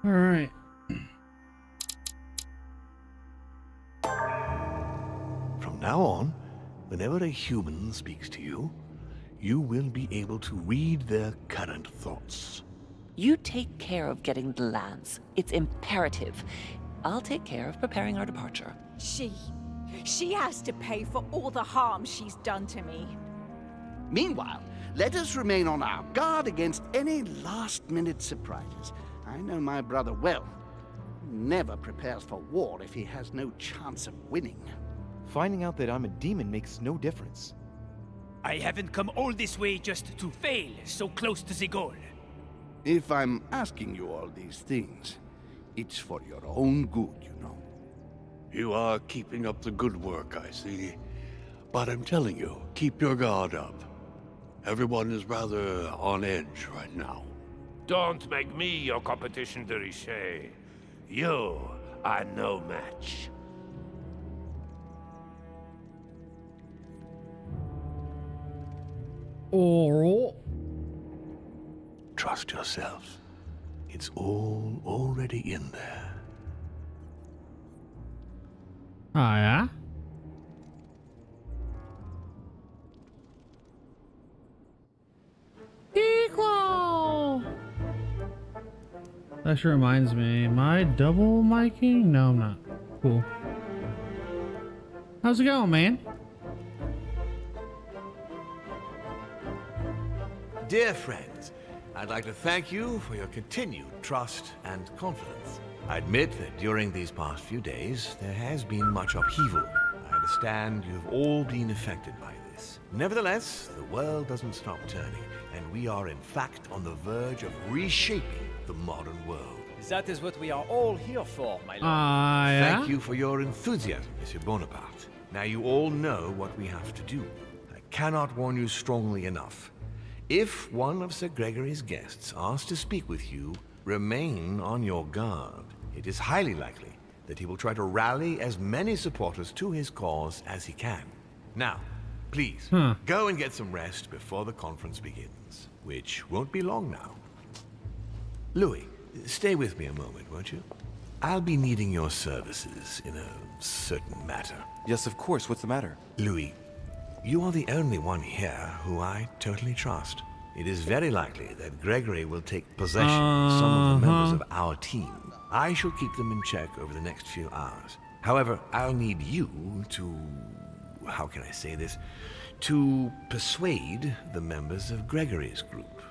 All right. From now on, whenever a human speaks to you, you will be able to read their current thoughts. You take care of getting the lands. It's imperative. I'll take care of preparing our departure. She has to pay for all the harm she's done to me. Meanwhile, let us remain on our guard against any last-minute surprises. I know my brother well. He never prepares for war if he has no chance of winning. Finding out that I'm a demon makes no difference. I haven't come all this way just to fail so close to the goal. If I'm asking you all these things, it's for your own good, you know. You are keeping up the good work, I see. But I'm telling you, keep your guard up. Everyone is rather on edge right now. Don't make me your competition, de Richet. You are no match. All Trust yourself. It's all already in there. right. Equal. That sure reminds me. Am I double miking? No, I'm not. Cool. How's it going, man? Dear friends, I'd like to thank you for your continued trust and confidence. I admit that during these past few days, there has been much upheaval. I understand you've all been affected by this. Nevertheless, the world doesn't stop turning, and we are in fact on the verge of reshaping the modern world. That is what we are all here for, my lord. Yeah? Thank you for your enthusiasm, Monsieur Bonaparte. Now you all know what we have to do. I cannot warn you strongly enough. If one of Sir Gregory's guests asks to speak with you, remain on your guard. It is highly likely that he will try to rally as many supporters to his cause as he can. Now, please, go and get some rest before the conference begins, which won't be long now. Louis, stay with me a moment, won't you? I'll be needing your services in a certain matter. Yes, of course. What's the matter? Louis, you are the only one here who I totally trust. It is very likely that Gregory will take possession of some of the members of our team. I shall keep them in check over the next few hours. However, I'll need you to... how can I say this? To persuade the members of Gregory's group.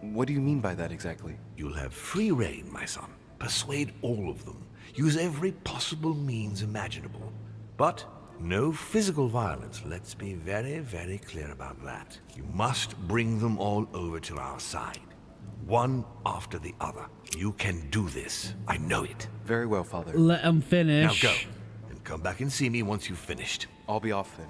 What do you mean by that exactly? You'll have free rein, my son. Persuade all of them. Use every possible means imaginable. But no physical violence. Let's be very, very clear about that. You must bring them all over to our side. One after the other. You can do this. I know it. Very well, Father. Let him finish. Now go. And come back and see me once you've finished. I'll be off then.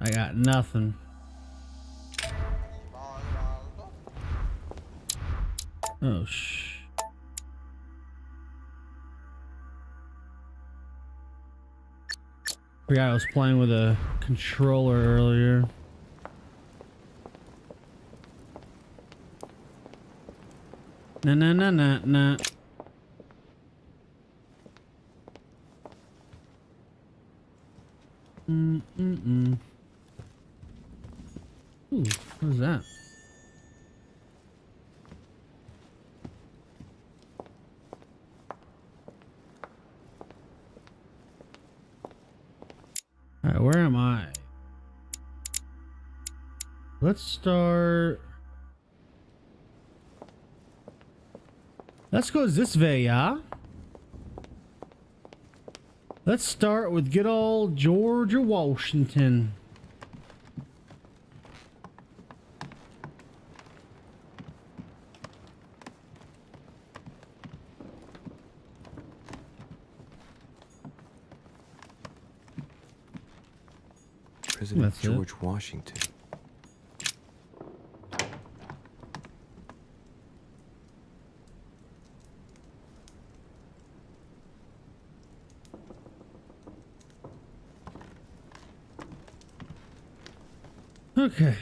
I got nothing. Oh, Forgot I was playing with a controller earlier. Nah. Ooh, what is that? Alright, where am I? Let's start. Let's go this way, yeah? Let's start with good old Georgia Washington. President That's George Washington. Okay.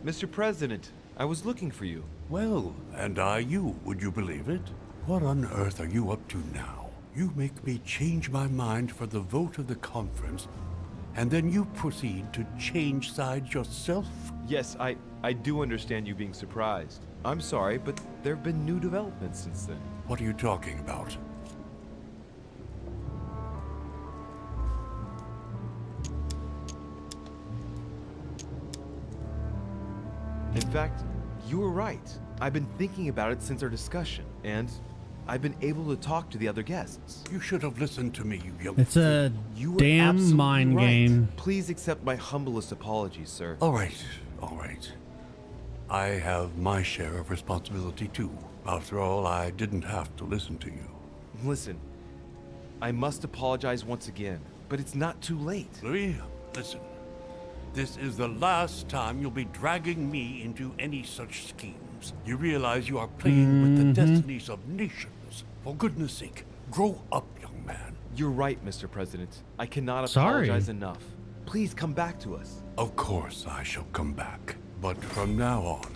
Mr. President, I was looking for you. Well, and I you, would you believe it? What on earth are you up to now? You make me change my mind for the vote of the conference, and then you proceed to change sides yourself? Yes, I do understand you being surprised. I'm sorry, but there have been new developments since then. What are you talking about? In fact, you were right. I've been thinking about it since our discussion, and I've been able to talk to the other guests. You should have listened to me, you young... It's a You were damn absolutely mind right. game. Please accept my humblest apologies, sir. All right, all right. I have my share of responsibility, too. After all, I didn't have to listen to you. Listen, I must apologize once again, but it's not too late. Louis, listen. This is the last time you'll be dragging me into any such schemes. You realize you are playing with the destinies of nations. For goodness sake, grow up, young man. You're right, Mr. President. I cannot Sorry. apologize enough. Please come back to us. Of course I shall come back. But from now on,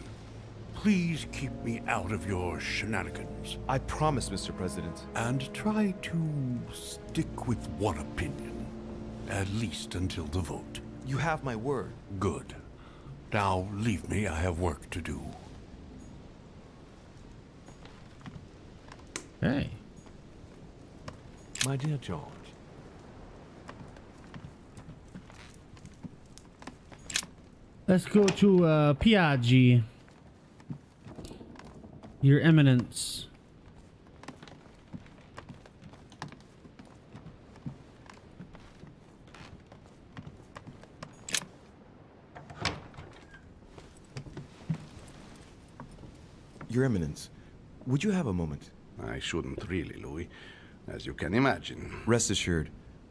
please keep me out of your shenanigans. I promise, Mr. President. And try to stick with one opinion. At least until the vote. You have my word. Good. Now leave me, I have work to do. Hey. My dear George, Let's go to Piaggi. Your Eminence. Your Eminence, would you have a moment? I shouldn't really, Louis, as you can imagine. Rest assured,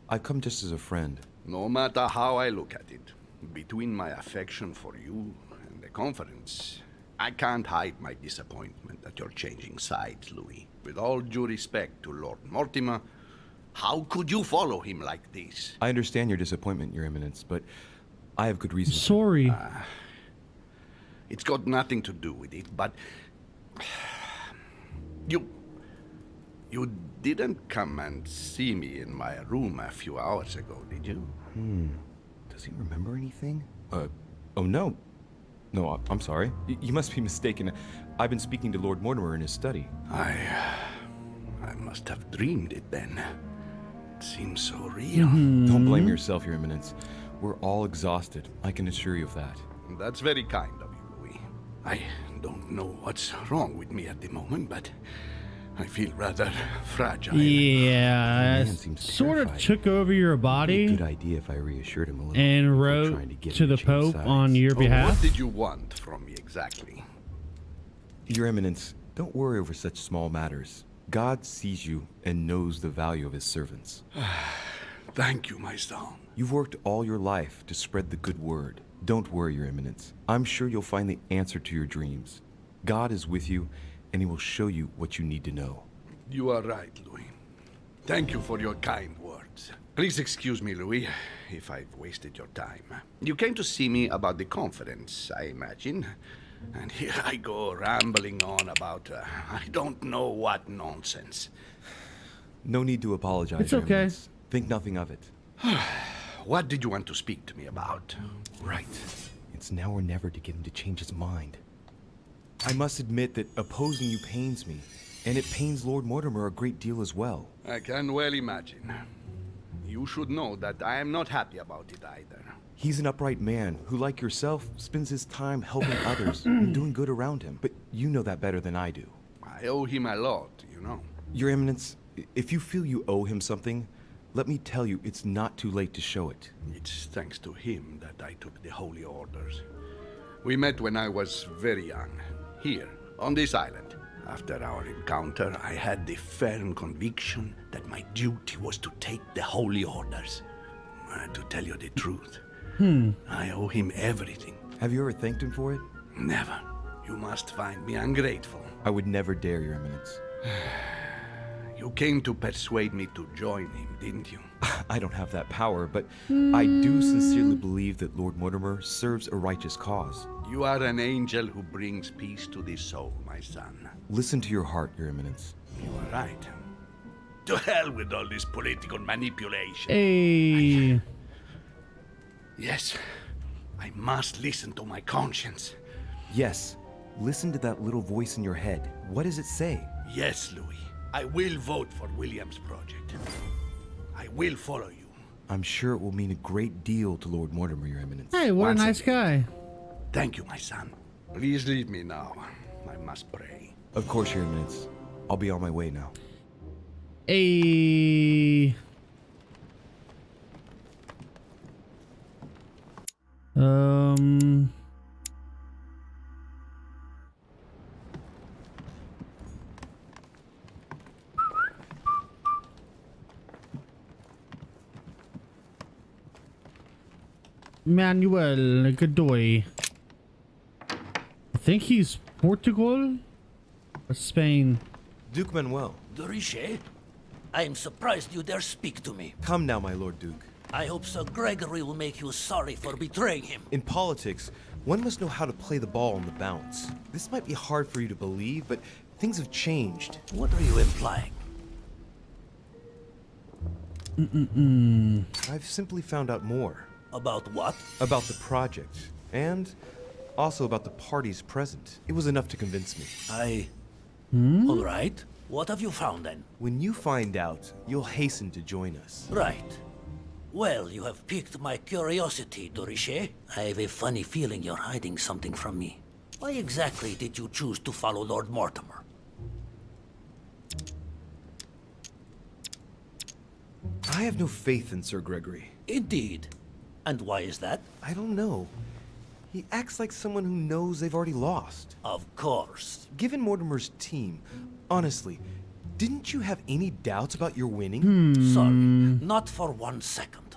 I've come just as a friend. No matter how I look at it, between my affection for you and the conference, I can't hide my disappointment that you're changing sides, Louis. With all due respect to Lord Mortimer, how could you follow him like this? I understand your disappointment, Your Eminence, but I have good reason. Sorry. It's got nothing to do with it, but... You didn't come and see me in my room a few hours ago, did you? Does he remember anything? Oh no. No, I'm sorry. You must be mistaken. I've been speaking to Lord Mortimer in his study. I must have dreamed it then. It seems so real. Don't blame yourself, Your Eminence. We're all exhausted. I can assure you of that. That's very kind of you, Louis. I don't know what's wrong with me at the moment, but I feel rather fragile. Yeah, man seems sort of terrified. took over your body Good idea if I reassured him a little. and before wrote trying to get to him the change Pope sides. on your What behalf. did you want from me exactly? Your Eminence, don't worry over such small matters. God sees you and knows the value of his servants. Thank you, my son. You've worked all your life to spread the good word. Don't worry, Your Eminence. I'm sure you'll find the answer to your dreams. God is with you, and he will show you what you need to know. You are right, Louis. Thank you for your kind words. Please excuse me, Louis, if I've wasted your time. You came to see me about the conference, I imagine. And here I go rambling on about I don't know what nonsense. No need to apologize, It's Your okay. Eminence. Think nothing of it. What did you want to speak to me about? Right. It's now or never to get him to change his mind. I must admit that opposing you pains me, and it pains Lord Mortimer a great deal as well. I can well imagine. You should know that I am not happy about it either. He's an upright man who, like yourself, spends his time helping others and doing good around him. But you know that better than I do. I owe him a lot, you know. Your Eminence, if you feel you owe him something, let me tell you it's not too late to show it. It's thanks to him that I took the Holy Orders. We met when I was very young, here, on this island. After our encounter, I had the firm conviction that my duty was to take the Holy Orders. To tell you the truth, I owe him everything. Have you ever thanked him for it? Never. You must find me ungrateful. I would never dare, Your Eminence. You came to persuade me to join him, didn't you? I don't have that power, but I do sincerely believe that Lord Mortimer serves a righteous cause. You are an angel who brings peace to the soul, my son. Listen to your heart, Your Eminence. You are right. To hell with all this political manipulation. Hey. Yes, I must listen to my conscience. Yes, listen to that little voice in your head. What does it say? Yes, Louis. I will vote for William's project. I will follow you. I'm sure it will mean a great deal to Lord Mortimer, Your Eminence. Hey, what a nice guy. Thank you, my son. Please leave me now. I must pray. Of course, Your Eminence. I'll be on my way now. Hey. Manuel Godoy. I think he's Portugal or Spain. Duke Manuel. De Richet? I am surprised you dare speak to me. Come now, my Lord Duke. I hope Sir Gregory will make you sorry for betraying him. In politics, one must know how to play the ball on the bounce. This might be hard for you to believe, but things have changed. What are you implying? I've simply found out more. About what? About the project, and also about the parties present. It was enough to convince me. All right. What have you found then? When you find out, you'll hasten to join us. Right. Well, you have piqued my curiosity, de Richet. I have a funny feeling you're hiding something from me. Why exactly did you choose to follow Lord Mortimer? I have no faith in Sir Gregory. Indeed. And why is that? I don't know. He acts like someone who knows they've already lost. Of course. Given Mortimer's team, honestly, didn't you have any doubts about your winning? Sorry, not for 1 second.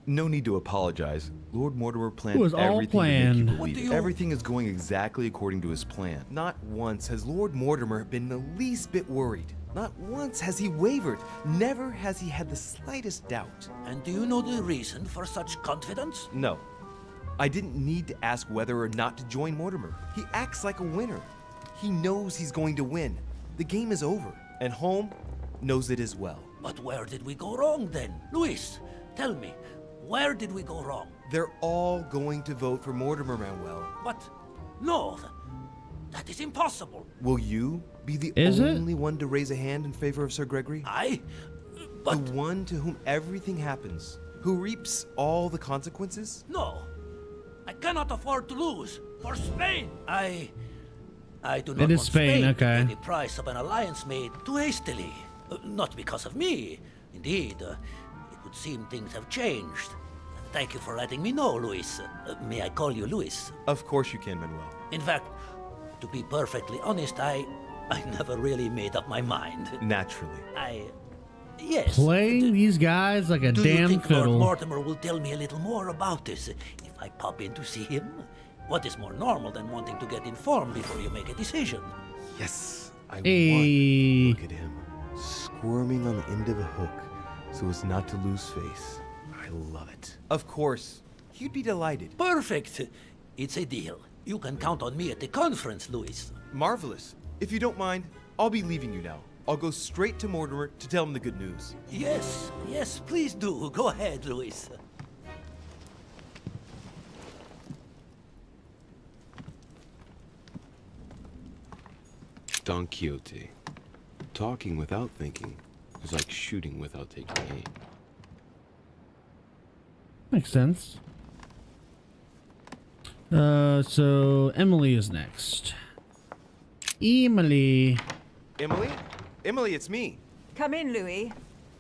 No need to apologize. Lord Mortimer planned It was all everything planned. to make you What believe do it. you- Everything is going exactly according to his plan. Not once has Lord Mortimer been the least bit worried. Not once has he wavered. Never has he had the slightest doubt. And do you know the reason for such confidence? No. I didn't need to ask whether or not to join Mortimer. He acts like a winner. He knows he's going to win. The game is over, and Holm knows it as well. But where did we go wrong then? Luis, tell me, where did we go wrong? They're all going to vote for Mortimer, Manuel. But, no, that is impossible. Will you be the Is it? only one to raise a hand in favor of Sir Gregory? But, The one to whom everything happens, who reaps all the consequences? no, I cannot afford to lose. For Spain, I do not It is want Spain, to okay. pay the price of an alliance made too hastily. Not because of me. Indeed, it would seem things have changed. Thank you for letting me know, Luis. May I call you Luis? Of course you can, Manuel. In fact, to be perfectly honest, I never really made up my mind. Naturally. Yes. Playing these guys like a Do you damn think fiddle. Lord Mortimer will tell me a little more about this if I pop in to see him? What is more normal than wanting to get informed before you make a decision? Yes, I Hey. want. Look at him, squirming on the end of a hook so as not to lose face. I love it. Of course, he'd be delighted. Perfect. It's a deal. You can count on me at the conference, Luis. Marvelous. If you don't mind, I'll be leaving you now. I'll go straight to Mortimer to tell him the good news. Yes, please do. Go ahead, Luis. Don Quixote. Talking without thinking is like shooting without taking aim. Makes sense. So Emily is next. Emily. Emily? Emily, it's me. Come in, Louis.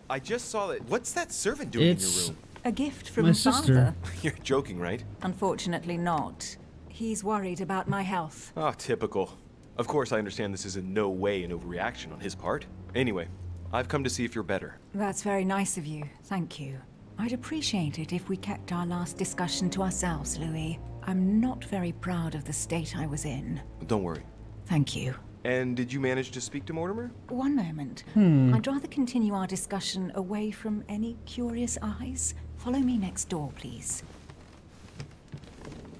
I just saw that. What's that servant doing in your It's room? A gift from my sister. Father. You're joking, right? Unfortunately not. He's worried about my health. Oh, typical. Of course, I understand this is in no way an overreaction on his part. Anyway, I've come to see if you're better. That's very nice of you. Thank you. I'd appreciate it if we kept our last discussion to ourselves, Louis. I'm not very proud of the state I was in. Don't worry. Thank you. And did you manage to speak to Mortimer? One moment. I'd rather continue our discussion away from any curious eyes. Follow me next door, please.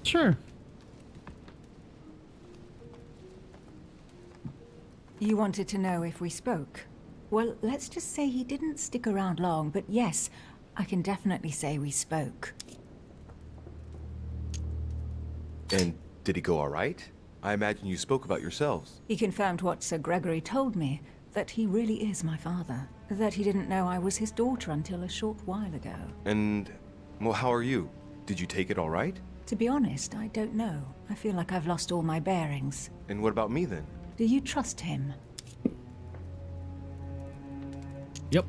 Sure. You wanted to know if we spoke? Well, let's just say he didn't stick around long, but yes, I can definitely say we spoke. And did he go all right? I imagine you spoke about yourselves. He confirmed what Sir Gregory told me, that he really is my father. That he didn't know I was his daughter until a short while ago. And, well, how are you? Did you take it all right? To be honest, I don't know. I feel like I've lost all my bearings. And what about me then? Do you trust him? Yep.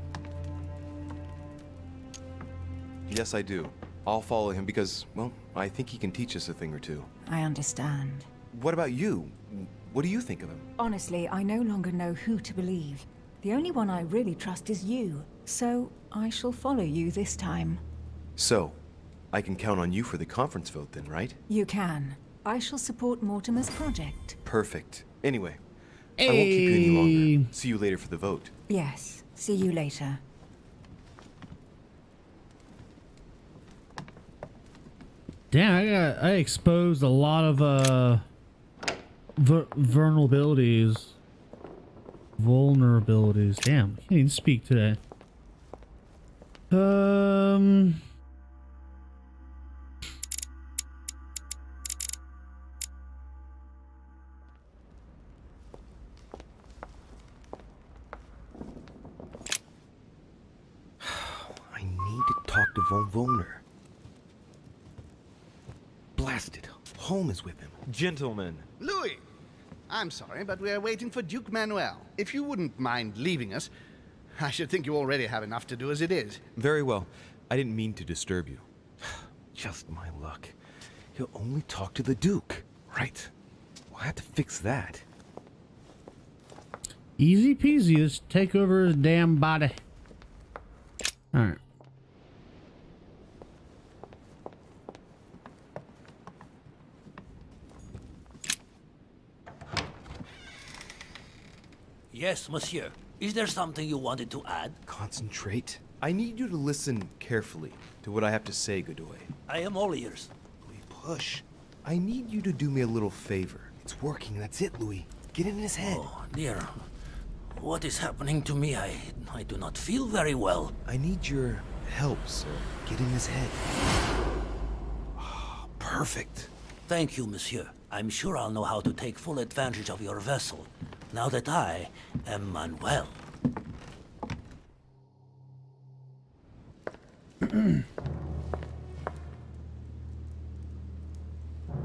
Yes, I do. I'll follow him because, well, I think he can teach us a thing or two. I understand. What about you? What do you think of him? Honestly, I no longer know who to believe. The only one I really trust is you. So, I shall follow you this time. So, I can count on you for the conference vote then, right? You can. I shall support Mortimer's project. Perfect. Anyway, I won't keep you any longer. See you later for the vote. Yes. See you later. Damn, I exposed a lot of vulnerabilities. Damn, I can't even speak today. I need to talk to Von Wollner. Blasted. Holm is with him. Gentlemen. Louis! I'm sorry, but we are waiting for Duke Manuel. If you wouldn't mind leaving us, I should think you already have enough to do as it is. Very well. I didn't mean to disturb you. Just my luck. He'll only talk to the Duke. Right. We'll have to fix that. Easy peasy. Just take over his damn body. All right. Yes, monsieur. Is there something you wanted to add? Concentrate. I need you to listen carefully to what I have to say, Godoy. I am all ears. Louis, push. I need you to do me a little favor. It's working, that's it, Louis. Get in his head. Oh, dear. What is happening to me? I do not feel very well. I need your help, sir. Get in his head. Oh, perfect. Thank you, monsieur. I'm sure I'll know how to take full advantage of your vessel, now that I am Manuel.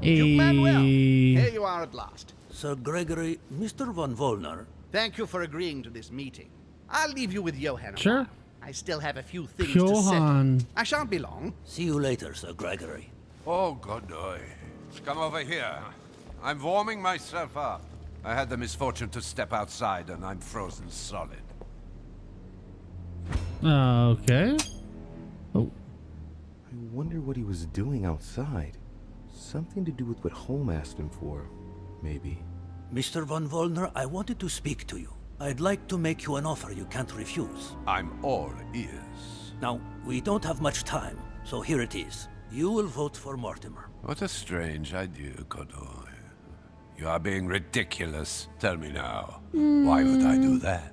Duke Manuel, here you are at last. Sir Gregory, Mr. Von Wollner. Thank you for agreeing to this meeting. I'll leave you with Johann. Sure. I still have a few things to settle. I shan't be long. See you later, Sir Gregory. Oh, Godoy. Come over here. I'm warming myself up. I had the misfortune to step outside and I'm frozen solid. Okay. Oh. I wonder what he was doing outside. Something to do with what Holm asked him for, maybe. Mr. Von Wollner, I wanted to speak to you. I'd like to make you an offer you can't refuse. I'm all ears. Now, we don't have much time, so here it is. You will vote for Mortimer. What a strange idea, Godoy. You are being ridiculous. Tell me now, why would I do that?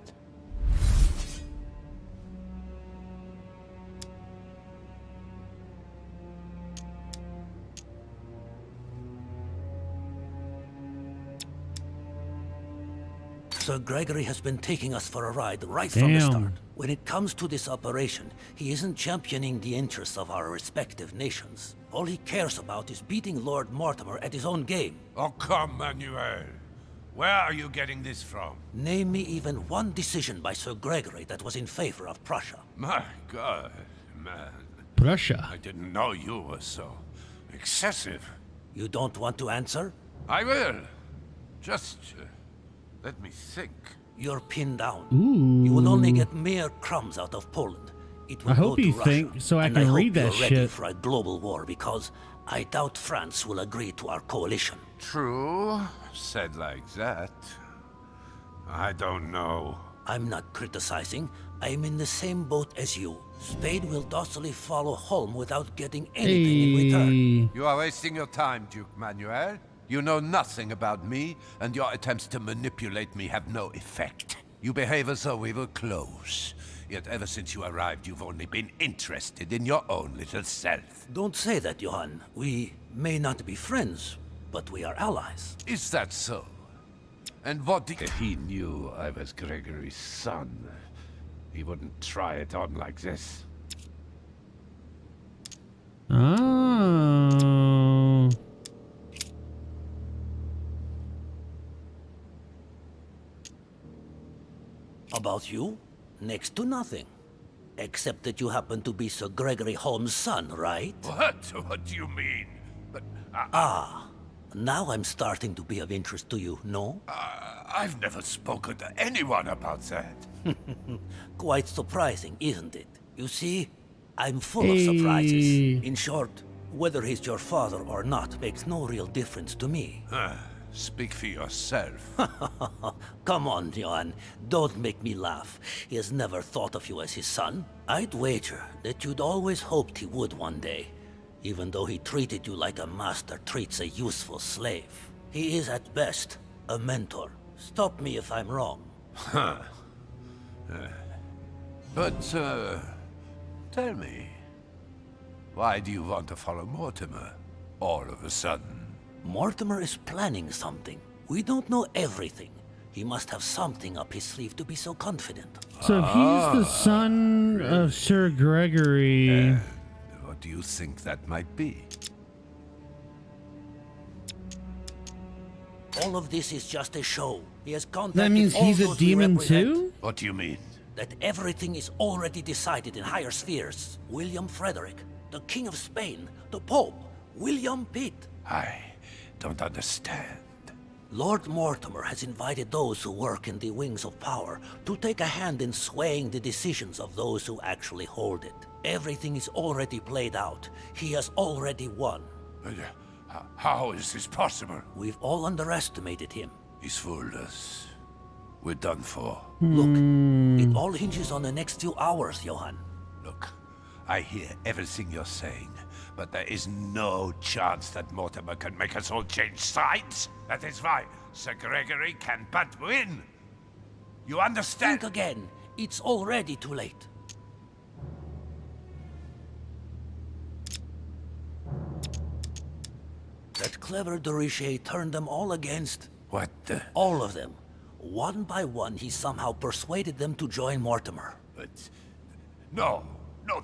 Sir Gregory has been taking us for a ride right from the start. When it comes to this operation, he isn't championing the interests of our respective nations. All he cares about is beating Lord Mortimer at his own game. Oh, come, Manuel. Where are you getting this from? Name me even one decision by Sir Gregory that was in favor of Prussia. My God, man. Prussia? I didn't know you were so excessive. You don't want to answer? I will. Just let me think. You're pinned down. Ooh. You will only get mere crumbs out of Poland. It will I hope go to you Russia, think so I and can I read hope that you're ready shit. for a global war because I doubt France will agree to our coalition. True, said like that. I don't know. I'm not criticizing. I'm in the same boat as you. Spade will docilely follow Holm without getting anything in return. You are wasting your time, Duke Manuel. You know nothing about me, and your attempts to manipulate me have no effect. You behave as though we were close. Yet ever since you arrived, you've only been interested in your own little self. Don't say that, Johann. We may not be friends, but we are allies. Is that so? And what did he knew I was Gregory's son? He wouldn't try it on like this. Oh. About you? Next to nothing. Except that you happen to be Sir Gregory Holmes' son, right? What? What do you mean? But now I'm starting to be of interest to you, no? I've never spoken to anyone about that. Quite surprising, isn't it? You see, I'm full of surprises. In short, whether he's your father or not makes no real difference to me. Speak for yourself. Come on, Johann. Don't make me laugh. He has never thought of you as his son. I'd wager that you'd always hoped he would one day, even though he treated you like a master treats a useful slave. He is at best a mentor. Stop me if I'm wrong. But, tell me, why do you want to follow Mortimer all of a sudden? Mortimer is planning something. We don't know everything. He must have something up his sleeve to be so confident. So if he's the son of Sir Gregory... What do you think that might be? All of this is just a show. He has contacted That means all he's a those we demon represent. too? What do you mean? That everything is already decided in higher spheres. William Frederick, the King of Spain, the Pope, William Pitt. I don't understand. Lord Mortimer has invited those who work in the wings of power to take a hand in swaying the decisions of those who actually hold it. Everything is already played out. He has already won. How is this possible? We've all underestimated him. He's fooled us. We're done for. Look, it all hinges on the next few hours, Johann. Look, I hear everything you're saying, but there is no chance that Mortimer can make us all change sides. That is why Sir Gregory can but win. You understand? Think again. It's already too late. That clever de Richet turned them all against... What the... All of them. One by one, he somehow persuaded them to join Mortimer. But... No,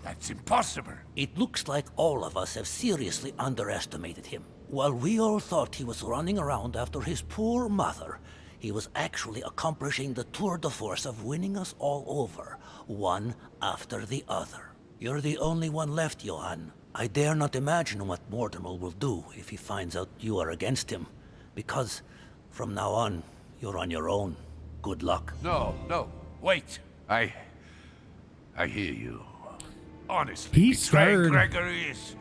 that's impossible. It looks like all of us have seriously underestimated him. While we all thought he was running around after his poor mother, he was actually accomplishing the tour de force of winning us all over, one after the other. You're the only one left, Johann. I dare not imagine what Mortimer will do if he finds out you are against him, because from now on, you're on your own. Good luck. No, wait. I hear you. Honestly, He's scared. Gregory is...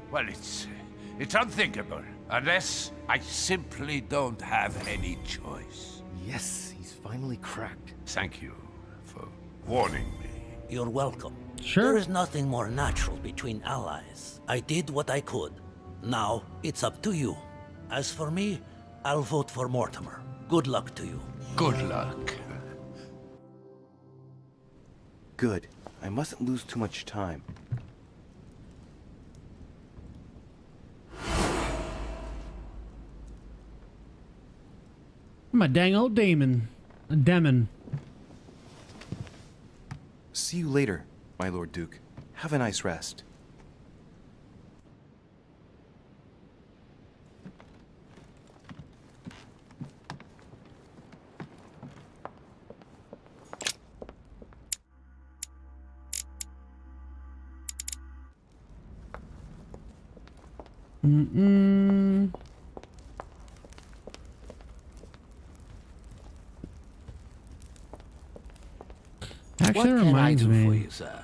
Well, it's unthinkable. Unless I simply don't have any choice. Yes, he's finally cracked. Thank you for warning me. You're welcome. Sure. There is nothing more natural between allies. I did what I could. Now, it's up to you. As for me, I'll vote for Mortimer. Good luck to you. Good luck. Good. I mustn't lose too much time. I'm a dang old demon. A demon. See you later, my Lord Duke. Have a nice rest. Actually, What that can I reminds do me. for you, sir?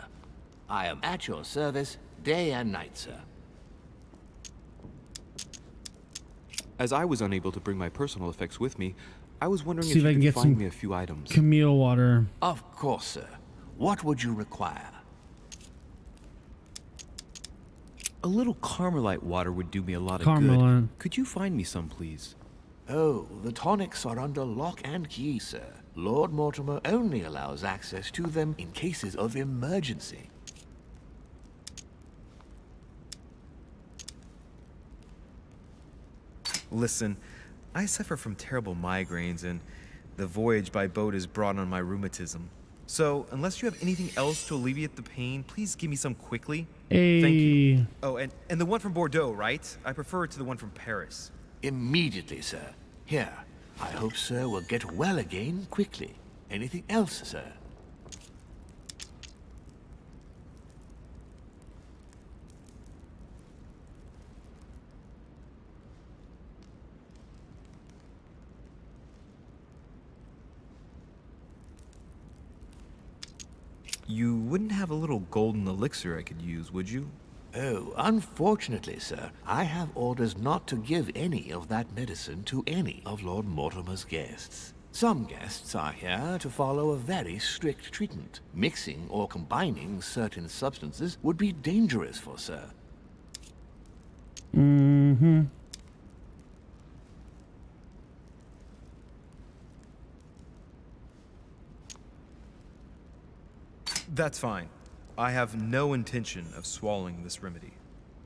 I am at your service, day and night, sir. As I was unable to bring my personal effects with me, I was wondering See if if I you can could get find some me a few items. Camille water. Of course, sir. What would you require? A little Carmelite water would do me a lot of Carmelite. good. Could you find me some, please? Oh, the tonics are under lock and key, sir. Lord Mortimer only allows access to them in cases of emergency. Listen, I suffer from terrible migraines, and the voyage by boat has brought on my rheumatism. So, unless you have anything else to alleviate the pain, please give me some quickly. Hey. Thank you. Oh, and the one from Bordeaux, right? I prefer it to the one from Paris. Immediately, sir. Here. I hope sir will get well again quickly. Anything else, sir? You wouldn't have a little golden elixir I could use, would you? Oh, unfortunately, sir, I have orders not to give any of that medicine to any of Lord Mortimer's guests. Some guests are here to follow a very strict treatment. Mixing or combining certain substances would be dangerous for sir. Mm-hmm. That's fine. I have no intention of swallowing this remedy.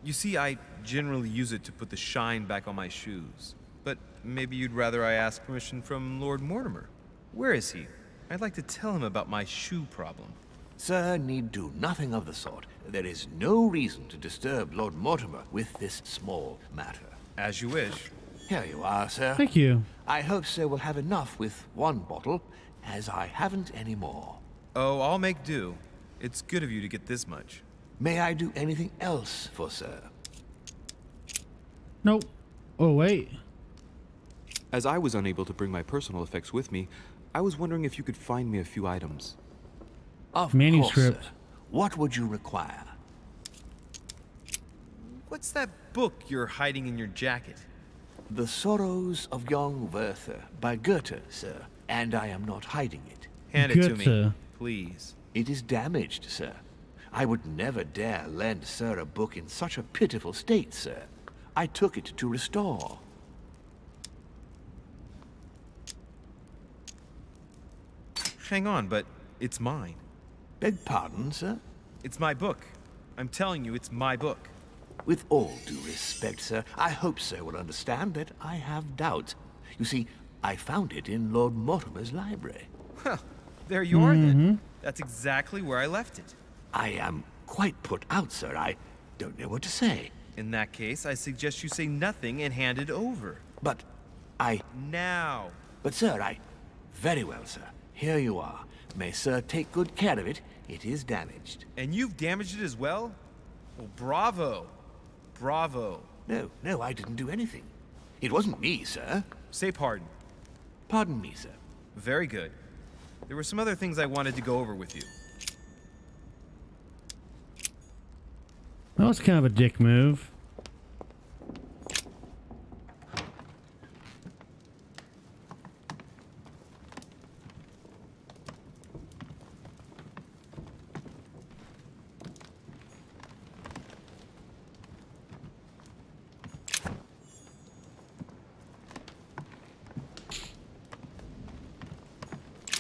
You see, I generally use it to put the shine back on my shoes. But maybe you'd rather I ask permission from Lord Mortimer. Where is he? I'd like to tell him about my shoe problem. Sir need do nothing of the sort. There is no reason to disturb Lord Mortimer with this small matter. As you wish. Here you are, sir. Thank you. I hope sir will have enough with one bottle, as I haven't any more. Oh, I'll make do. It's good of you to get this much. May I do anything else for sir? Nope. Oh, wait. As I was unable to bring my personal effects with me, I was wondering if you could find me a few items. Of Manuscript. course, sir. What would you require? What's that book you're hiding in your jacket? The Sorrows of Young Werther by Goethe, sir. And I am not hiding it. Hand it to Goethe. me, please. It is damaged, sir. I would never dare lend sir a book in such a pitiful state, sir. I took it to restore. Hang on, but it's mine. Beg pardon, sir? It's my book. I'm telling you, it's my book. With all due respect, sir, I hope sir will understand that I have doubts. You see, I found it in Lord Mortimer's library. Huh. There you are, then. That's exactly where I left it. I am quite put out, sir. I don't know what to say. In that case, I suggest you say nothing and hand it over. But Now! But, sir, Very well, sir. Here you are. May sir take good care of it. It is damaged. And you've damaged it as well? Well, bravo. Bravo. No, I didn't do anything. It wasn't me, sir. Say pardon. Pardon me, sir. Very good. There were some other things I wanted to go over with you. That was kind of a dick move.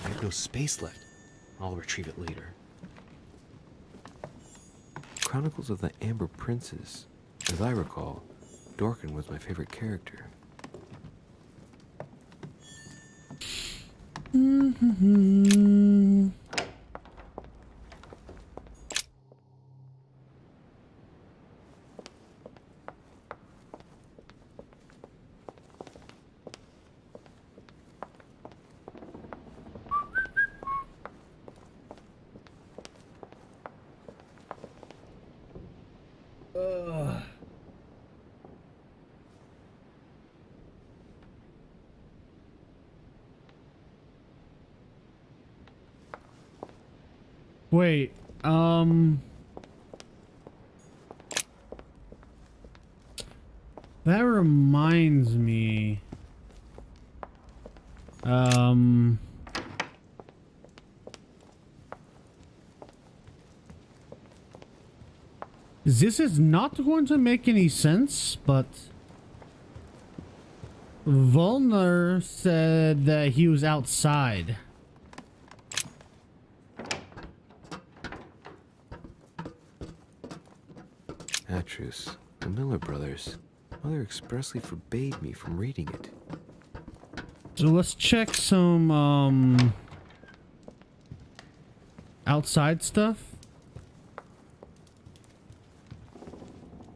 I have no space left. I'll retrieve it later. Chronicles of the Amber Princes. As I recall, Dorkin was my favorite character. Wait, That reminds me. This is not going to make any sense, but Volner said that he was outside. Atrus, the Miller brothers. Mother expressly forbade me from reading it. So let's check some outside stuff.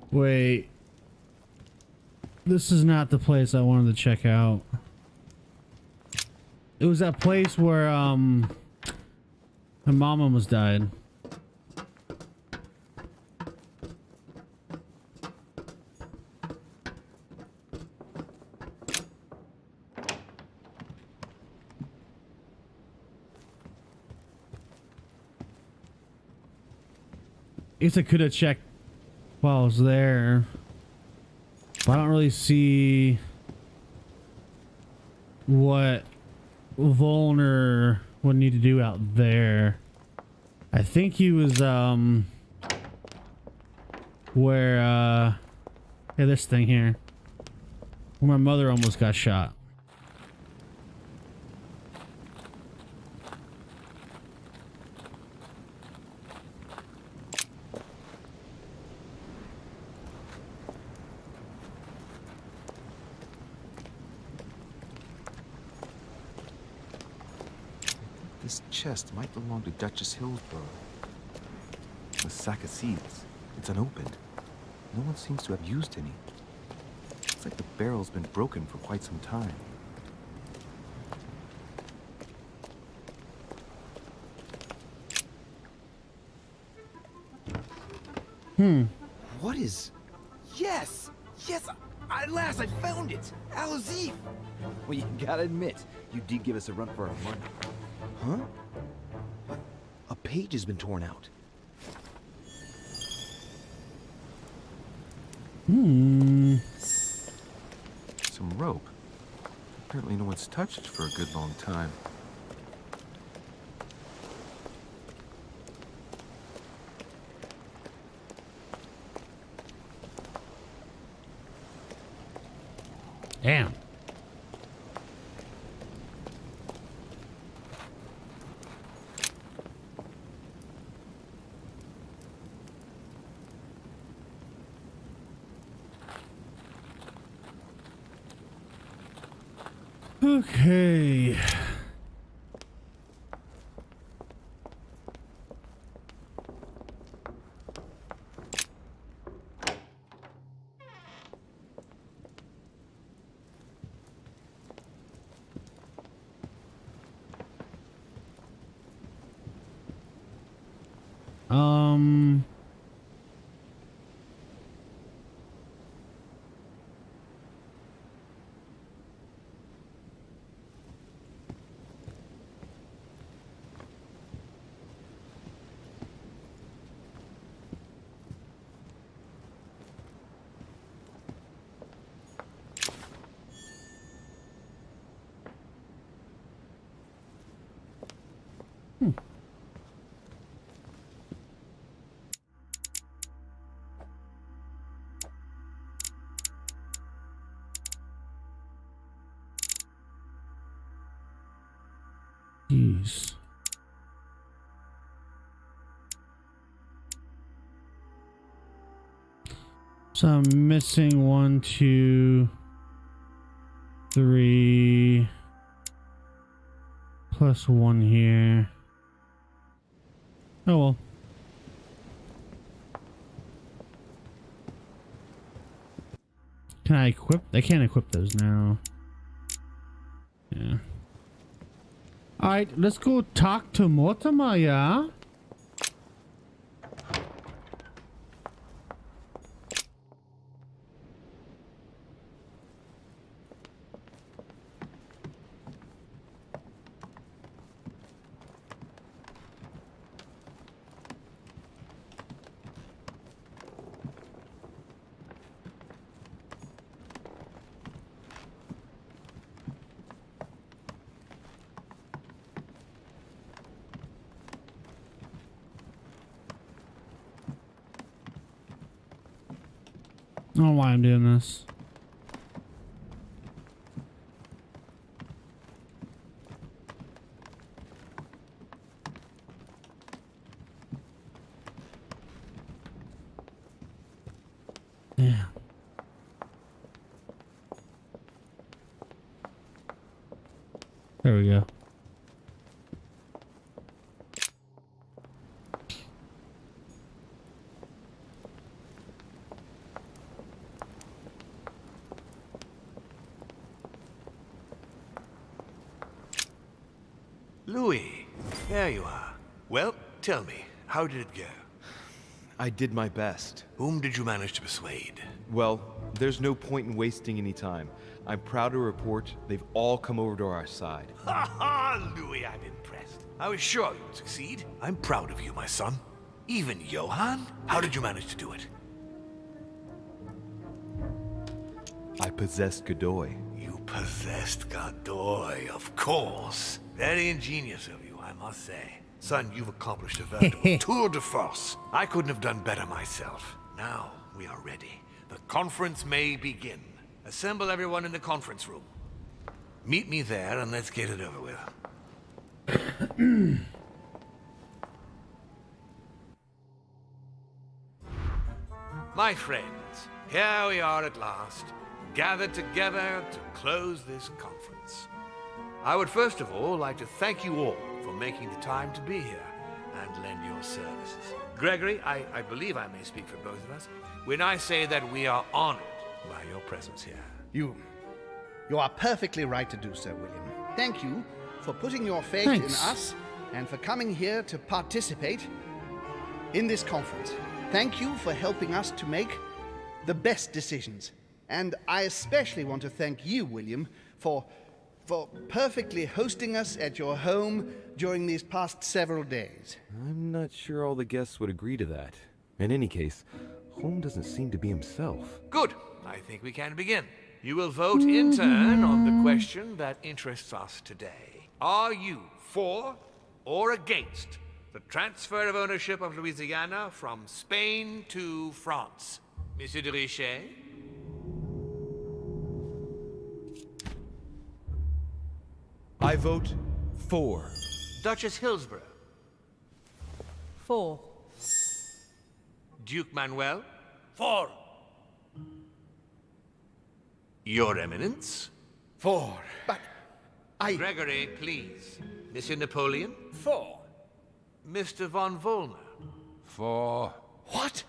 Wait. This is not the place I wanted to check out. It was that place where my mom almost died. I guess I could have checked while I was there, but I don't really see what Volner would need to do out there. I think he was where yeah, this thing here, where my mother almost got shot. This chest might belong to Duchess Hillsborough. A sack of seeds. It's unopened. No one seems to have used any. Looks like the barrel's been broken for quite some time. What is... Yes! Yes! At last I found it! Al-Azif! Well, you gotta admit, you did give us a run for our money. Huh? A page has been torn out. Some rope. Apparently no one's touched it for a good long time. Damn. Okay. Jeez. So I'm missing 1, 2, 3 plus 1 here. Oh well. Can I equip? I can't equip those now. Yeah. Alright, let's go talk to Mortimer, yeah? I don't know why I'm doing this. Yeah. There we go. Louis, there you are. Well, tell me, how did it go? I did my best. Whom did you manage to persuade? Well, there's no point in wasting any time. I'm proud to report they've all come over to our side. Ha ha, Louis, I'm impressed. I was sure you'd succeed. I'm proud of you, my son. Even Johann? How did you manage to do it? I possessed Godoy. You possessed Godoy, of course. Very ingenious of you, I must say. Son, you've accomplished a veritable tour de force. I couldn't have done better myself. Now, we are ready. The conference may begin. Assemble everyone in the conference room. Meet me there and let's get it over with. My friends, here we are at last, gathered together to close this conference. I would first of all like to thank you all for making the time to be here and lend your services. Gregory, I believe I may speak for both of us when I say that we are honored by your presence here. You are perfectly right to do so, William. Thank you for putting your faith in us and for coming here to participate in this conference. Thank you for helping us to make the best decisions. And I especially want to thank you, William, for perfectly hosting us at your home during these past several days. I'm not sure all the guests would agree to that. In any case, Holm doesn't seem to be himself. Good. I think we can begin. You will vote in turn on the question that interests us today. Are you for or against the transfer of ownership of Louisiana from Spain to France? Monsieur de Richet? I vote for. Duchess Hillsborough? For. Duke Manuel? For. Your Eminence? For. But Gregory, please. Monsieur Napoleon? For. Mr. von Volner? For. What?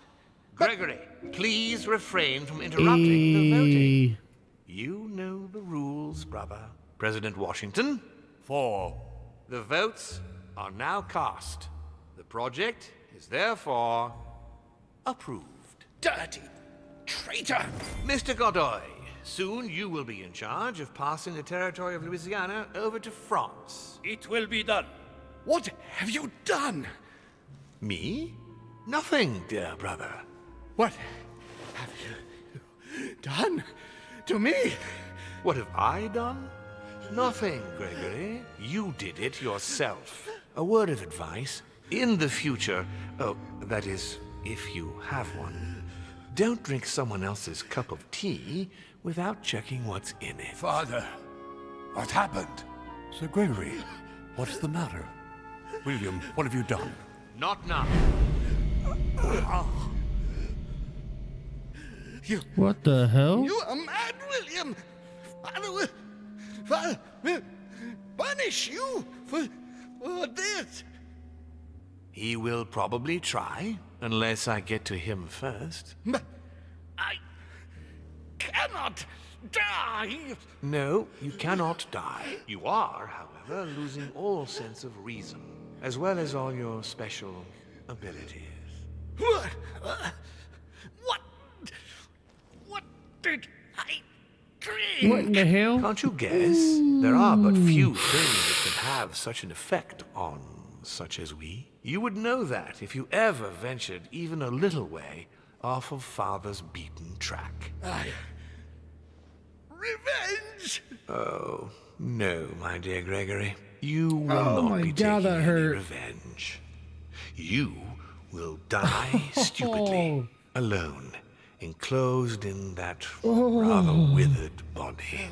Gregory, please refrain from interrupting the voting. You know the rules, brother. President Washington? For. The votes are now cast. The project is therefore approved. Dirty traitor! Mr. Godoy, soon you will be in charge of passing the territory of Louisiana over to France. It will be done. What have you done? Me? Nothing, dear brother. What have you done to me? What have I done? Nothing, Gregory. You did it yourself. A word of advice. In the future, that is, if you have one, don't drink someone else's cup of tea without checking what's in it. Father, what happened? Sir Gregory, what's the matter? William, what have you done? Not now. What the hell? You are mad, William! Father will punish you for this. He will probably try, unless I get to him first. But I cannot die! No, you cannot die. You are, however, losing all sense of reason, as well as all your special abilities. What did I drink? What in the hell? Can't you guess? There are but few things that can have such an effect on such as we. You would know that if you ever ventured even a little way off of Father's beaten track. Revenge! Oh, no, my dear Gregory. You will not be taking any revenge. You will die stupidly, alone, enclosed in that rather withered body.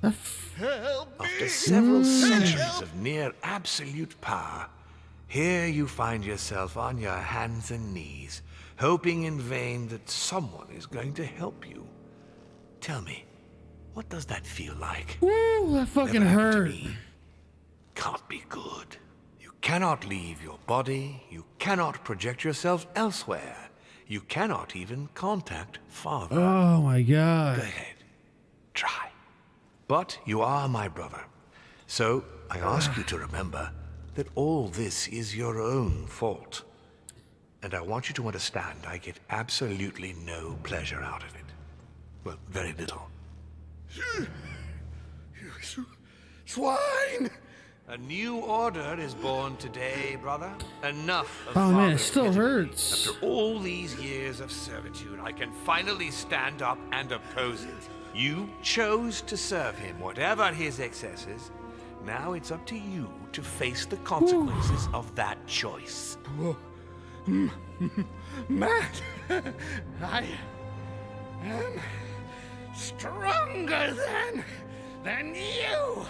After several centuries of near absolute power, here you find yourself on your hands and knees, hoping in vain that someone is going to help you. Tell me, what does that feel like? Woo, that fucking Never happened to hurt. me. Can't be good. You cannot leave your body. You cannot project yourself elsewhere. You cannot even contact Father. Oh my god. Go ahead. Try. But you are my brother. So I ask you to remember that all this is your own fault. And I want you to understand I get absolutely no pleasure out of it. Well, very little. You swine! A new order is born today, brother. Enough of Oh man, it father's still tyranny. hurts. After all these years of servitude, I can finally stand up and oppose it. You chose to serve him, whatever his excesses. Now it's up to you to face the consequences of that choice. Matt, I am stronger than you.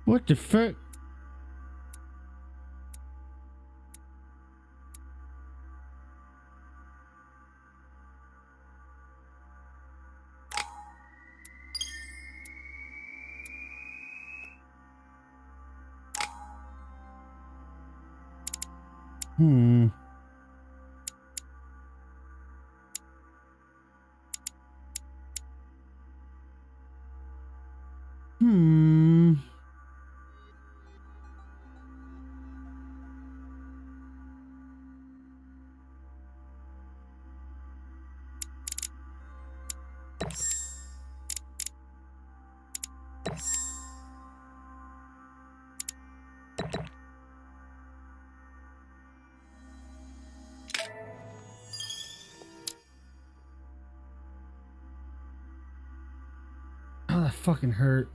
What the fuck? Hmm. Hmm. Oh, that fucking hurt.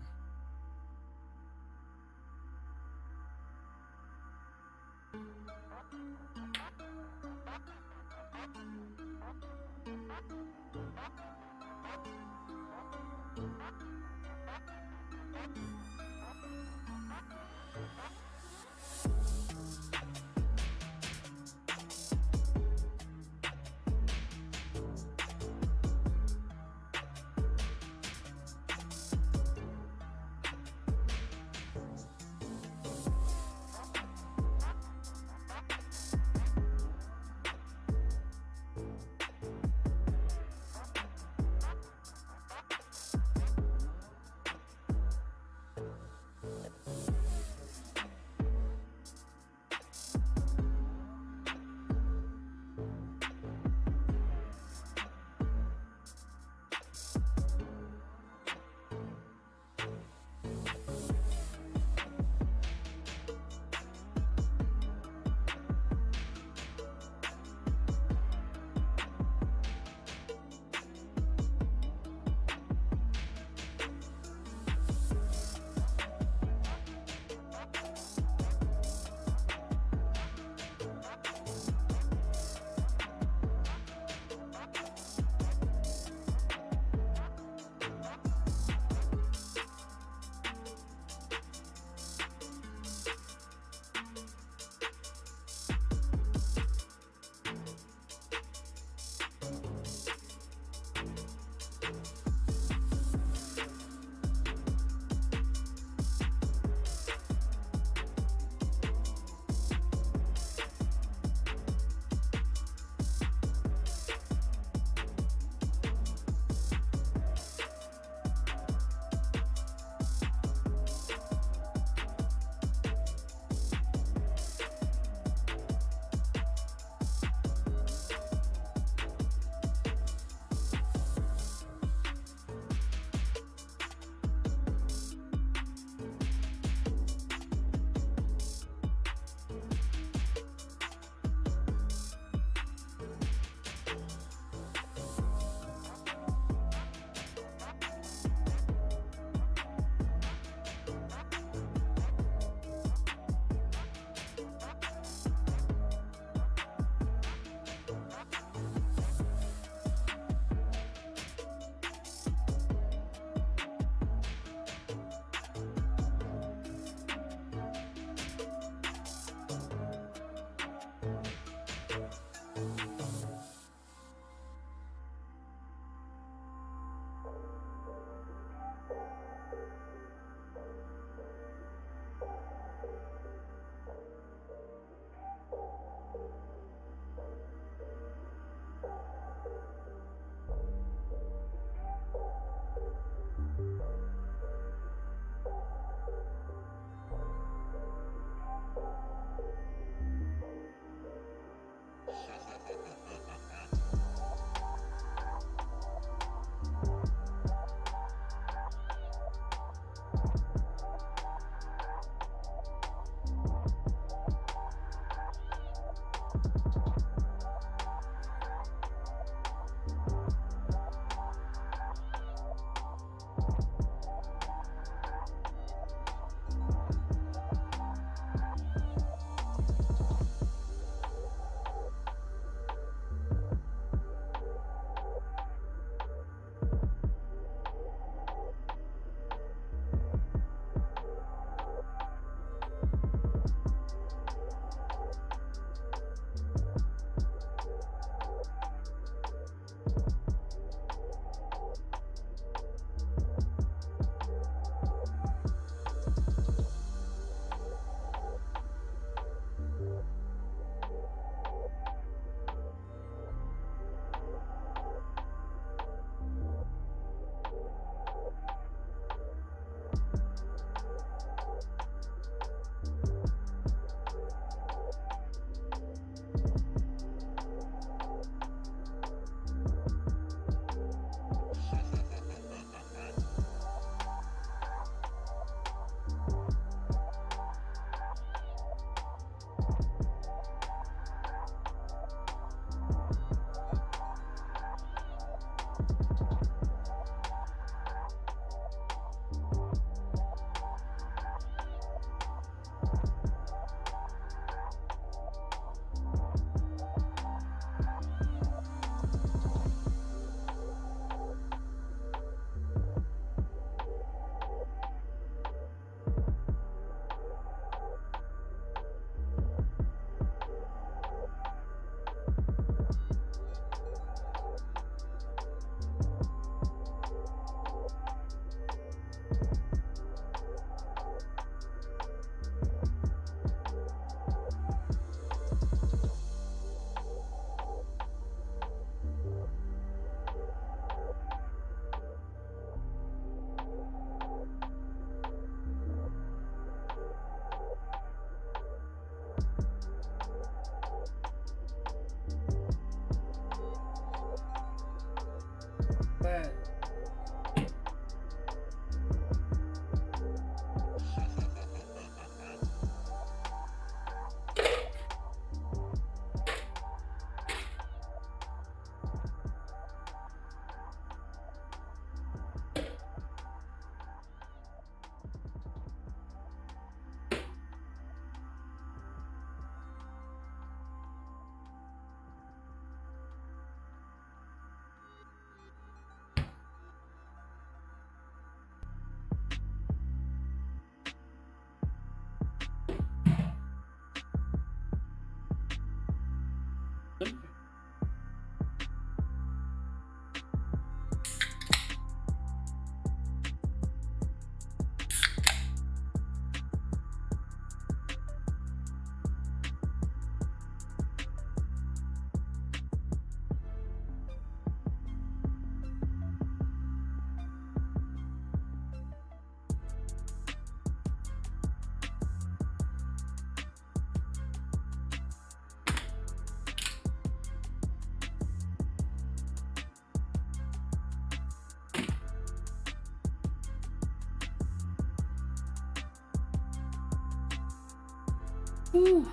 Whew.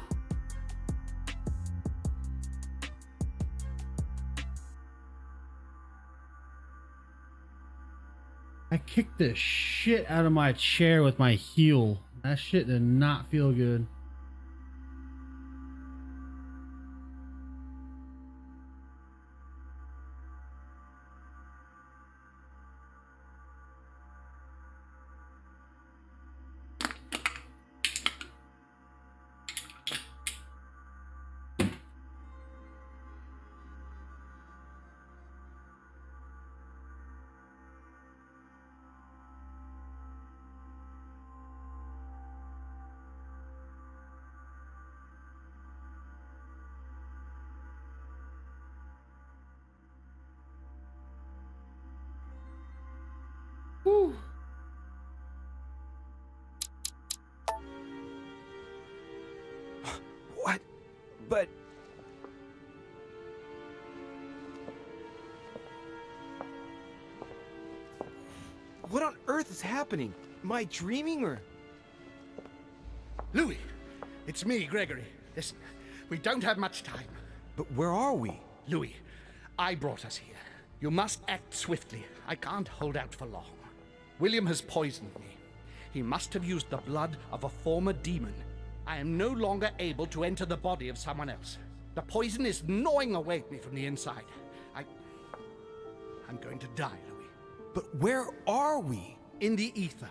I kicked the shit out of my chair with my heel. That shit did not feel good. Whew. What? But... What on earth is happening? Am I dreaming or... Louis, it's me, Gregory. Listen, we don't have much time. But where are we? Louis, I brought us here. You must act swiftly. I can't hold out for long. William has poisoned me. He must have used the blood of a former demon. I am no longer able to enter the body of someone else. The poison is gnawing away at me from the inside. I'm going to die, Louis. But where are we? In the ether.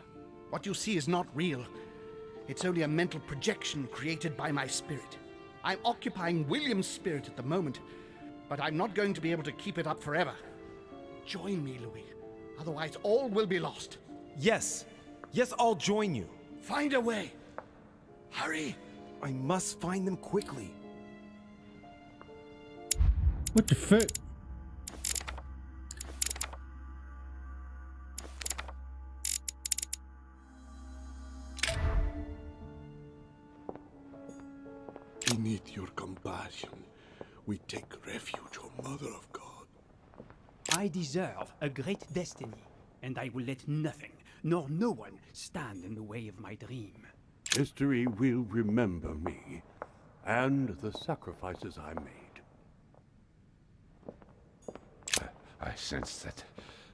What you see is not real. It's only a mental projection created by my spirit. I'm occupying William's spirit at the moment, but I'm not going to be able to keep it up forever. Join me, Louis. Otherwise, all will be lost. Yes. Yes, I'll join you. Find a way. Hurry. I must find them quickly. What the fuck? Beneath your compassion, we take refuge, O Mother of God. I deserve a great destiny, and I will let nothing, nor no one, stand in the way of my dream. History will remember me, and the sacrifices I made. I sense that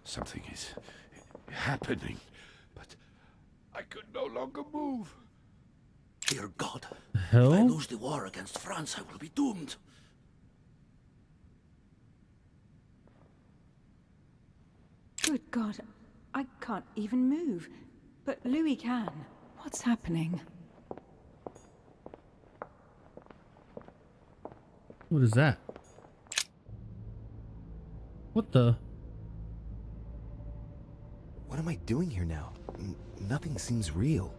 something is happening, but I could no longer move. Dear God, hell? if I lose the war against France, I will be doomed. Good God, I can't even move. But Louis can. What's happening? What is that? What the? What am I doing here now? Nothing seems real.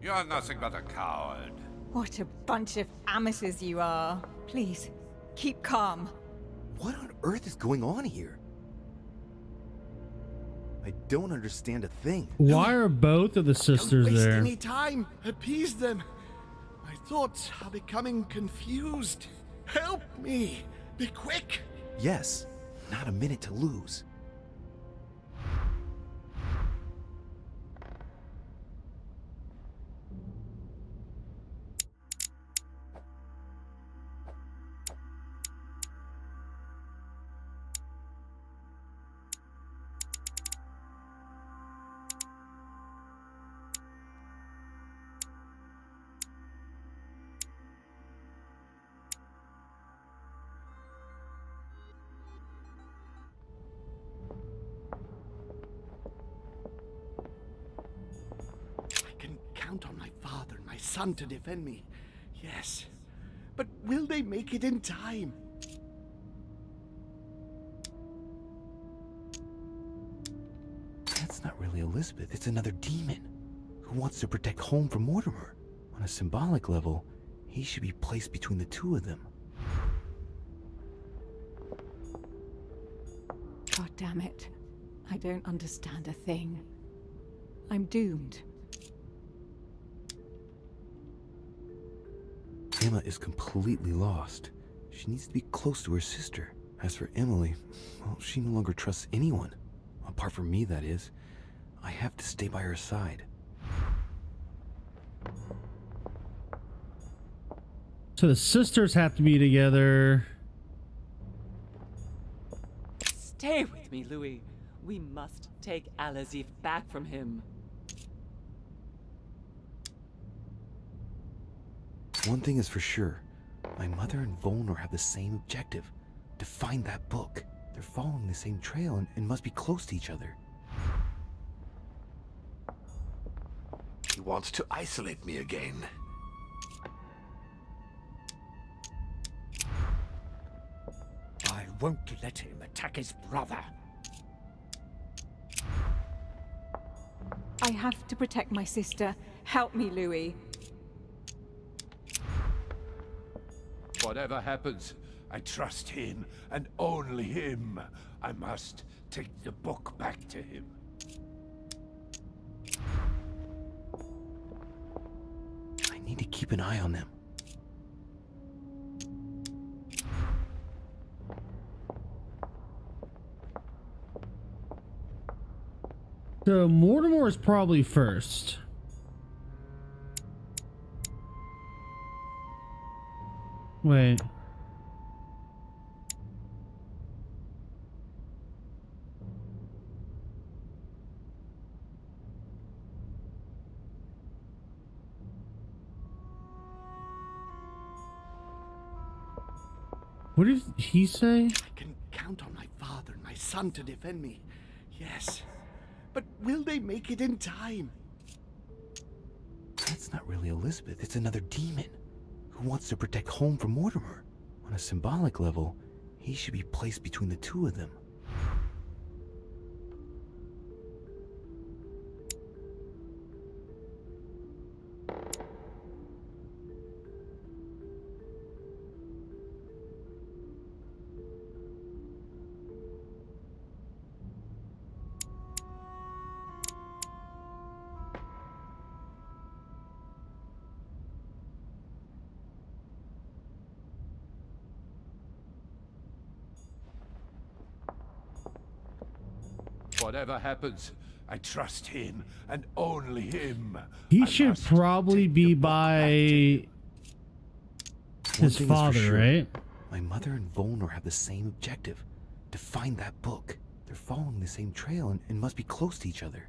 You're nothing but a coward. What a bunch of amateurs you are. Please, keep calm. What on earth is going on here? I don't understand a thing. Why are both of the sisters Don't waste there? any time. Appease them. My thoughts are becoming confused. Help me. Be quick. Yes, not a minute to lose. Count on my father and my son to defend me. Yes. But will they make it in time? That's not really Elizabeth. It's another demon who wants to protect home from Mortimer. On a symbolic level, he should be placed between the two of them. God damn it. I don't understand a thing. I'm doomed. Emma is completely lost. She needs to be close to her sister. As for Emily, well, she no longer trusts anyone. Apart from me, that is. I have to stay by her side. So the sisters have to be together. Stay with me, Louis. We must take Al-Azif back from him. One thing is for sure. My mother and Volnor have the same objective. To find that book. They're following the same trail and must be close to each other. He wants to isolate me again. I won't let him attack his brother. I have to protect my sister. Help me, Louis. Whatever happens, I trust him, and only him. I must take the book back to him. I need to keep an eye on them. So Mortimer is probably first. Wait. What did he say? I can count on my father and my son to defend me. Yes. But will they make it in time? That's not really Elizabeth. It's another demon who wants to protect home from Mortimer. On a symbolic level, he should be placed between the two of them. Whatever happens, I trust him, and only him. He should probably be by his father, right? My mother and Volnor have the same objective. To find that book. They're following the same trail and must be close to each other.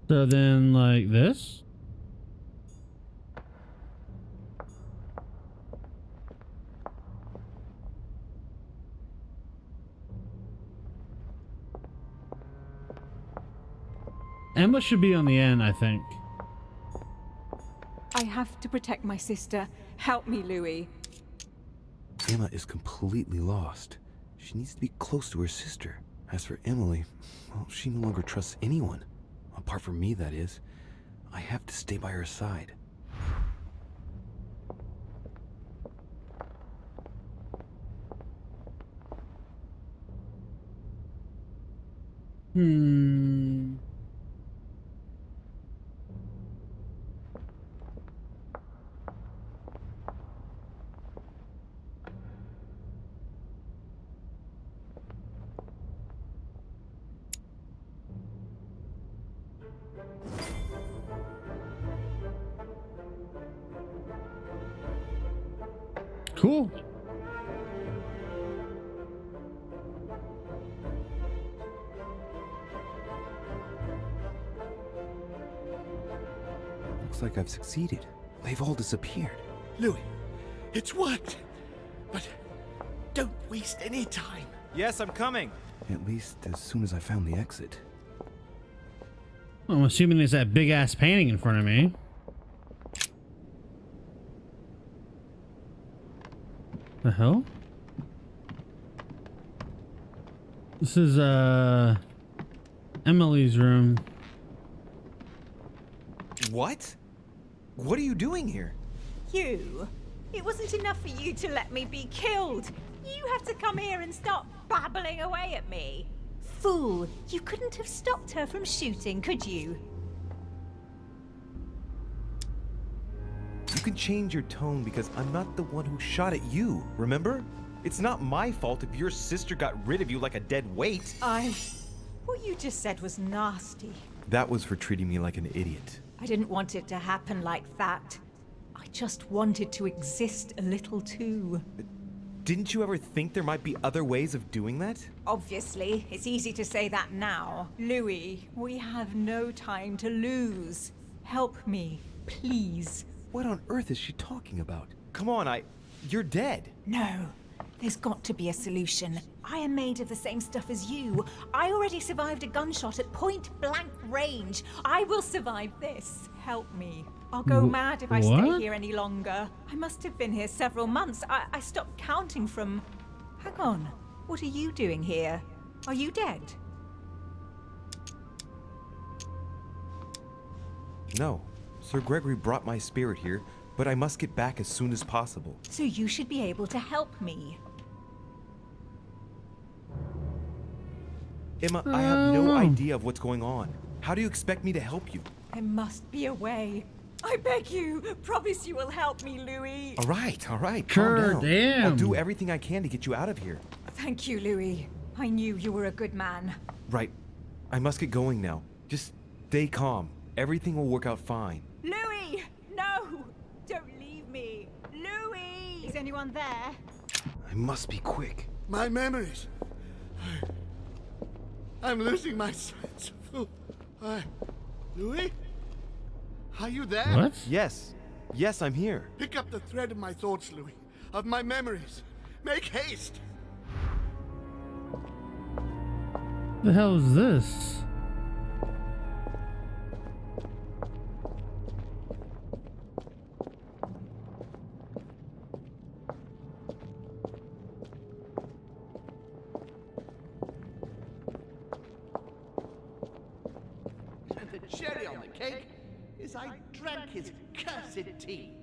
So then, like this? Emma should be on the end, I think. I have to protect my sister. Help me, Louis. Emma is completely lost. She needs to be close to her sister. As for Emily, well, she no longer trusts anyone. Apart from me, that is. I have to stay by her side. Cool. Looks like I've succeeded. They've all disappeared. Louis, it's worked. But don't waste any time. Yes, I'm coming. At least as soon as I found the exit. I'm assuming there's that big ass painting in front of me. The hell? This is Emily's room. What? What are you doing here? You? It wasn't enough for you to let me be killed. You have to come here and start babbling away at me. Fool, you couldn't have stopped her from shooting, could you? You can change your tone because I'm not the one who shot at you, remember? It's not my fault if your sister got rid of you like a dead weight. What you just said was nasty. That was for treating me like an idiot. I didn't want it to happen like that. I just wanted to exist a little too. Didn't you ever think there might be other ways of doing that? Obviously, it's easy to say that now. Louis, we have no time to lose. Help me, please. What on earth is she talking about? Come on, you're dead. No, there's got to be a solution. I am made of the same stuff as you. I already survived a gunshot at point-blank range. I will survive this. Help me. I'll go mad if I stay here any longer. I must have been here several months. I stopped counting from... Hang on. What are you doing here? Are you dead? No. Sir Gregory brought my spirit here, but I must get back as soon as possible. So you should be able to help me. Emma, I have no idea of what's going on. How do you expect me to help you? There must be a way. I beg you, promise you will help me, Louis. All right, calm Sure, down. damn. I'll do everything I can to get you out of here. Thank you, Louis. I knew you were a good man. Right, I must get going now. Just stay calm. Everything will work out fine. Louis! No! Don't leave me! Louis! Is anyone there? I must be quick. My memories. I'm losing my sense of... Louis? Are you there? What? Yes, I'm here. Pick up the thread of my thoughts, Louis. Of my memories. Make haste! The hell is this? And the cherry on the cake is I drank his cursed tea.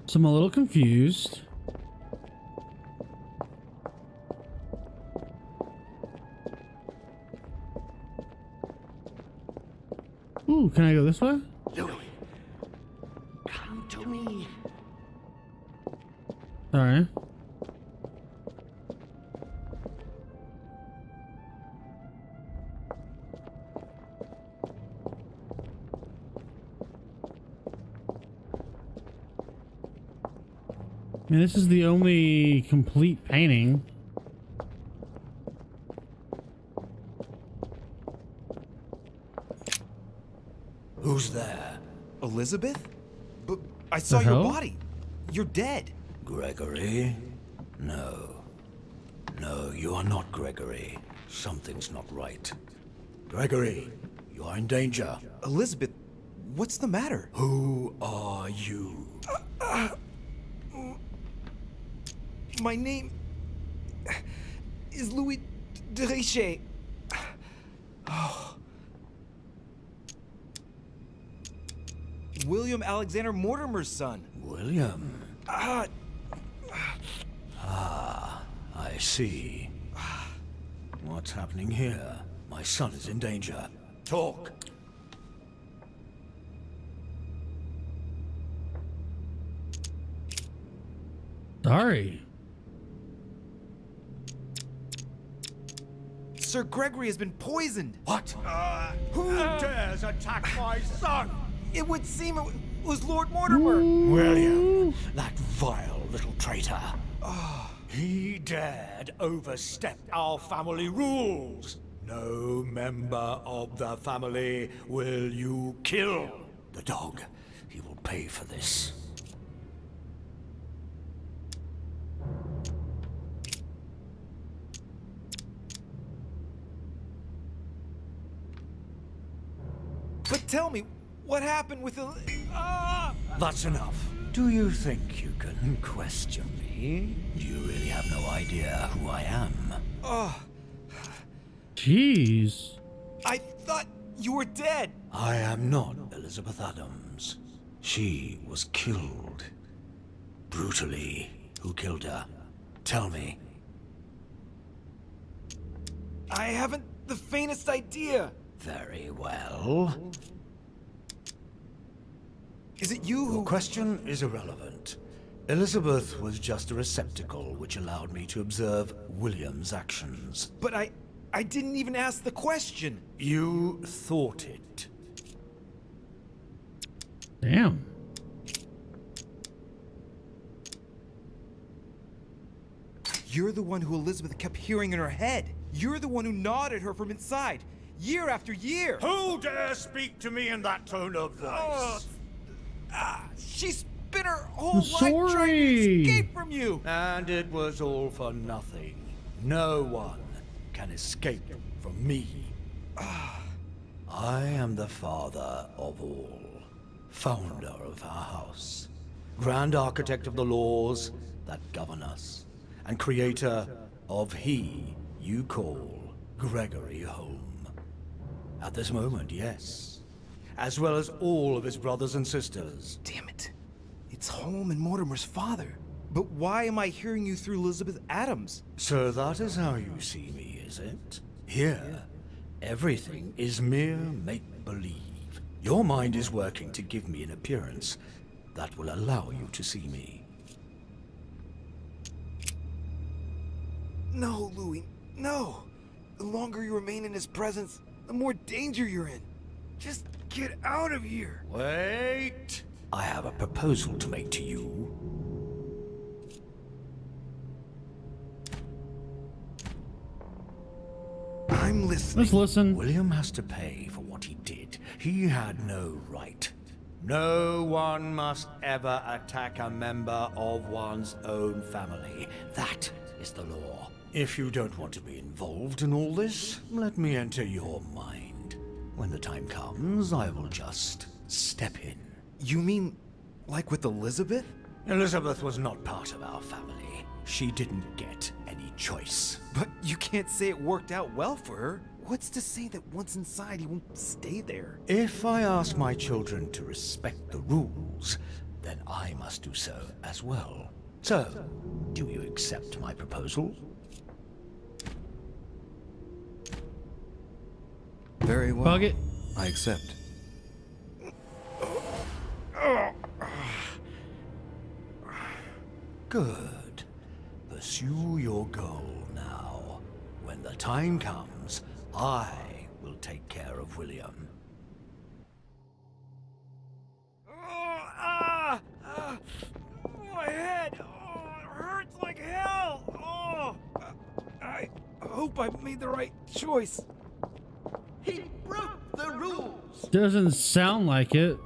So I'm a little confused. Ooh, can I go this way? Louis, come to me. Alright. And this is the only complete painting. Who's there? Elizabeth? But I saw your body. You're dead. Gregory? No. No, you are not Gregory. Something's not right. Gregory, you are in danger. Elizabeth, what's the matter? Who are you? My name is Louis de Richet. Oh. William Alexander Mortimer's son. William? Ah, I see. What's happening here? My son is in danger. Talk. Sorry. Sir Gregory has been poisoned. What? Who dares attack my son? It would seem it was Lord Mortimer. William, that vile little traitor. He dared overstep our family rules. No member of the family will you kill. The dog, he will pay for this. But tell me, what happened with the... That's enough. Do you think you can question me? You really have no idea who I am. Jeez. I thought you were dead. I am not Elizabeth Adams. She was killed. Brutally. Who killed her? Tell me. I haven't the faintest idea. Very well. Is it you who... Your question is irrelevant. Elizabeth was just a receptacle which allowed me to observe William's actions. But I didn't even ask the question. You thought it. Damn. You're the one who Elizabeth kept hearing in her head. You're the one who gnawed at her from inside, year after year. Who dare speak to me in that tone of voice? She spent her whole life trying to escape from you. And it was all for nothing. No one can escape from me. I am the father of all, founder of our house, grand architect of the laws that govern us, and creator of he you call Gregory home. At this moment, yes. As well as all of his brothers and sisters. Damn it. It's Holm and Mortimer's father. But why am I hearing you through Elizabeth Adams? So that is how you see me, is it? Here, everything is mere make-believe. Your mind is working to give me an appearance that will allow you to see me. No, Louis, no. The longer you remain in his presence, the more danger you're in. Just get out of here. Wait! I have a proposal to make to you. I'm listening. Let's listen. William has to pay for what he did. He had no right. No one must ever attack a member of one's own family. That is the law. If you don't want to be involved in all this, let me enter your mind. When the time comes, I will just step in. You mean, like with Elizabeth? Elizabeth was not part of our family. She didn't get any choice. But you can't say it worked out well for her. What's to say that once inside he won't stay there? If I ask my children to respect the rules, then I must do so as well. So, do you accept my proposal? Very well. Bug it. I accept. Good. Pursue your goal now. When the time comes, I will take care of William. My head! Oh, it hurts like hell! I hope I made the right choice. He broke the rules! Doesn't sound like it.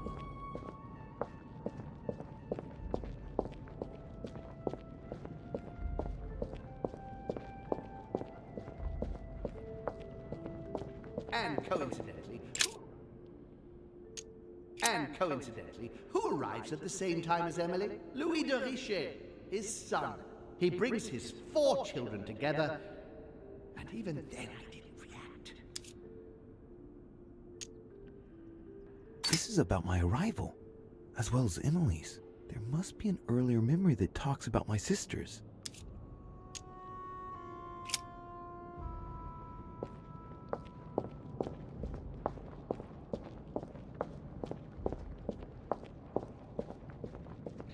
And coincidentally, who arrives at the same time as Emily? Louis de Richet, his son. He brings his 4 children together, and even then I didn't react. This is about my arrival, as well as Emily's. There must be an earlier memory that talks about my sisters.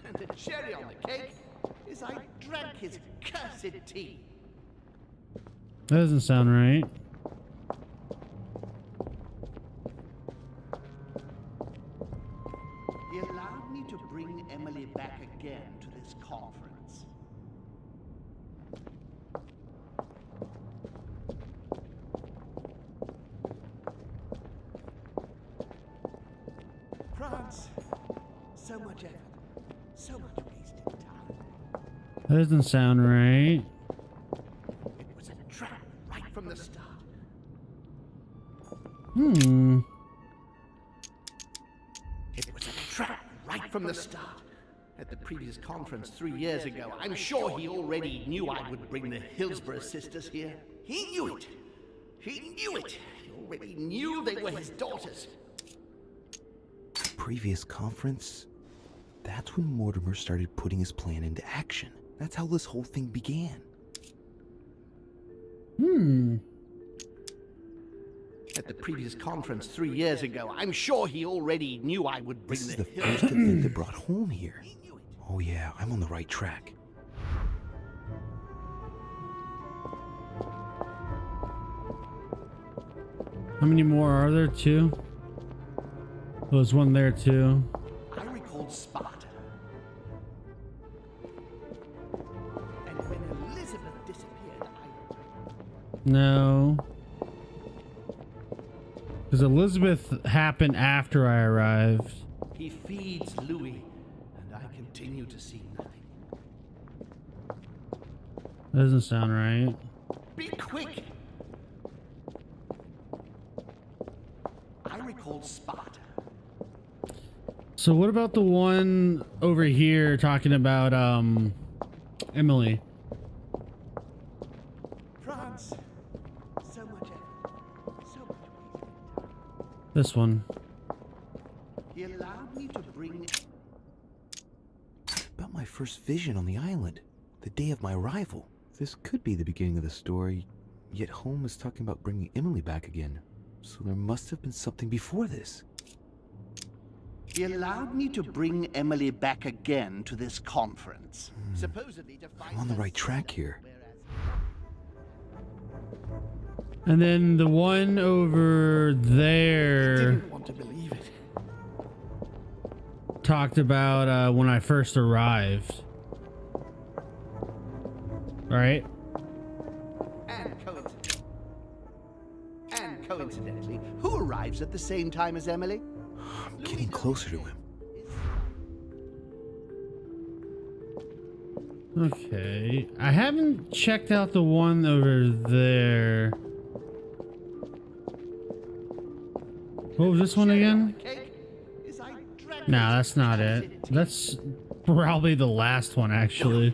And the cherry on the cake is I drank his cursed tea. That doesn't sound right. He allowed me to bring Emily back again to this conference. France, so much effort, so much wasted time. That doesn't sound right. It was a trap right from the start. It was a trap right from the start. At the previous conference 3 years ago, I'm sure he already knew I would bring the Hillsborough sisters here. He knew it. He knew it! He already knew they were his daughters. Previous conference? That's when Mortimer started putting his plan into action. That's how this whole thing began. At the previous conference 3 years ago, I'm sure he already knew I would bring This is the the first event that brought home here. Oh yeah, I'm on the right track. How many more are there? 2? There's one there too. I recalled Sparta. And when Elizabeth disappeared, No. Because Elizabeth happened after I arrived. he feeds Louis, and I continue to see nothing. That doesn't sound right. Be quick! I recalled Sparta. So what about the one over here talking about Emily? France. So much effort. So much wasted. This one. He allowed me to bring... About my first vision on the island, the day of my arrival. This could be the beginning of the story, yet Holmes is talking about bringing Emily back again. So there must have been something before this. He allowed me to bring Emily back again to this conference. Supposedly to find I'm on the right track here. And then the one over there didn't want to believe it. talked about when I first arrived. Right? And coincidentally, who arrives at the same time as Emily? I'm getting closer to him. Okay. I haven't checked out the one over there. What was this one again? Nah, that's not it. That's probably the last one, actually.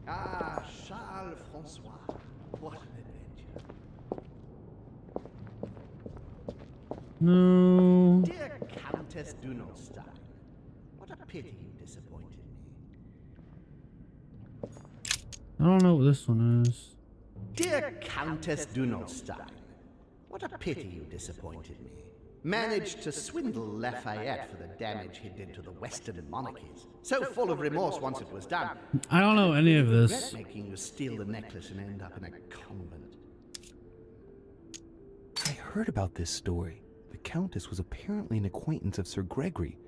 Ah, Charles Francois. What an adventure. No. Dear Countess Dunolstein, what a pity you disappointed me. I don't know what this one is. Dear Countess Dunolstein, what a pity you disappointed me. Managed to swindle Lafayette for the damage he did to the Western monarchies. So full of remorse once it was done. I don't know any of this. Regret making you steal the necklace and end up in a convent. I heard about this story. The Countess was apparently an acquaintance of Sir Gregory,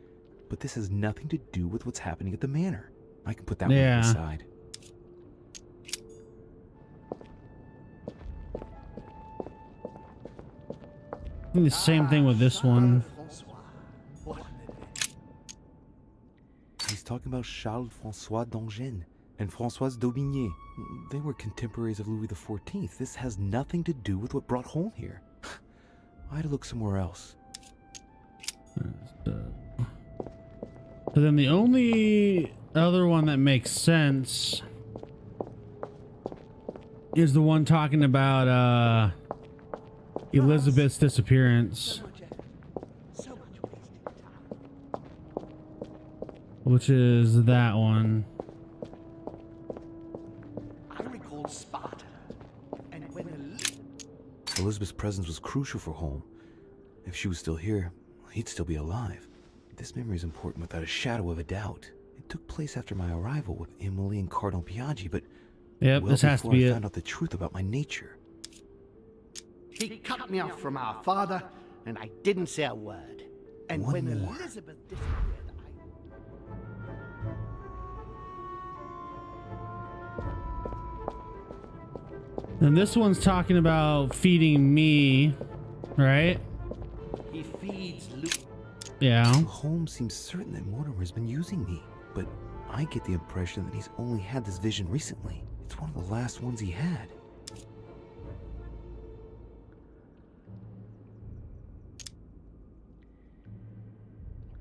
but this has nothing to do with what's happening at the manor. I can put that one aside. I think the same thing with this one. He's talking about Charles François d'Angennes and Françoise d'Aubigné. They were contemporaries of Louis XIV. This has nothing to do with what brought home here. I had to look somewhere else. So then the only other one that makes sense is the one talking about Elizabeth's disappearance, which is that one. I recalled Sparta, and when Elizabeth's presence was crucial for Holmes. If she was still here, he'd still be alive. This memory is important without a shadow of a doubt. It took place after my arrival with Emily and Cardinal Biaggi, but yep, well this has to before be I it. found out the truth about my nature. he cut me off from our father, and I didn't say a word. And One when more. Elizabeth disappeared, And this one's talking about feeding me, right? he feeds Luke. Yeah. Holmes seems certain that Mortimer's been using me, but I get the impression that he's only had this vision recently. It's one of the last ones he had.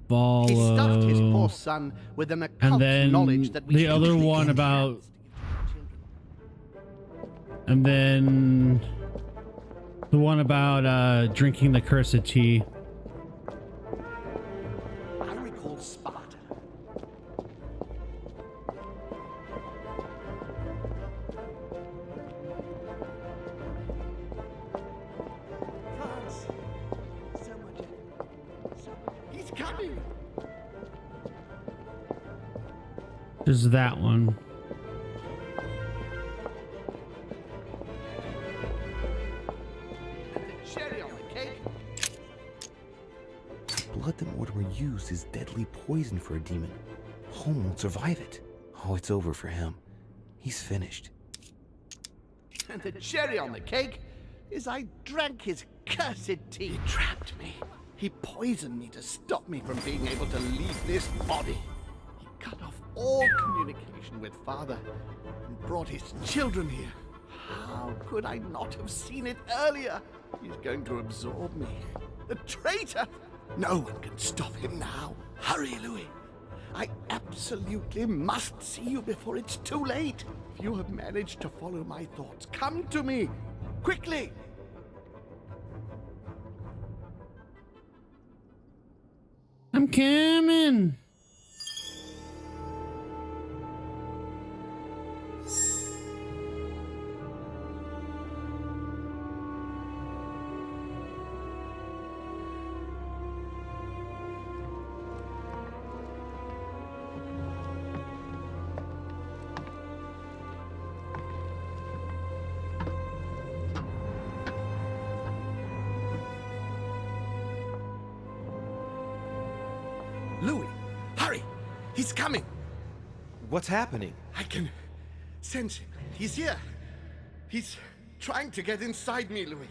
He stuffed his Follow. your son with an and occult then knowledge that we the should other usually one about, enhance to give our children. and then the one about drinking the cursed tea. I recall Sparta. France. So much. He's coming. Just that one. Cherry on the cake. Blood that Mortimer used is deadly poison for a demon. Home won't survive it. Oh, it's over for him. He's finished. And the cherry on the cake is I drank his cursed tea. He trapped me. He poisoned me to stop me from being able to leave this body. He cut off all communication with Father and brought his children here. How could I not have seen it earlier? He's going to absorb me. The traitor! No one can stop him now. Hurry, Louis. I absolutely must see you before it's too late. If you have managed to follow my thoughts, come to me. Quickly! I'm coming. Louis, hurry! He's coming! What's happening? I can sense him. He's here. He's trying to get inside me, Louis.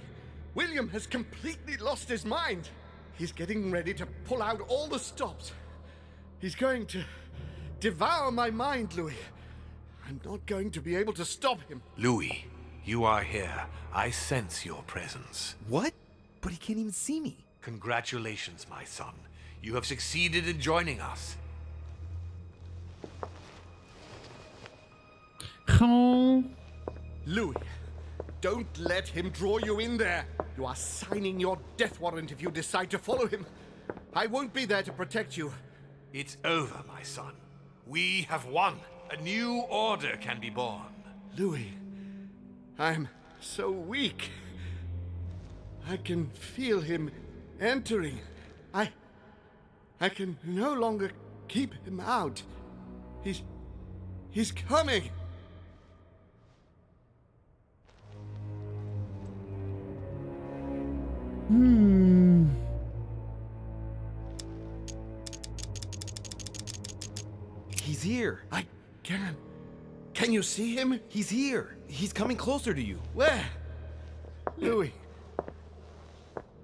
William has completely lost his mind. He's getting ready to pull out all the stops. He's going to devour my mind, Louis. I'm not going to be able to stop him. Louis, you are here. I sense your presence. What? But he can't even see me. Congratulations, my son. You have succeeded in joining us. Oh. Louis, don't let him draw you in there. You are signing your death warrant if you decide to follow him. I won't be there to protect you. It's over, my son. We have won. A new order can be born. Louis, I'm so weak. I can feel him entering. I can no longer keep him out. He's coming. He's here. I can. Can you see him? He's here. He's coming closer to you. Where? Louis.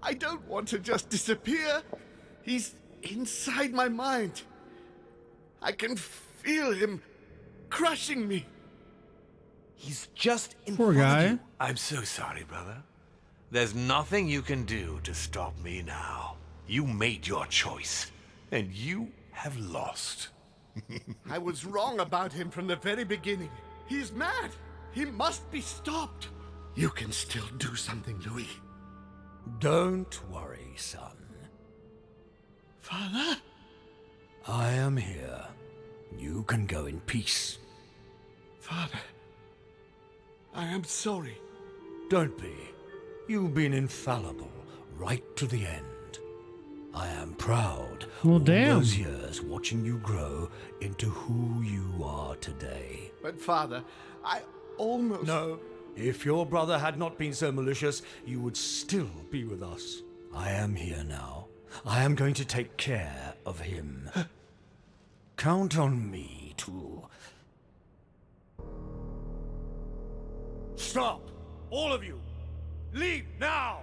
I don't want to just disappear. He's inside my mind. I can feel him crushing me. He's just in Poor front guy. of you. I'm so sorry, brother. There's nothing you can do to stop me now. You made your choice, and you have lost. I was wrong about him from the very beginning. He's mad. He must be stopped. You can still do something, Louis. Don't worry, son. Father? I am here. You can go in peace. Father, I am sorry. Don't be. You've been infallible right to the end. I am proud Well, all damn. those years watching you grow into who you are today. But Father, I almost... No. If your brother had not been so malicious, you would still be with us. I am here now. I am going to take care of him. Count on me to... Stop! All of you! Leave now!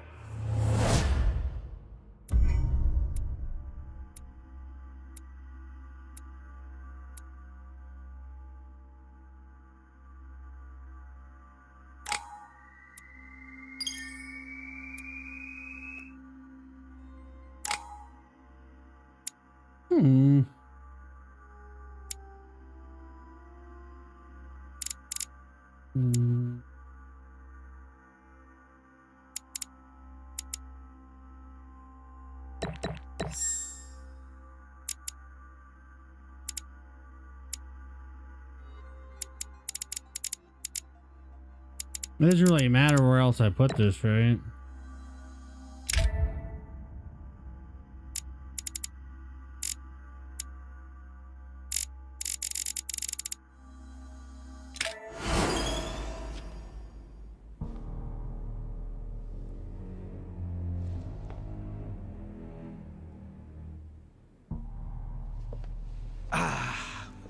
It doesn't really matter where else I put this, right?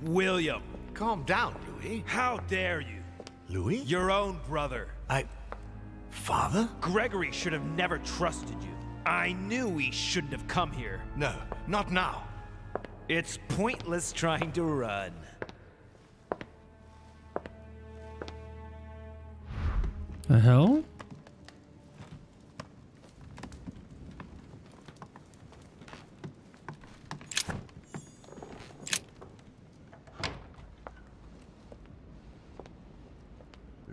William. Calm down, Louis. How dare you? Louis? Your own brother. Father? Gregory should have never trusted you. I knew he shouldn't have come here. No, not now. It's pointless trying to run. The hell?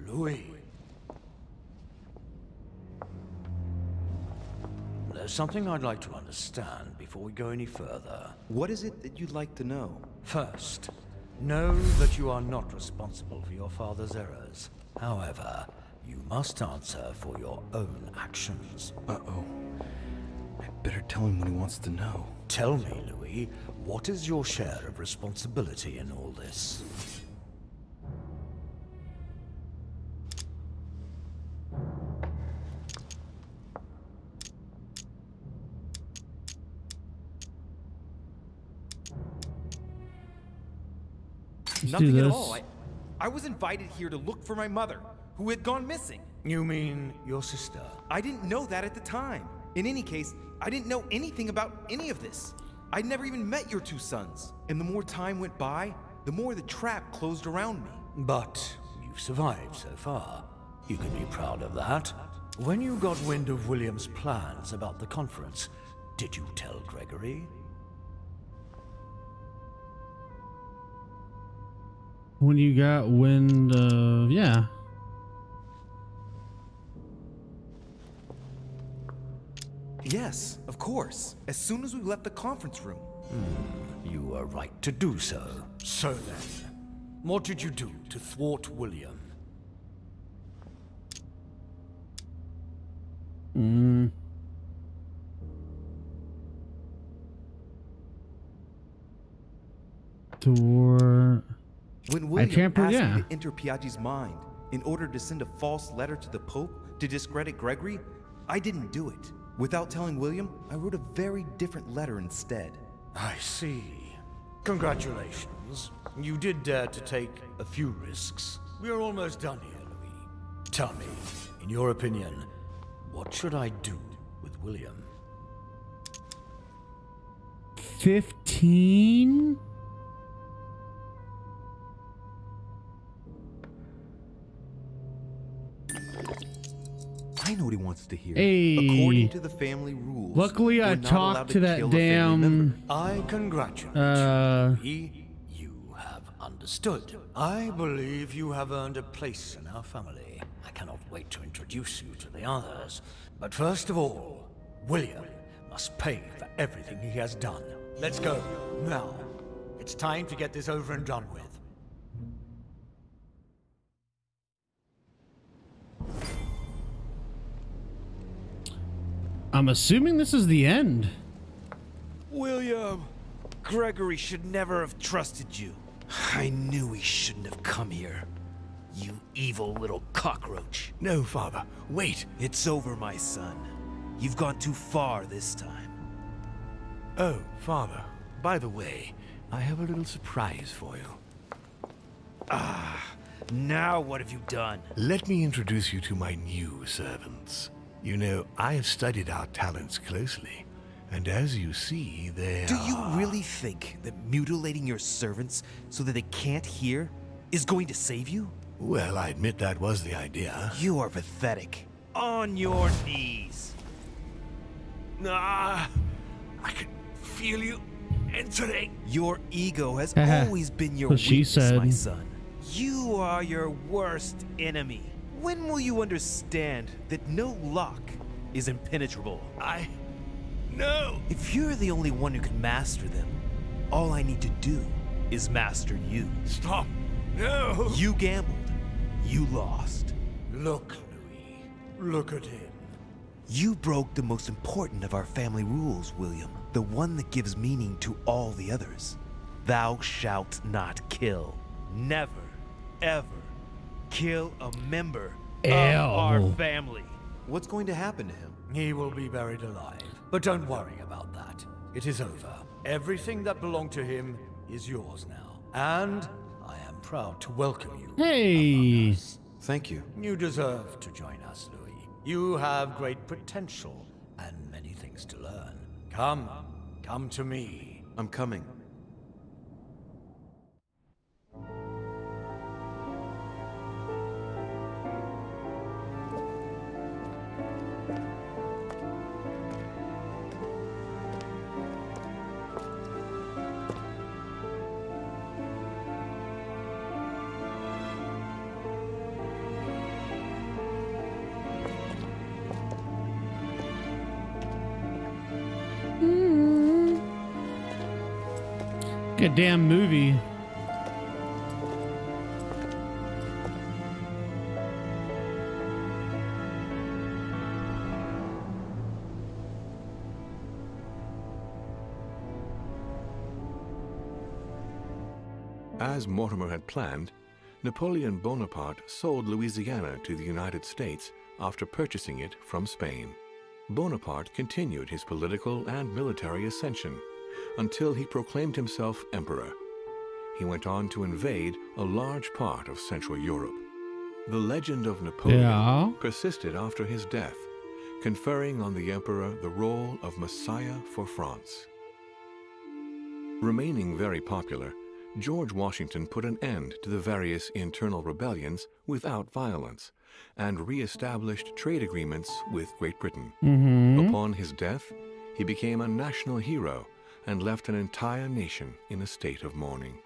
Louis. There's something I'd like to understand before we go any further. What is it that you'd like to know? First, know that you are not responsible for your father's errors. However, you must answer for your own actions. Uh-oh. I better tell him what he wants to know. Tell me, Louis, what is your share of responsibility in all this? Nothing at all. I was invited here to look for my mother, who had gone missing. You mean your sister? I didn't know that at the time. In any case, I didn't know anything about any of this. I'd never even met your two sons. And the more time went by, the more the trap closed around me. But you've survived so far. You can be proud of that. When you got wind of William's plans about the conference, did you tell Gregory? When you got wind of... yeah. Yes, of course. As soon as we left the conference room. You were right to do so. So then, what did you do to thwart William? When William asked me to enter Piaggi's mind in order to send a false letter to the Pope to discredit Gregory, I didn't do it. Without telling William, I wrote a very different letter instead. I see. Congratulations. You did dare to take a few risks. We're almost done here, Louis. Tell me, in your opinion, what should I do with William? 15? I know what he wants to hear. Hey. According to the family rules, Luckily, I we're not allowed talked to that kill a family member. damn... I congratulate you. You have understood. I believe you have earned a place in our family. I cannot wait to introduce you to the others. But first of all, William must pay for everything he has done. Let's go, now. It's time to get this over and done with. I'm assuming this is the end. William! Gregory should never have trusted you. I knew he shouldn't have come here. You evil little cockroach. No, Father. Wait. It's over, my son. You've gone too far this time. Oh, Father. By the way, I have a little surprise for you. Now what have you done? Let me introduce you to my new servants. You know, I have studied our talents closely, and as you see, they Do you really think that mutilating your servants so that they can't hear is going to save you? Well, I admit that was the idea. You are pathetic. On your knees. I can feel you entering. Your ego has always been your weakness, my son. You are your worst enemy. When will you understand that no lock is impenetrable? No! If you're the only one who can master them, all I need to do is master you. Stop! No! You gambled. You lost. Look, Louis. Look at him. You broke the most important of our family rules, William. The one that gives meaning to all the others. Thou shalt not kill. Never, ever kill a member of our family. What's going to happen to him? He will be buried alive. But don't worry about that. It is over. Everything that belonged to him is yours now. And I am proud to welcome you. Hey! Thank you. You deserve to join us, Louis. You have great potential and many things to learn. Come to me. I'm coming. Good damn movie. As Mortimer had planned, Napoleon Bonaparte sold Louisiana to the United States after purchasing it from Spain. Bonaparte continued his political and military ascension until he proclaimed himself emperor. He went on to invade a large part of Central Europe. The legend of Napoleon persisted after his death, conferring on the emperor the role of Messiah for France. Remaining very popular, George Washington put an end to the various internal rebellions without violence and re-established trade agreements with Great Britain. Upon his death, he became a national hero and left an entire nation in a state of mourning.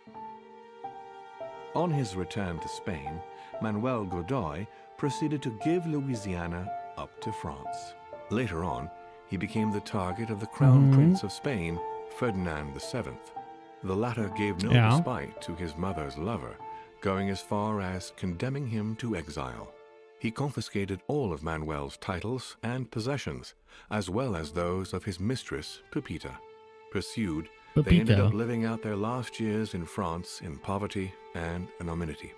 On his return to Spain, Manuel Godoy proceeded to give Louisiana up to France. Later on, he became the target of the Crown Prince of Spain, Ferdinand VII. The latter gave no respite to his mother's lover, going as far as condemning him to exile. He confiscated all of Manuel's titles and possessions, as well as those of his mistress, Pepita. Pursued, they ended up living out their last years in France in poverty and anonymity.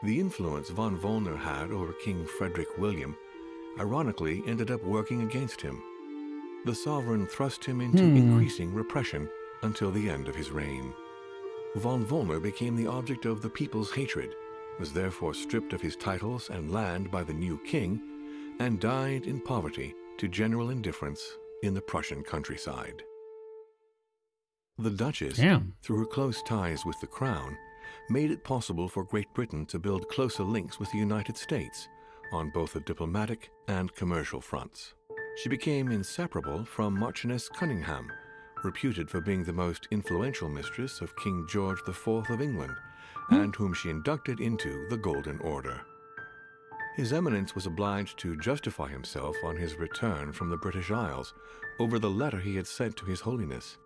The influence von Wollner had over King Frederick William ironically ended up working against him. The sovereign thrust him into increasing repression until the end of his reign. Von Wollner became the object of the people's hatred, was therefore stripped of his titles and land by the new king, and died in poverty to general indifference in the Prussian countryside. The Duchess, through her close ties with the Crown, made it possible for Great Britain to build closer links with the United States on both the diplomatic and commercial fronts. She became inseparable from Marchioness Cunningham, reputed for being the most influential mistress of King George IV of England, and whom she inducted into the Golden Order. His Eminence was obliged to justify himself on his return from the British Isles over the letter he had sent to His Holiness.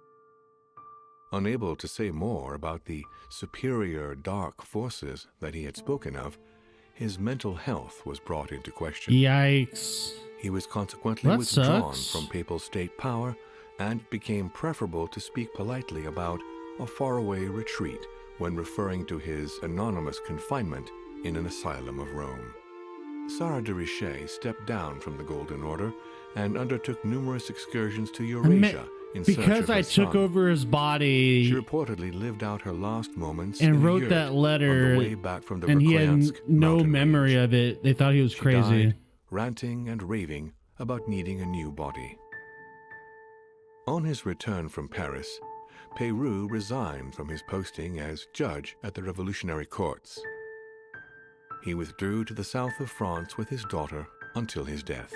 Unable to say more about the superior dark forces that he had spoken of, his mental health was brought into question. Yikes. He was consequently withdrawn from papal state power, and it became preferable to speak politely about a faraway retreat when referring to his anonymous confinement in an asylum of Rome. Sarah de Richet stepped down from the Golden Order and undertook numerous excursions to Eurasia in search of his because I took over his body. She reportedly lived out her last moments and in wrote that letter, on the way back from the and he had Verkhoyansk no mountain memory range. of it. They thought he was She crazy. died, ranting and raving about needing a new body. On his return from Paris, Peyrou resigned from his posting as judge at the revolutionary courts. He withdrew to the south of France with his daughter until his death.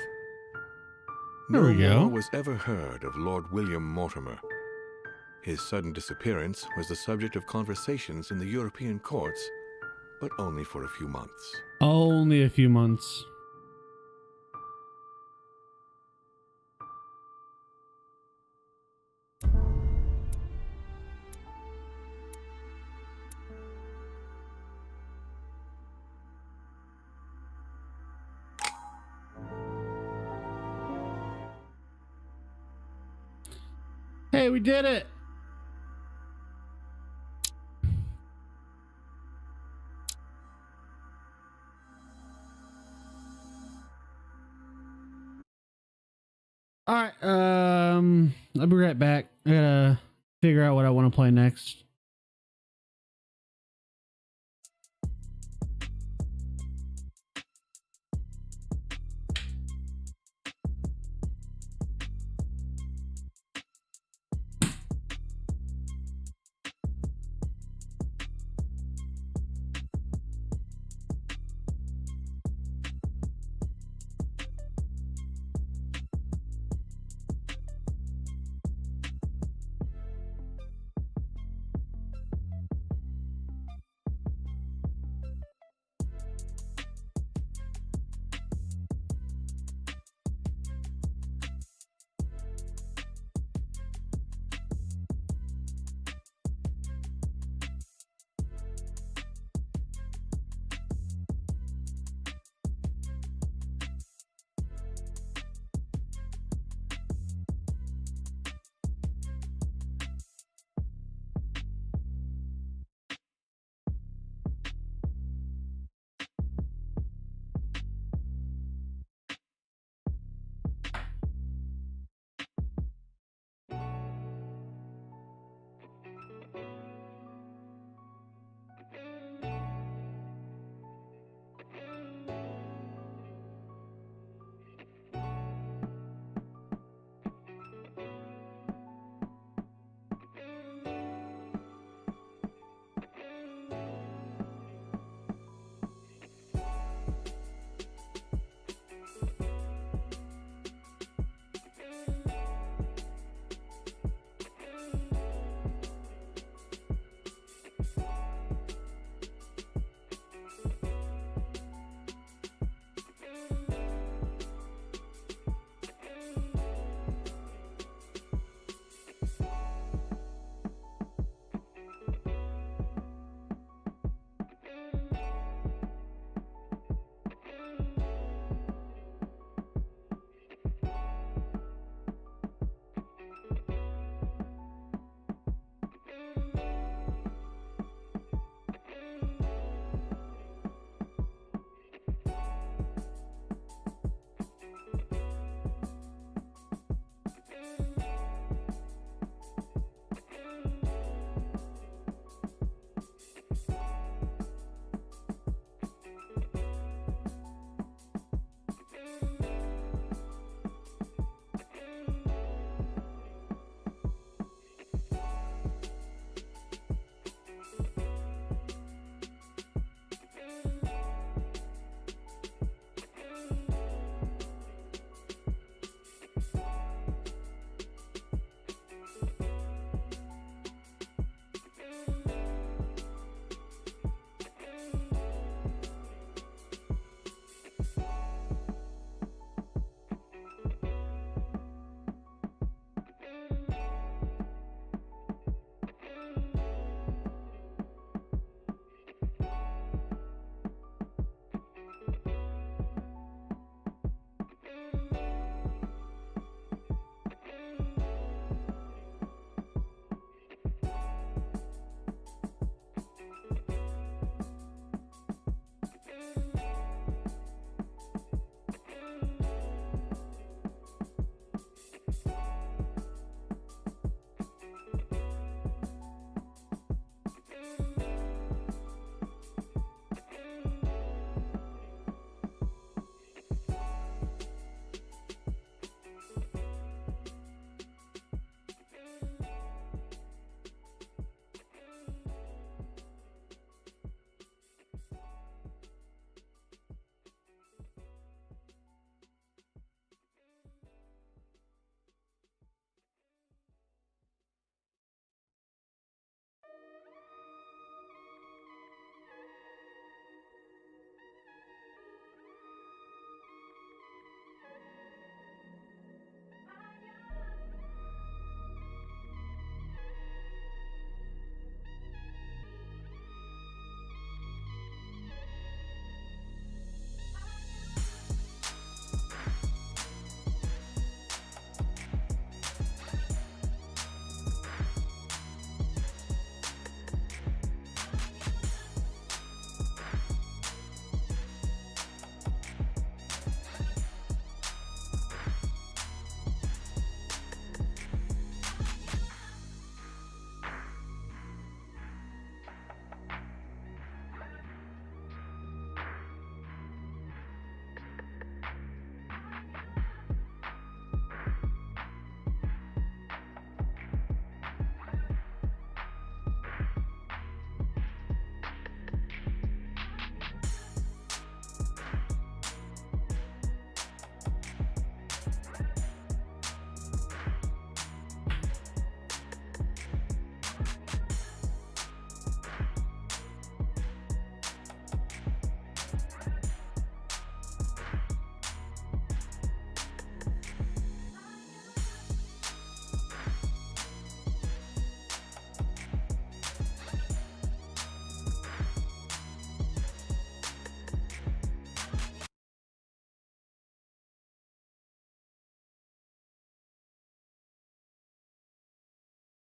There we go. No more was ever heard of Lord William Mortimer. His sudden disappearance was the subject of conversations in the European courts, but only for a few months. Only a few months. Hey, we did it. All right. I'll be right back. I gotta figure out what I want to play next.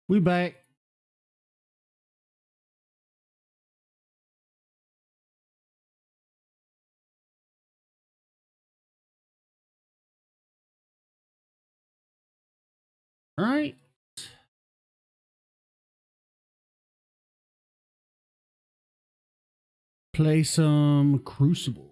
We back. All right. Play some Crucible.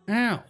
Ow.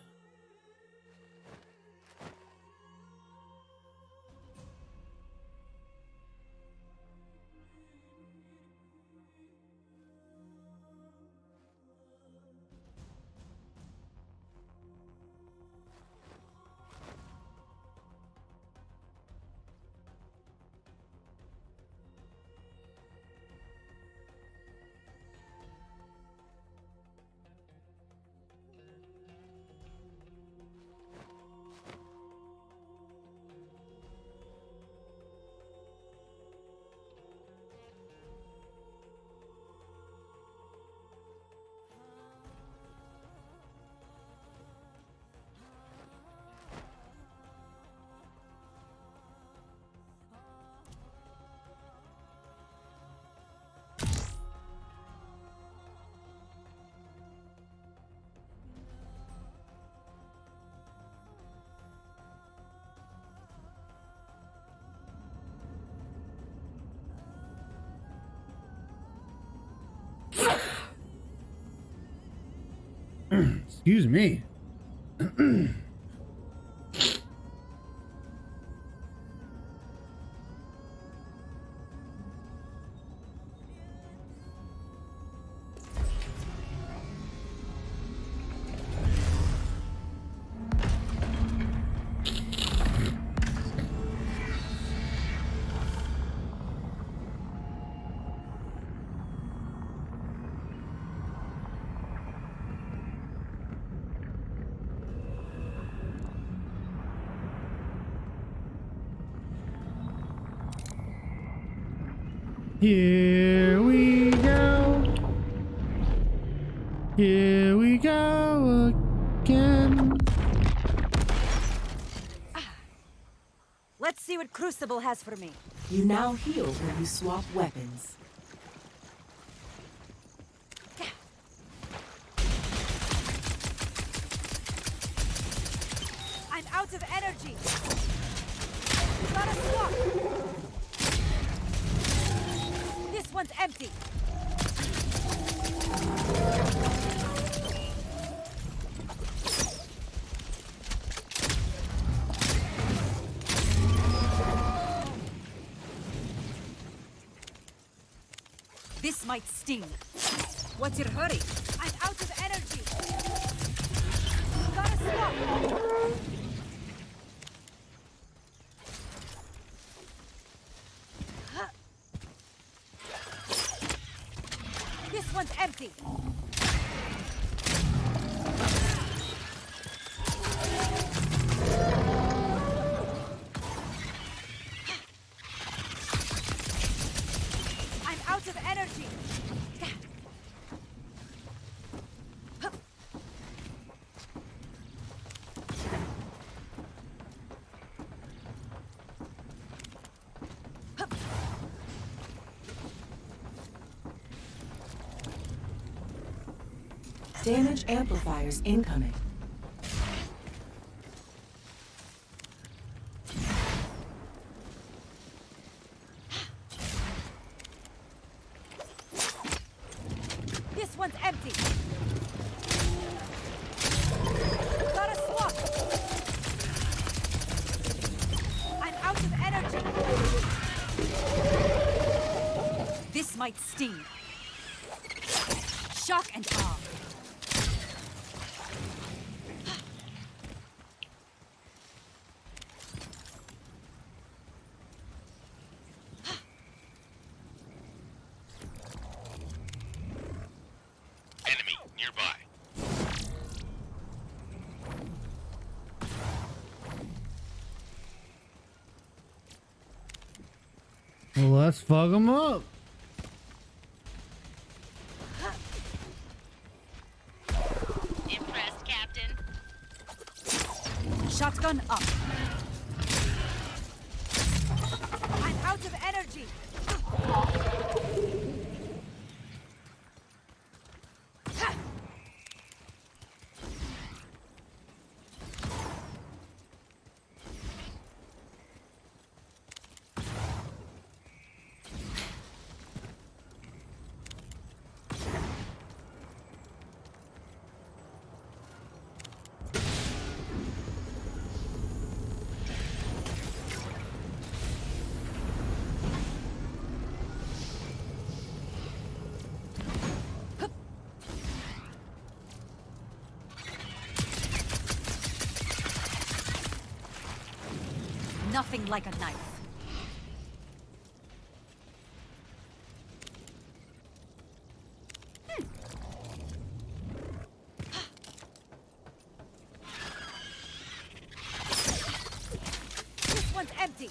Excuse me. Here we go. Here we go again. Let's see what Crucible has for me. You now heal when you swap weapons. I'm out of energy. Gotta swap. This one's empty. This might sting. What's your hurry? I'm out of energy. Gotta swap. This one's empty. I'm out of energy. Damage amplifiers incoming. This one's empty. might sting. Shock and awe. Enemy nearby. Well, let's fuck them up. Impressed, Captain. Shotgun up. I'm out of energy. Nothing like a knife. This one's empty.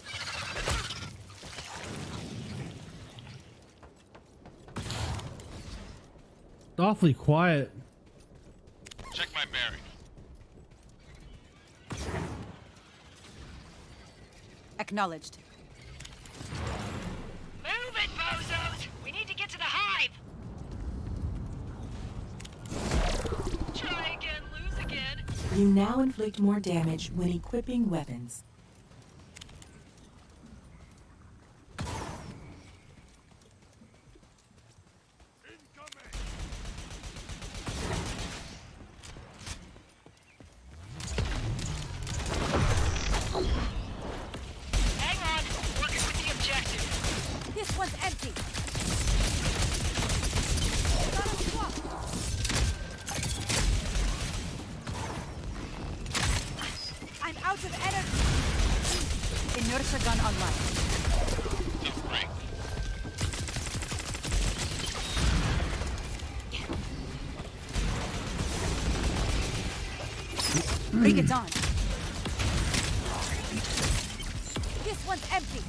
Awfully quiet. Check my bearing. Acknowledged. Move it, bozos! We need to get to the hive! Try again, lose again. You now inflict more damage when equipping weapons. This one's empty. Gotta swap. I'm out of energy. Inertia gun online. Bring it on. This one's empty.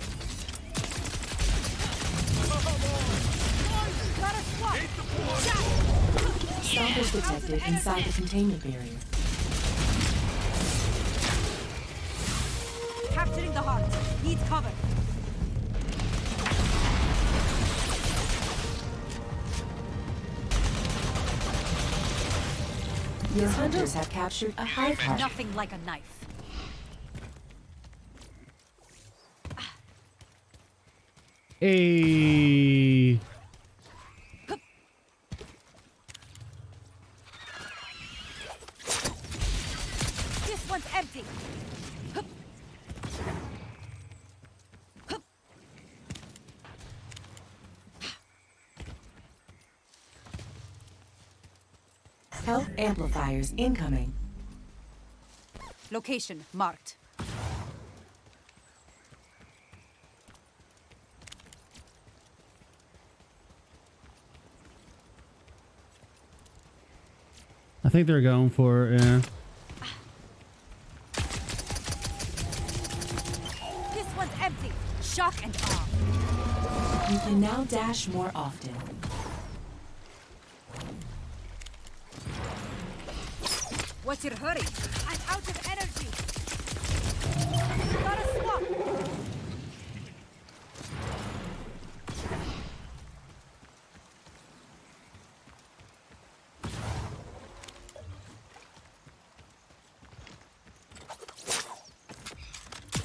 Stompers detected inside the containment barrier. Capturing the heart. Needs cover. Your hunters have captured a hive heart. Nothing like a knife. Hey. This one's empty. Health amplifiers incoming. Location marked. I think they're going for it, yeah. This one's empty. Shock and awe. You can now dash more often. What's your hurry? I'm out of energy. Gotta swap.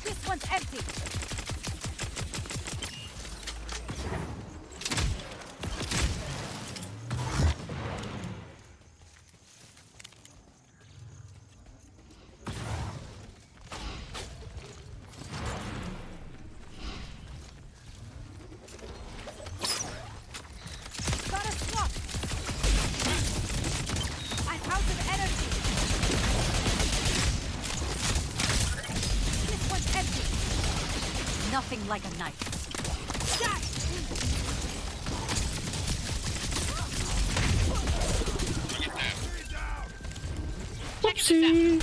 This one's empty. Nothing like a knife. Whoopsie.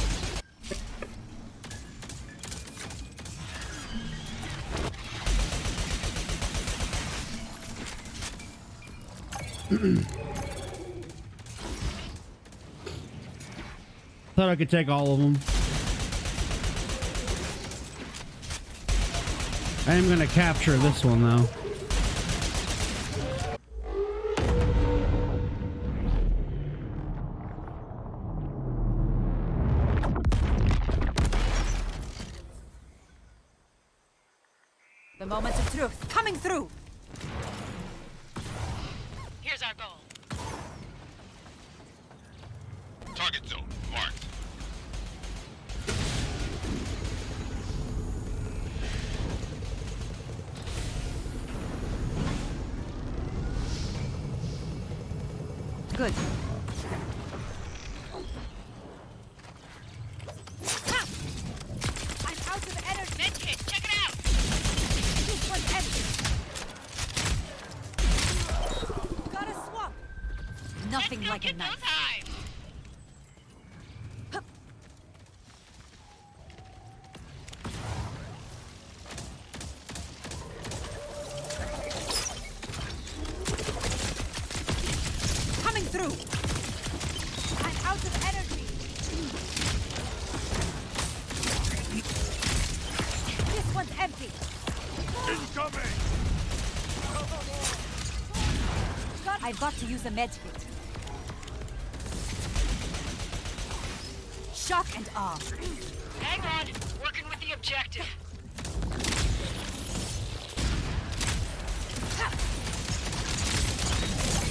Thought I could take all of them. I am gonna capture this one though. The moment of truth coming through. Here's our goal. Target zone marked. Good. I'm out of energy. Medkit, check it out. This one's empty. Gotta swap. Nothing like a knife. Coming through. I'm out of energy. This one's empty. Incoming! I've got to use a med kit. Shock and awe. Hang on, working with the objective.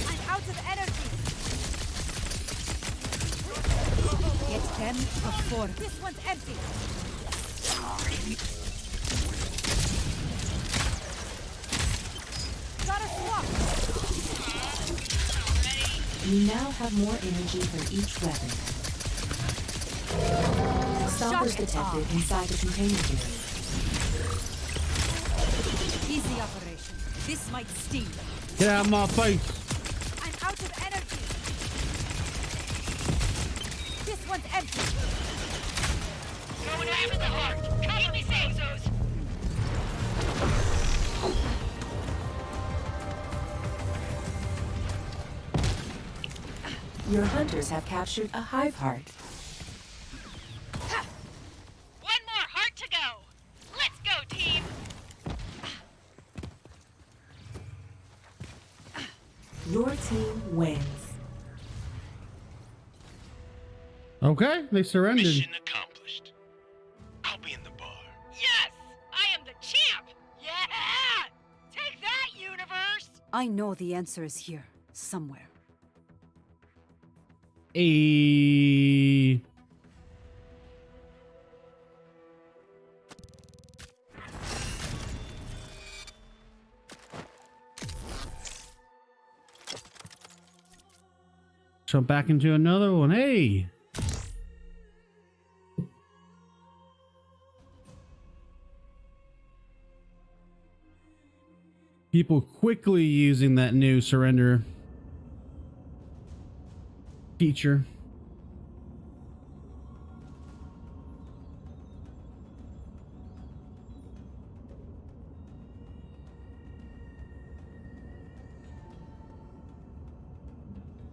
I'm out of energy. Get them before. This one's empty. Gotta swap. You now have more energy for each weapon. Stoppers detected inside the containment area. Easy operation. This might sting. Get out of my face. I'm out of energy. This one's empty. Going after the heart. Cover me, Bezos. Your hunters have captured a hive heart. One more heart to go. Let's go, team. Your team wins. Okay, they surrendered. Mission accomplished. I'll be in the bar. Yes, I am the champ. Yeah, take that, universe. I know the answer is here, somewhere. A jump back into another one. Hey. People quickly using that new surrender feature.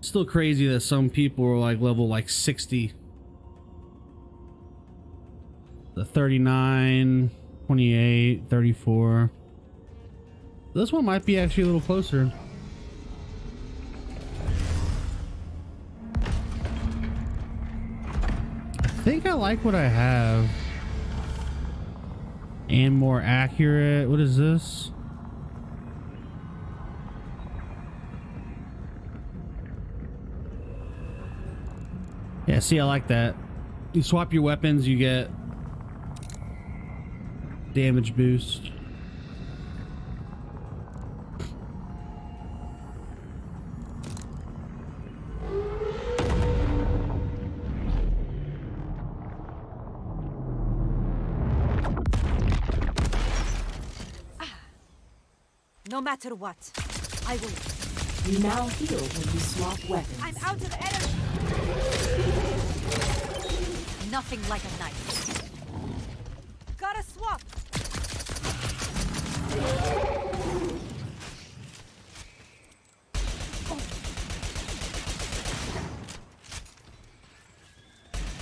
Still crazy that some people are like level like 60. The 39, 28, 34. This one might be actually a little closer. I think I like what I have. And more accurate. What is this? Yeah, see, I like that. You swap your weapons, you get damage boost. No matter what, I will. You now heal when you swap weapons. I'm out of energy. Nothing like a knife. Gotta swap.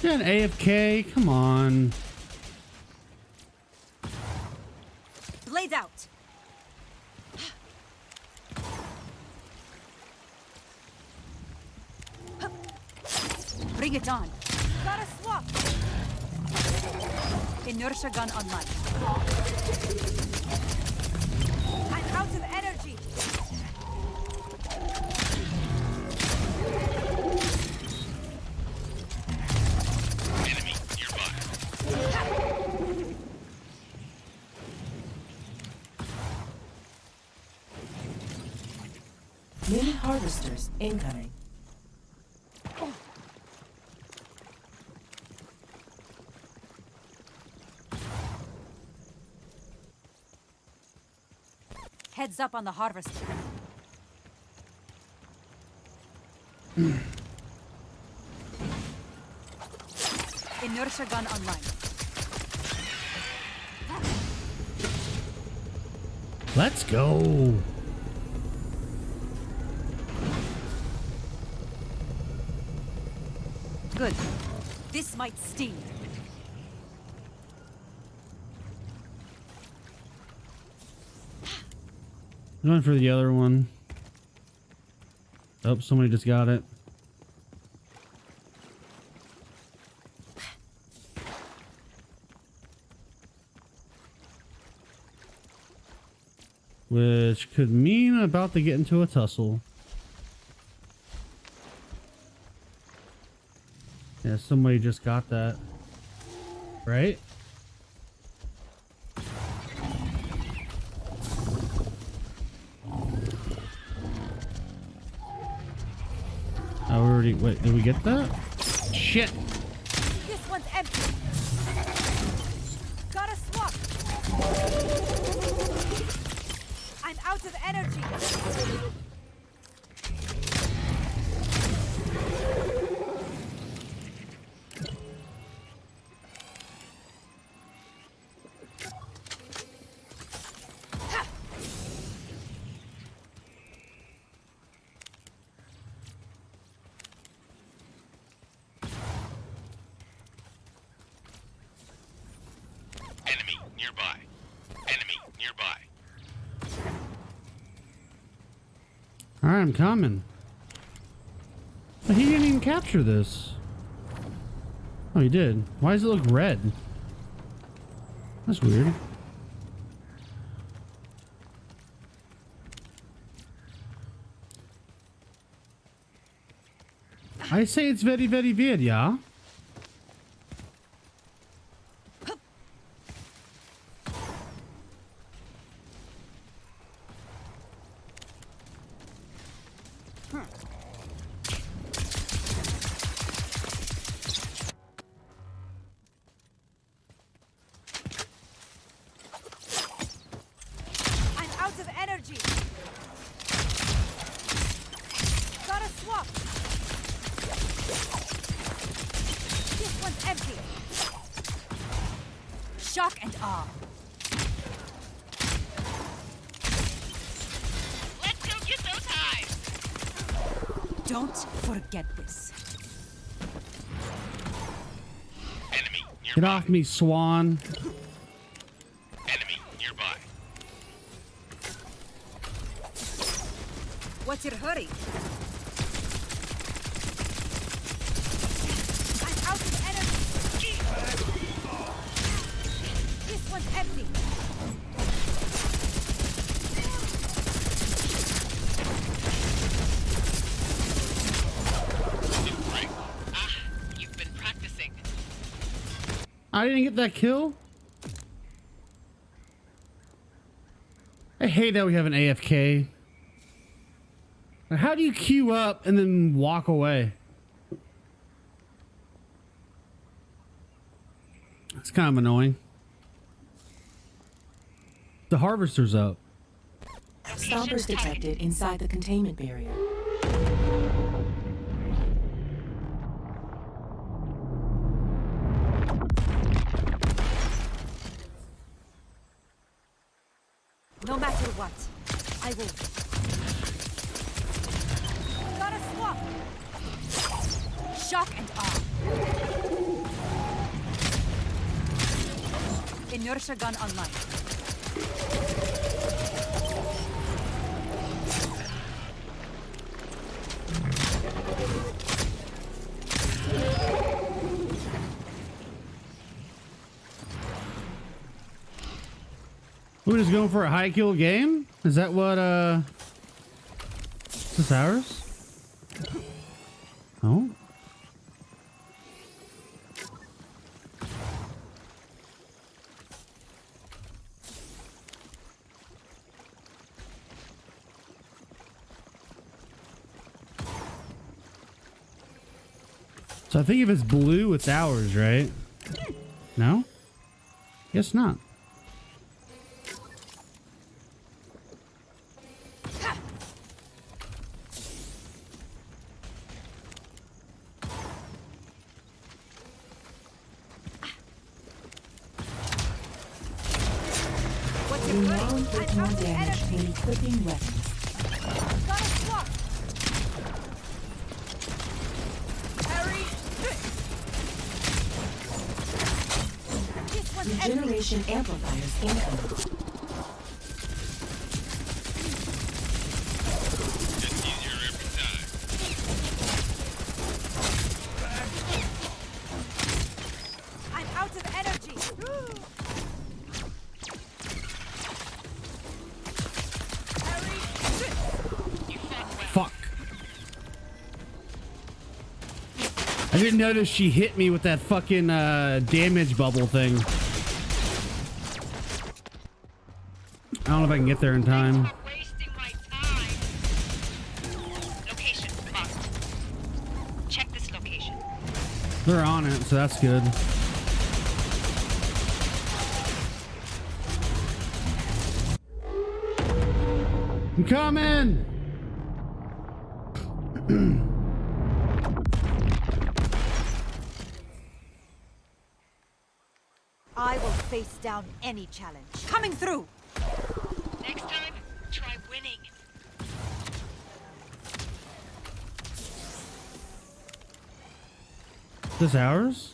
Yeah, an AFK. Come on. Blades out. Bring it on. Gotta swap. Inertia gun online. I'm out of energy. Enemy nearby. Mini harvesters incoming. Heads up on the harvester. Inertia gun online. Let's go. Good. This might sting. Going for the other one. Oh, somebody just got it. Which could mean I'm about to get into a tussle. Yeah, somebody just got that. Right? I already... Wait, did we get that? Shit! This one's empty. Gotta swap. I'm out of energy. Enemy nearby. Enemy nearby. Alright, I'm coming. But he didn't even capture this. Oh, he did. Why does it look red? That's weird. I say it's very, very weird, yeah? I'm out of energy. Gotta swap. This one's empty. Shock and awe. Let's go get those hives. Don't forget this. Enemy Get off me, Swan. Enemy nearby. What's your hurry? I'm out of energy. This one's empty. Right. You've been practicing. I didn't get that kill. I hate that we have an AFK. Like, how do you queue up and then walk away? It's kind of annoying. The harvester's up. Stompers detected inside the containment barrier. No matter what, I will. Gotta swap! Shock and awe. Inertia gun online. We're just going for a high kill game? Is that what, is this ours? Oh? So I think if it's blue, it's ours, right? No? Guess not. You now inflict more damage when equipping weapons. Gotta swap! Harry! This one's empty. Regeneration amplifiers incoming. I'm out of energy! Fuck. I didn't notice she hit me with that fucking damage bubble thing. I don't know if I can get there in time. Location marked. Check this location. They're on it, so that's good. I'm coming! I will face down any challenge. Coming through! Next time, try winning. Is this ours?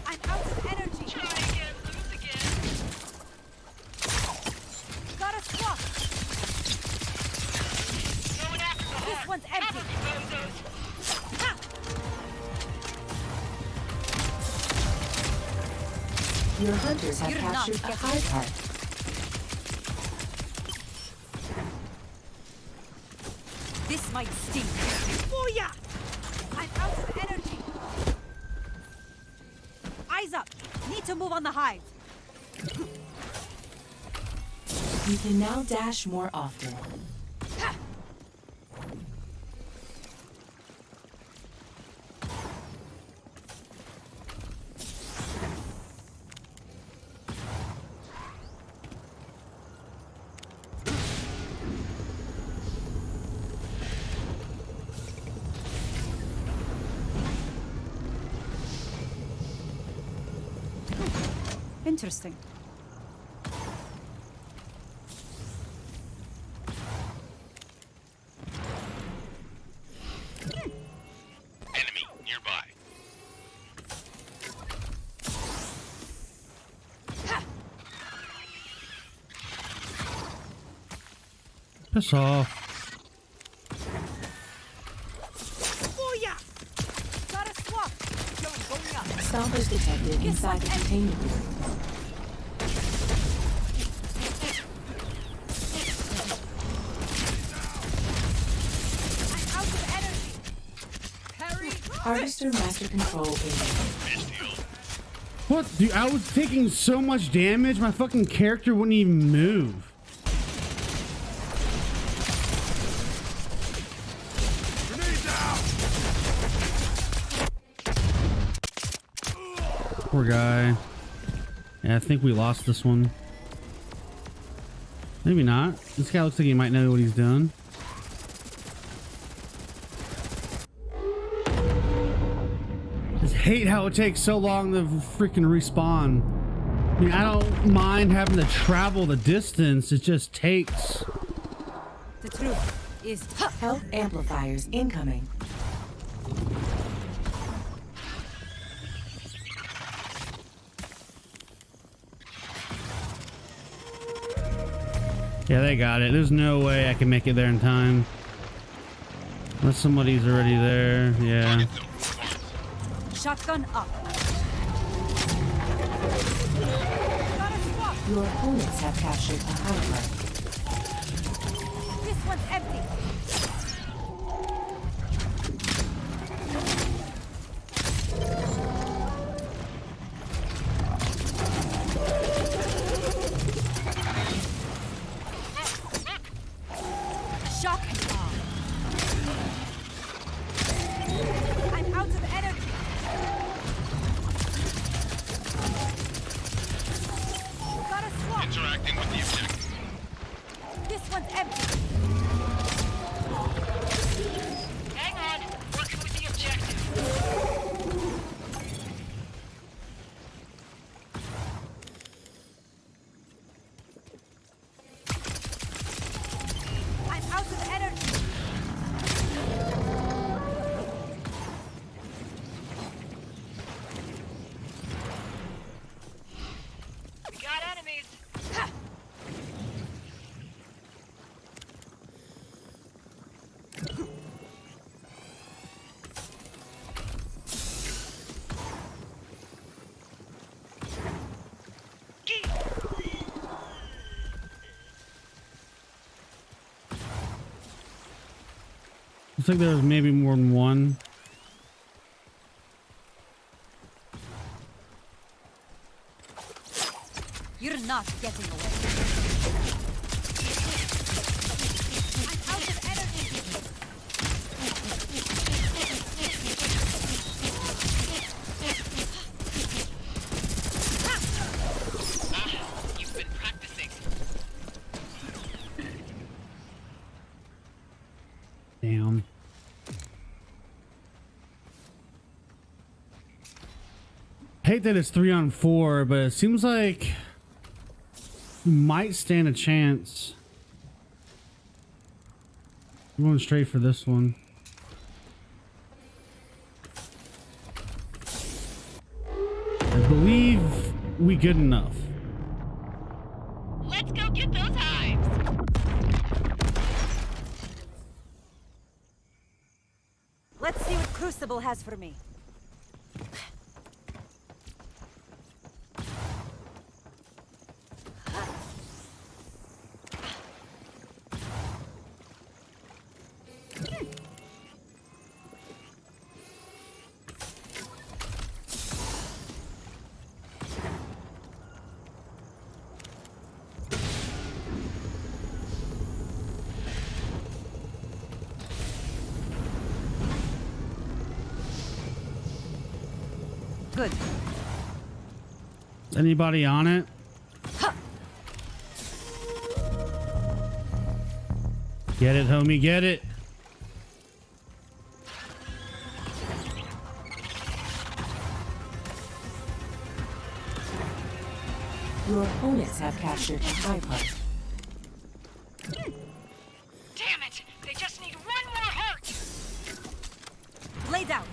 I'm out of energy! Try again, lose again. Gotta swap! Going after the This heart. one's empty! Cover me, bozos. Ha! Your hunters have You're captured not a hive heart. This might sting. Booyah! I'm out of energy! Eyes up! Need to move on the hive! You can now dash more often. Interesting. Enemy nearby. Piss off. Booyah! Gotta swap! Stompers detected inside the containment room. I'm out of energy! Parry! Harvester master control area. What? Dude, I was taking so much damage, my fucking character wouldn't even move. Grenade down! Poor guy. Yeah, I think we lost this one. Maybe not. This guy looks like he might know what he's doing. I just hate how it takes so long to freaking respawn. I mean, I don't mind having to travel the distance. It just takes. The truth is health amplifiers incoming. Yeah, they got it. There's no way I can make it there in time. Unless somebody's already there. Yeah. Shotgun up. Your opponents have captured a highway. This one's empty. Shock bomb. I'm out of energy. Gotta swap. Interacting with the objective. This one's empty. Hang on. Working with the objective. I'm out of energy. We got enemies. Looks like there's maybe more than one. You're not getting away. I'm out of energy. You've been practicing. Damn. Hate that it's 3-on-4, but it seems like we might stand a chance. I'm going straight for this one. I believe we good enough. Let's go get those hives. Let's see what Crucible has for me. Good. Anybody on it? Get it, homie, get it. Your opponents have captured a high part. Damn it! They just need one more heart. Laid out.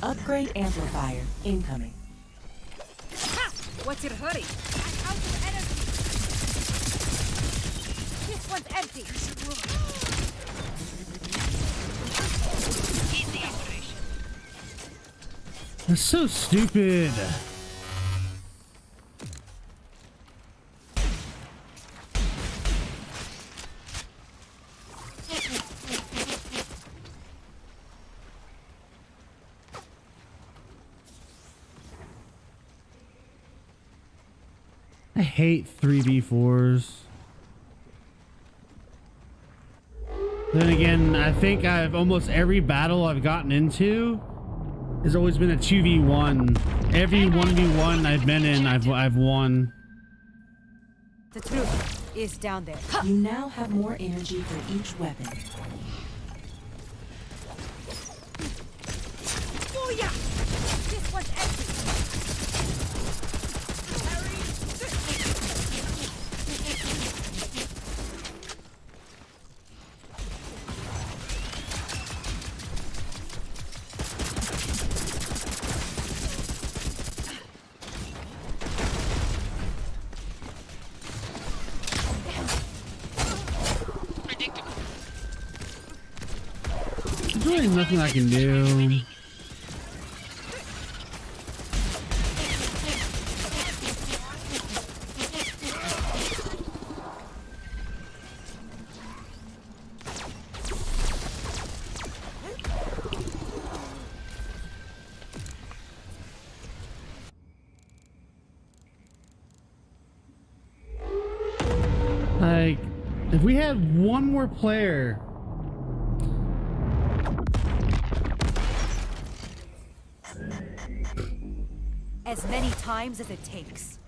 Upgrade amplifier incoming. Ha! What's your hurry? I'm out of energy. This one's empty. Easy operation. That's so stupid. I hate 3v4s. Then again, I think almost every battle I've gotten into has always been a 2v1. Every 1v1 I've been in, I've won. The truth is down there. You now have more energy for each weapon. Booyah! This one's empty. There's really nothing I can do. Like, if we had one more player. As many times as it takes.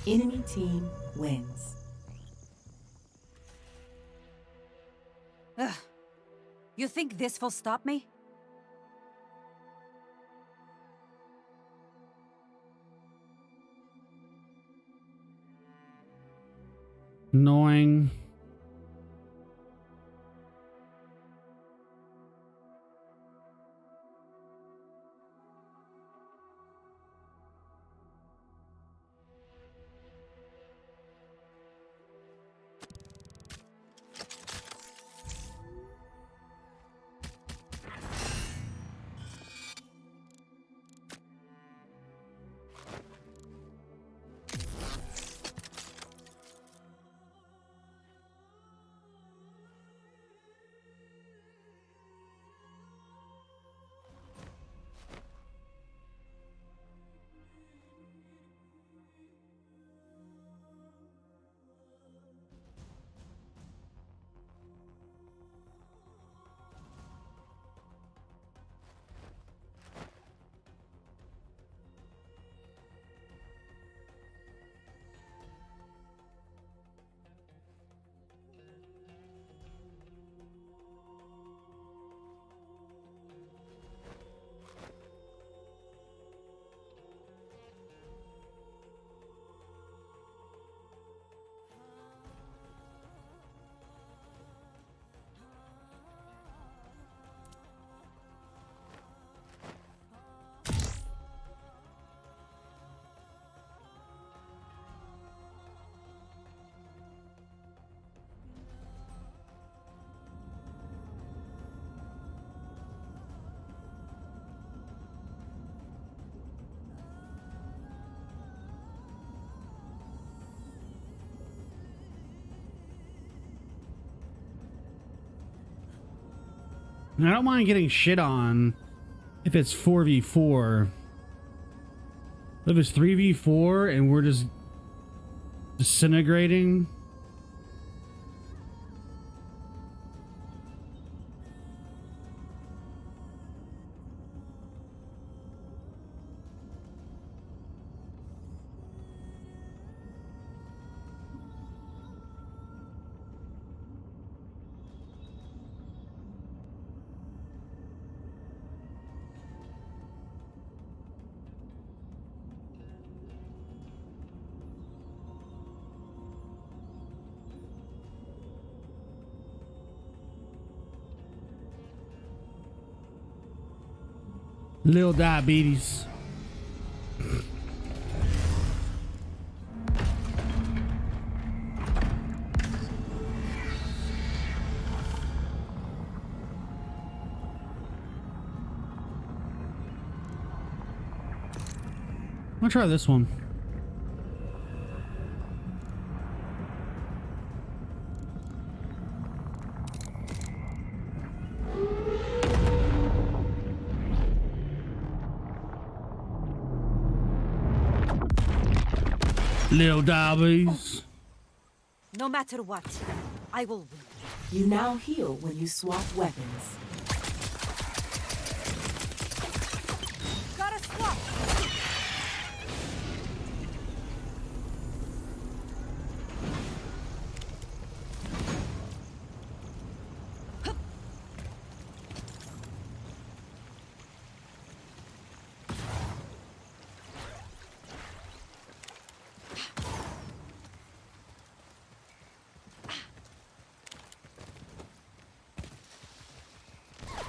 Enemy team wins. Ugh. You think this will stop me? Annoying. I don't mind getting shit on if it's 4v4. If it's 3v4 and we're just disintegrating. Little diabetes. I'm gonna try this one. Little Dobbies. No matter what, I will win. You now heal when you swap weapons. Gotta swap.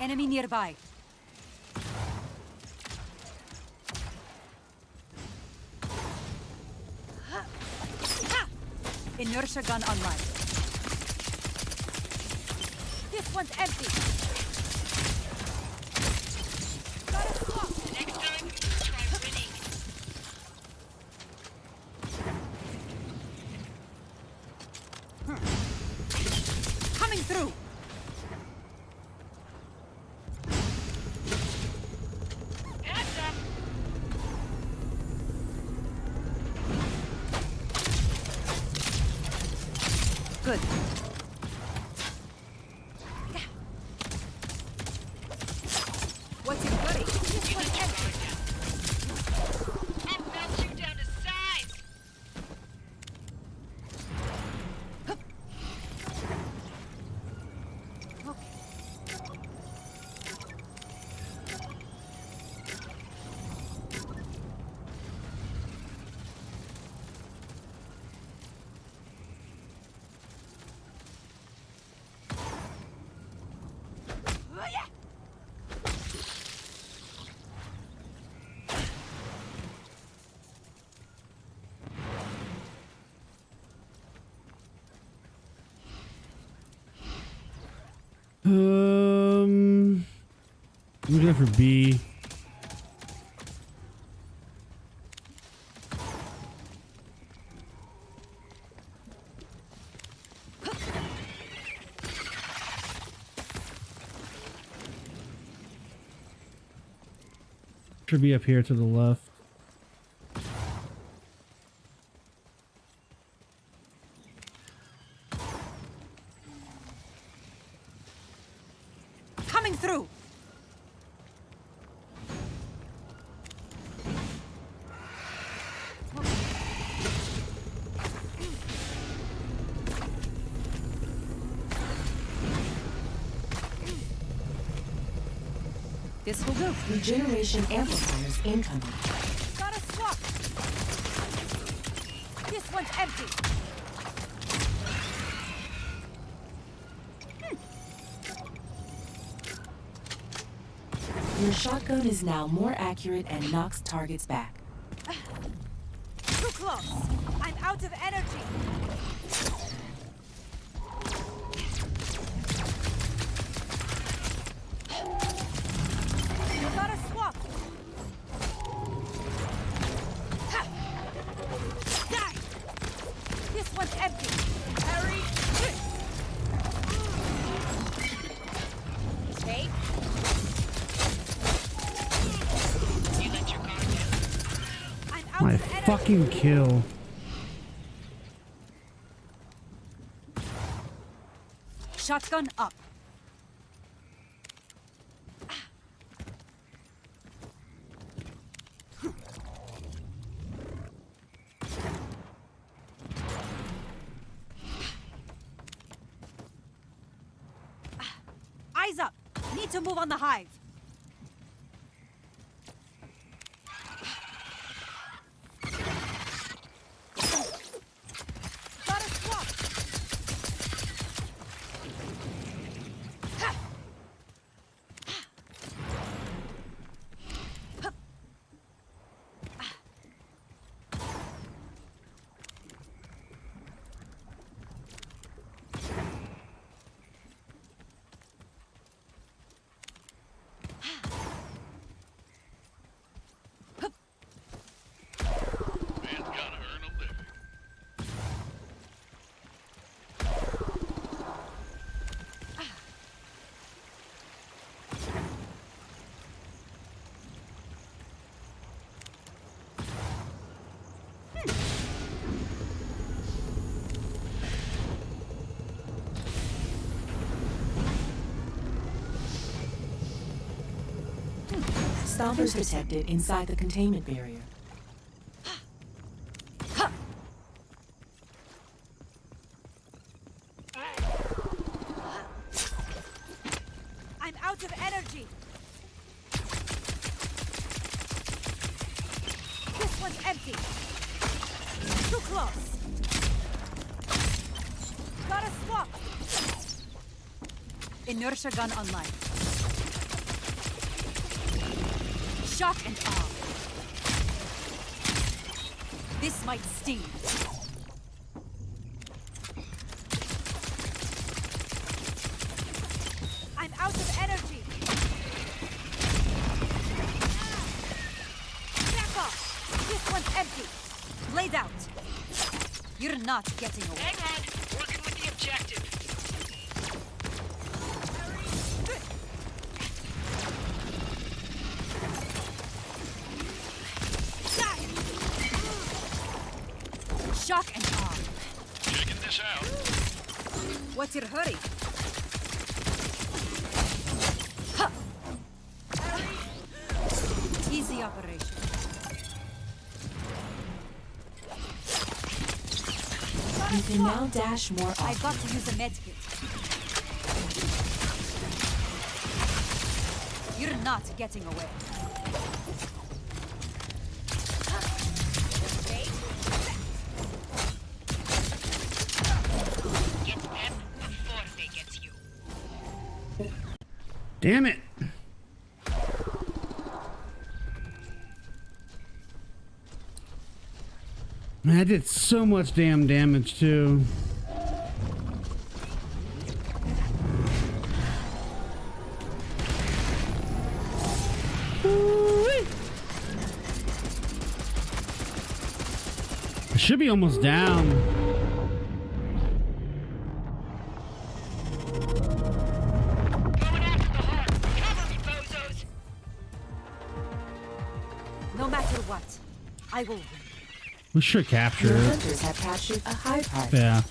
Enemy nearby. Inertia gun online. This one's empty. Gotta swap. Next time, try winning. Coming through. Good. What's it goody? This one's empty. I'll melt you down to size. I'm going for B. Should be up here to the left. Coming through. This will do. Regeneration amplifiers incoming. Gotta swap. This one's empty. Your shotgun is now more accurate and knocks targets back. Too close. I'm out of energy. Gotta swap. Ha. Die. This one's empty. Hurry. Take. You let your guard down. I'm out My of energy. fucking kill. Shotgun up. Eyes up. Need to move on the hive. Gotta swap. Ha. Hup. Salvers detected inside the containment barrier. I'm out of energy. This one's empty. Too close. Gotta swap. Inertia gun online. Shock and awe. This might sting. I'm out of energy. Back off. This one's empty. Laid out. You're not getting away. Hang on. Working with the objective. Shock and awe. Checking this out. What's your hurry? Ha! Easy operation. You can now dash more often. I've got to use a medkit. You're not getting away. Get them before they get you. Damn it. Man, I did so much damn damage too. I should be almost down. No matter what, I will win. We should capture Your it. hunters have captured a high part. Yeah.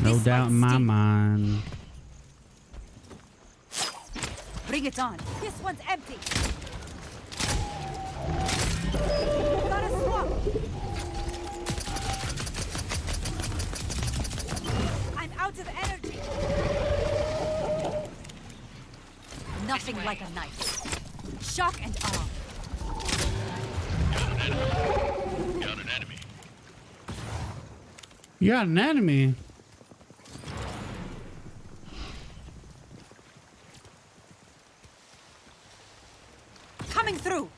No doubt in my mind. Bring it on. This one's empty. Gotta swap. I'm out of energy. Nothing like a knife. Shock and awe. Got an enemy. You got an enemy. Coming through.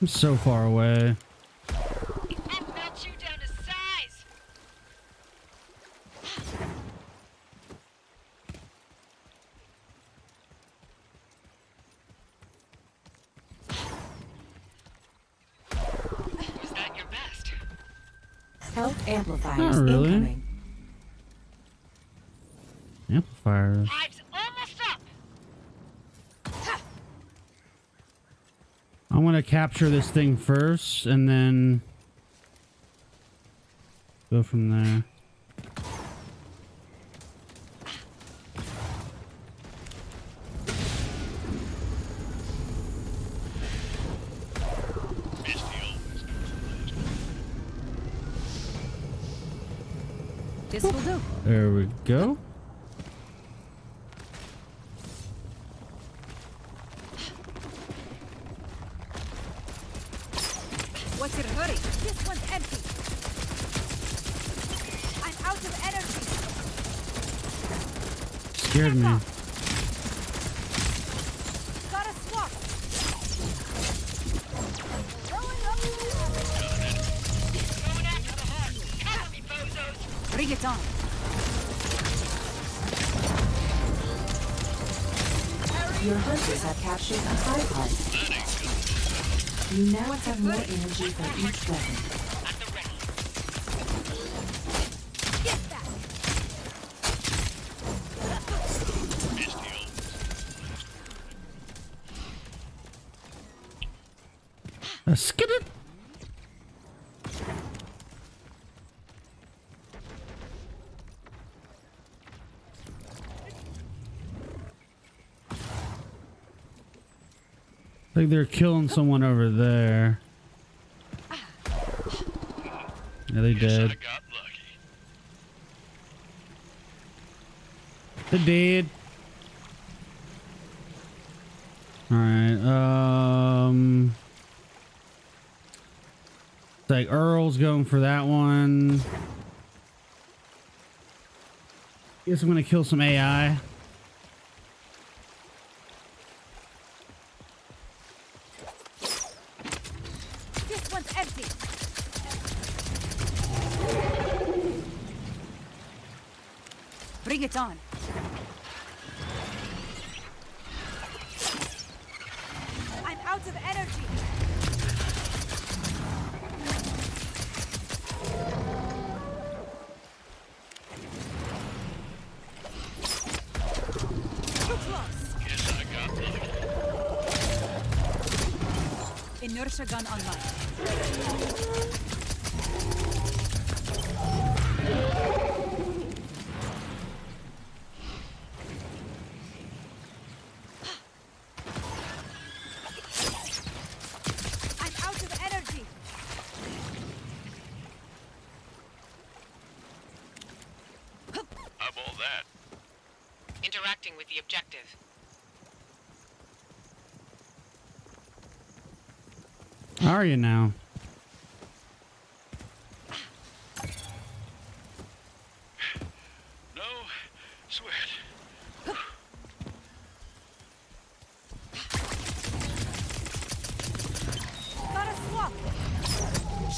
I'm so far away. That melts you down to size. Was that your best? Health amplifiers Not really. incoming. Amplifiers. Hive's almost up. I want to capture this thing first and then go from there. This will do. There we go. What's your hurry? This one's empty. I'm out of energy. Scared me. Gotta swap. Going after the heart. Cover me, bozos. Bring it on. Your hunters have captured a high part. You now have more energy for each weapon. Get back. Skid it. Like they're killing someone over there. Yeah, they did. They're dead. Alright, it's like Earl's going for that one. Guess I'm gonna kill some AI. This one's empty. Bring it on. I'm out of energy. Too close. Guess I got lucky. Inertia gun online. I'm out of energy. How about that? Interacting with the objective. How are you now? No sweat. Gotta swap.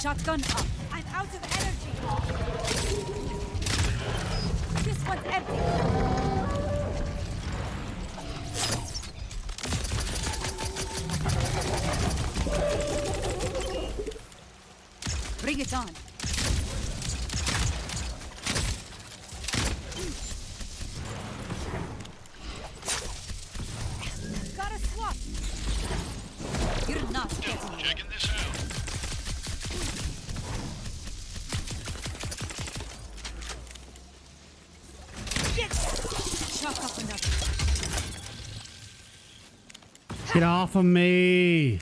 Shotgun up. I'm out of energy. This one's empty. Bring it on. Gotta swap. You're not getting me. Checking this out. Yes! Chalk up another. Get off of me.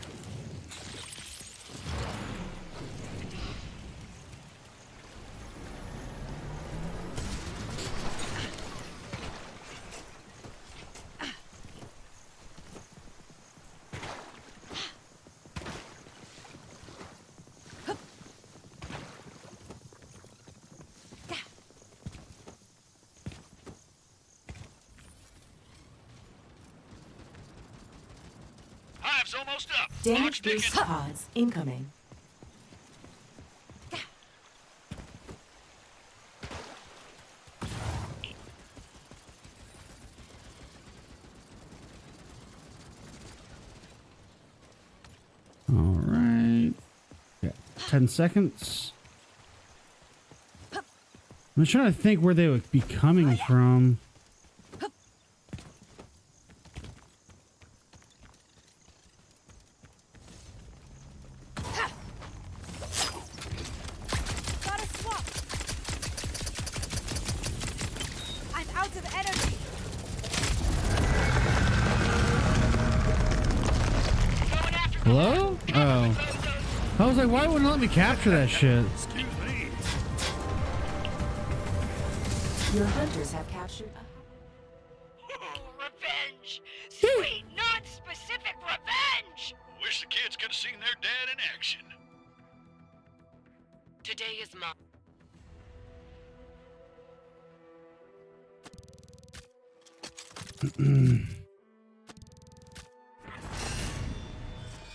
Hive's almost up. Damage boost pods incoming. All right. Yeah, 10 seconds. I'm trying to think where they would be coming from. Gotta swap. I'm out of energy. Hello? Oh. I was like, why wouldn't it let me capture that shit? Your hunters have captured Revenge! Sweet, non-specific revenge! Wish the kids could have seen their dad in action. Today is mine.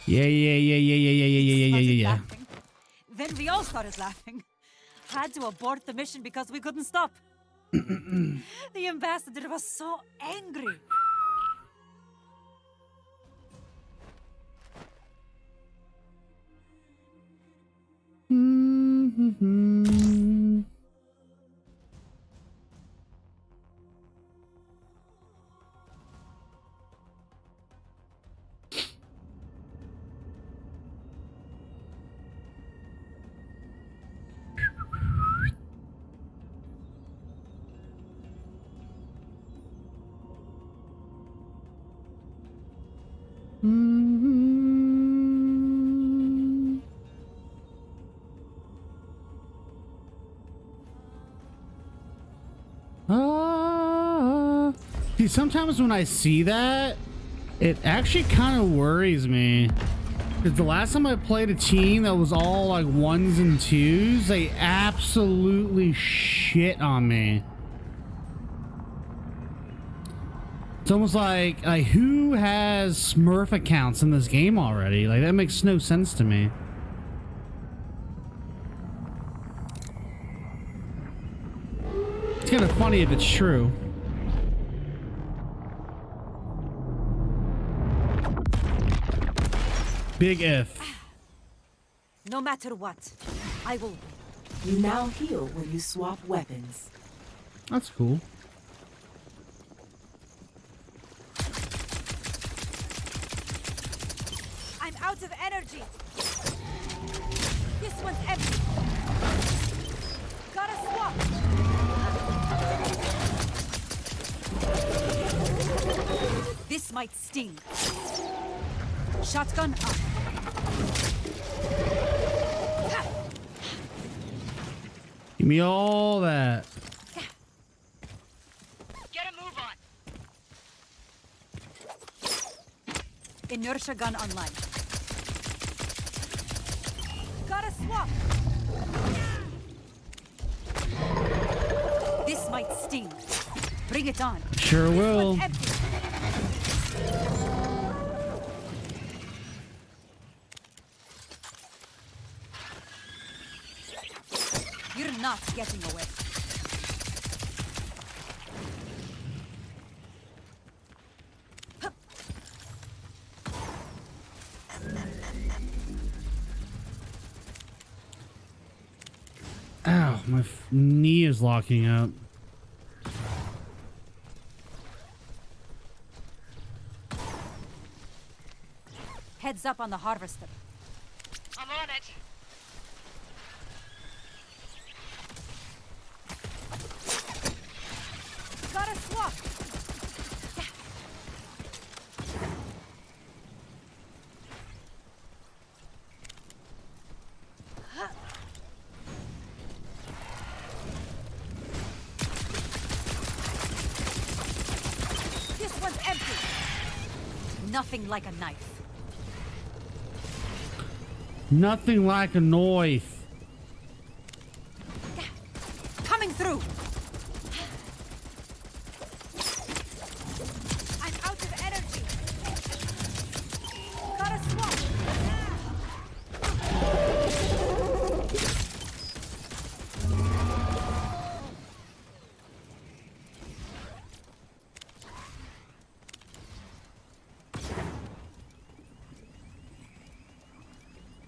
Yeah. Then we all started laughing. Had to abort the mission because we couldn't stop. The ambassador was so angry. Mm-hmm. See, sometimes when I see that, it actually kind of worries me. Because the last time I played a team that was all like 1s and 2s, they absolutely shit on me. It's almost like who has Smurf accounts in this game already? Like, that makes no sense to me. It's kind of funny if it's true. Big F. No matter what, I will win. You now heal when you swap weapons. That's cool. I'm out of energy. This one's empty. Gotta swap. This might sting. Shotgun up. Give me all that. Get a move on. Inertia gun online. Gotta swap. This might sting. Bring it on. Sure This will. one's empty. You're not getting away. Ow, my knee is locking up. Heads up on the harvester. I'm on it. Gotta swap. This one's empty. Nothing like a knife. Nothing like a knife. Coming through. I'm out of energy. Gotta swap.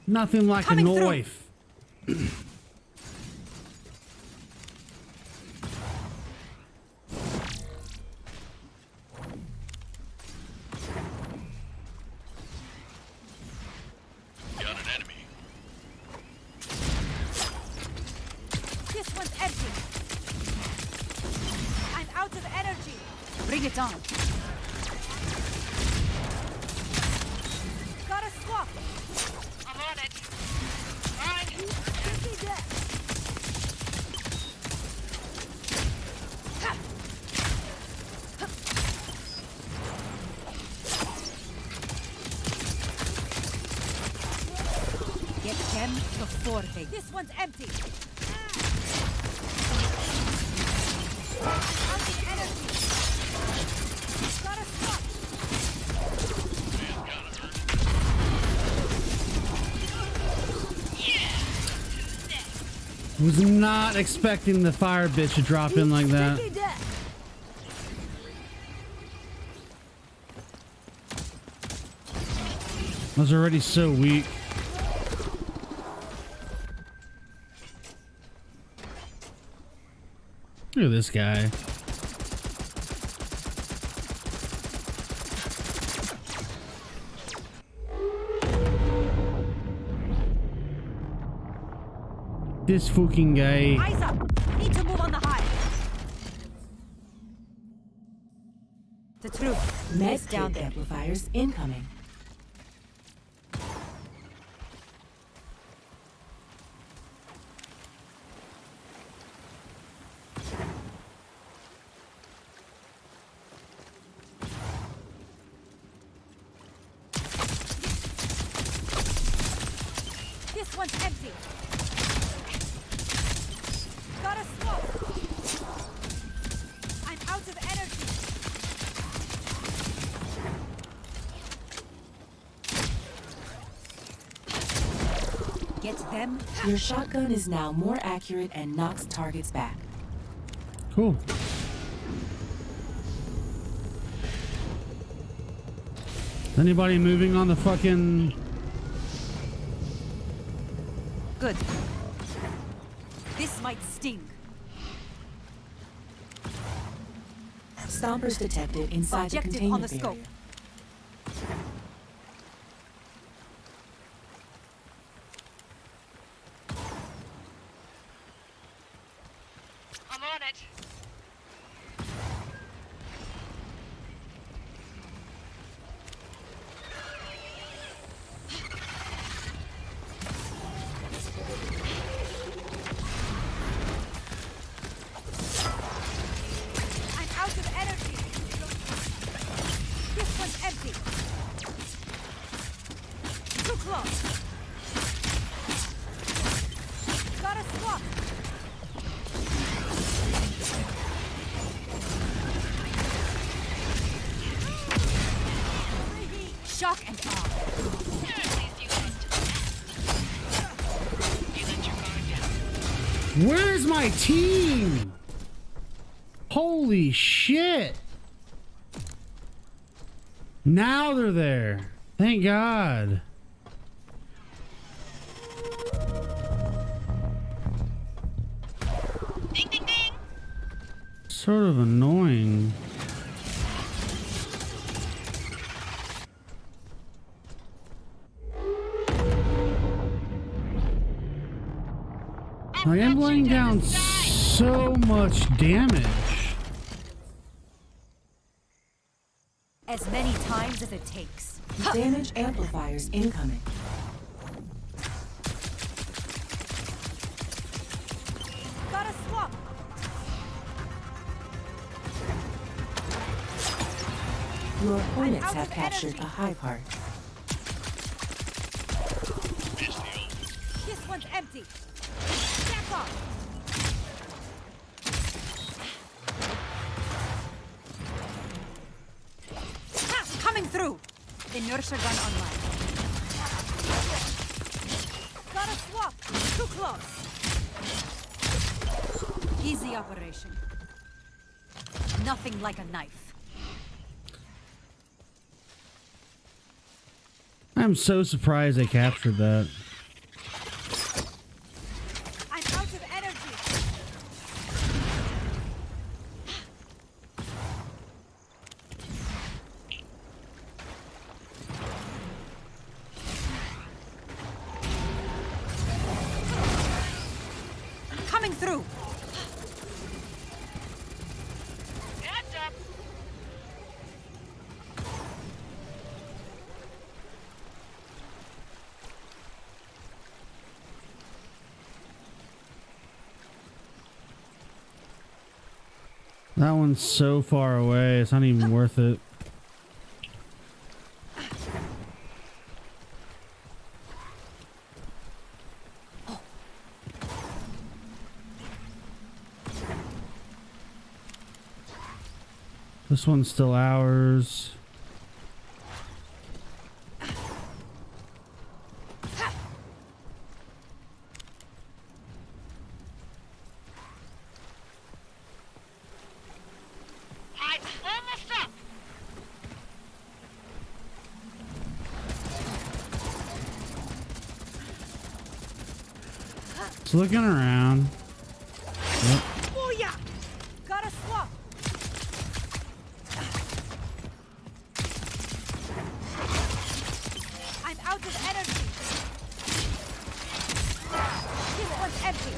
Nothing like Coming a through. knife. Got an enemy. This one's empty. I'm out of energy. Bring it on. Gotta swap. I'm on it. Fine. Get them before they. This one's empty. Out of energy. Gotta stop. Was not expecting the fire bitch to drop in like that. I was already so weak. Look at this guy. This fucking guy. Eyes up. Need to move on the high. The truth. Med down kit there. amplifiers incoming. one's empty. Gotta swap. I'm out of energy. Get them. Your shotgun is now more accurate and knocks targets back. Cool. Anybody moving on the fucking... Good. This might sting. Stompers detected inside Objective the containment on the scope. area. I'm on it. I'm out of energy. This one's empty. Too close. Gotta swap. Shock and awe. Where's my team? Holy shit. Now they're there. Thank God. Ding ding ding. Sort of annoying. Like, I'm laying down so much damage. As many times as it takes. Damage amplifiers incoming. Gotta swap. Your opponents out have of captured energy. a high part. This one's empty. Back off. Ha! Coming through. Inertia gun online. Gotta swap. Too close. Easy operation. Nothing like a knife. I'm so surprised they captured that. I'm out of energy. Coming through. Heads up. That one's so far away, it's not even worth it. This one's still ours. I'm almost up. Just looking around. Yep. Booyah! Gotta swap. I'm out of energy. This one's empty.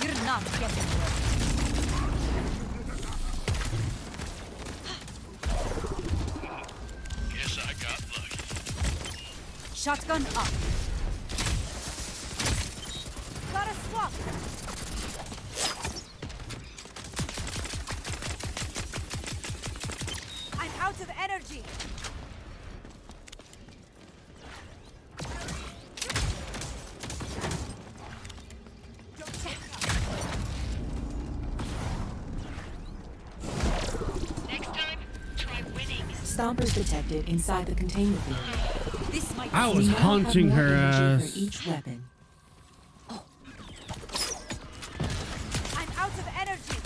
You're not getting away. Guess I got lucky. Shotgun up. Gotta swap. I'm out of energy. Stompers detected inside the containment room. This might I was You now have haunting more her energy ass. for each weapon. I'm out of energy.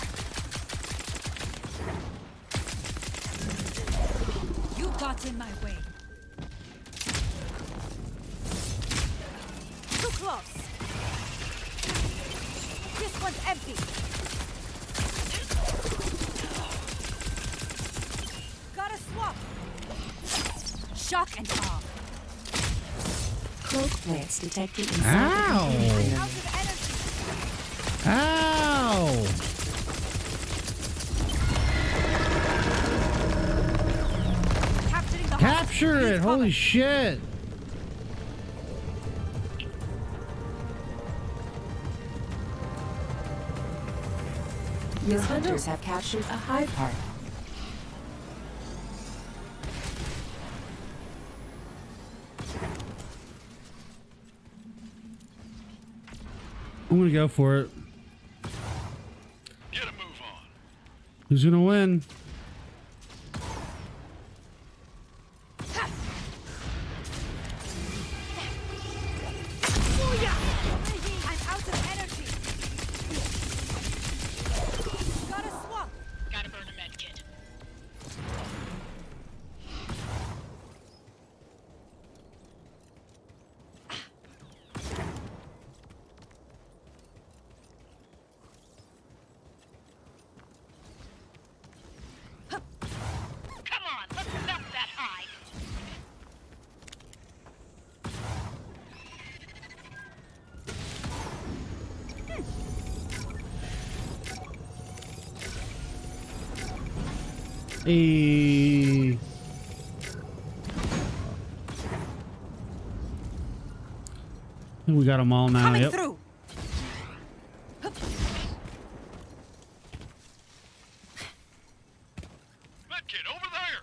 You got in my way. Too close. This one's empty. Gotta swap. Shock and awe. Cloak plants detected inside Ow! the containment room. Out of energy. Ow! Capturing the Capture it! Holy shit! Your hunters have captured a hive heart. I'm gonna go for it. Get a move on. Who's gonna win? I'm out of energy. Gotta swap. Gotta burn a med kit. Come on, let's melt that hide. Hey. I think we got them all now. Coming Yep. through. Med kit over there.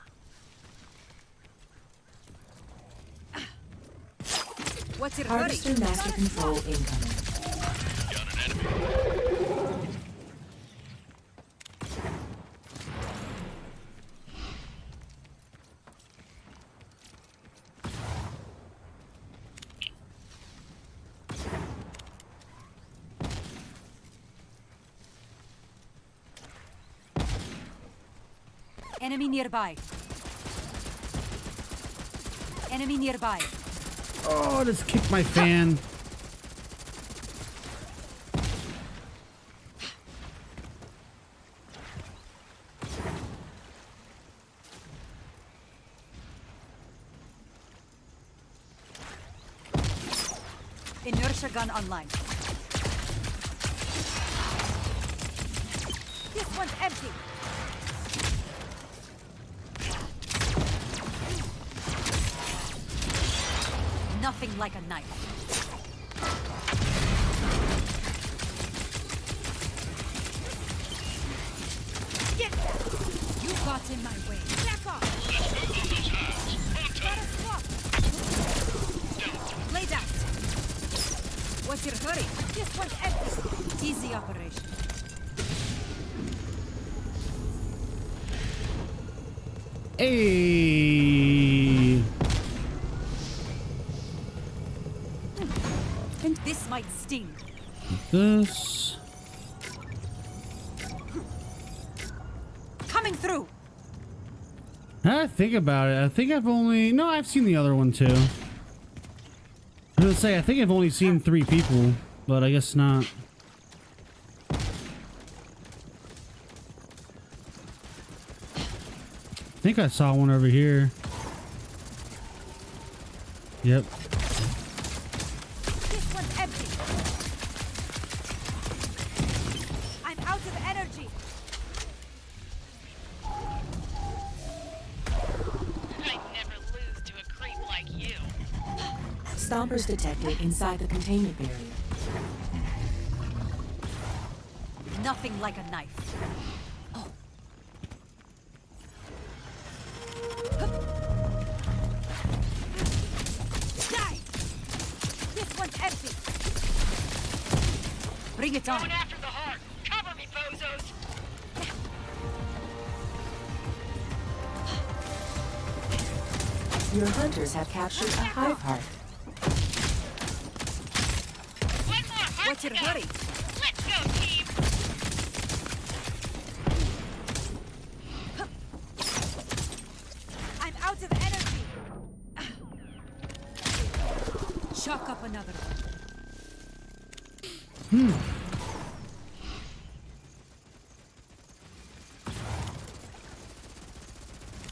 What's your hurry? Harvester master control incoming. Got an enemy. Enemy nearby. Enemy nearby. Oh, just kicked my fan. Inertia gun online. This one's empty. Nothing like a knife. Get back! You got in my way. Back off! Gotta swap! Lay down! What's your hurry? This one's empty. Easy operation. Hey. This might sting. This. Coming through. I think about it. I think I've only... No, I've seen the other one too. I was gonna say, I think I've only seen 3 people, but I guess not. I think I saw one over here. Yep. This one's empty. I'm out of energy. I'd never lose to a creep like you. Stompers detected inside the containment barrier. Nothing like a knife. Die! This one's empty. Bring it on. Going after the heart. Cover me, bozos. Your hunters have captured a hive heart. What's your hurry? Let's go, team! I'm out of energy. Chalk up another one.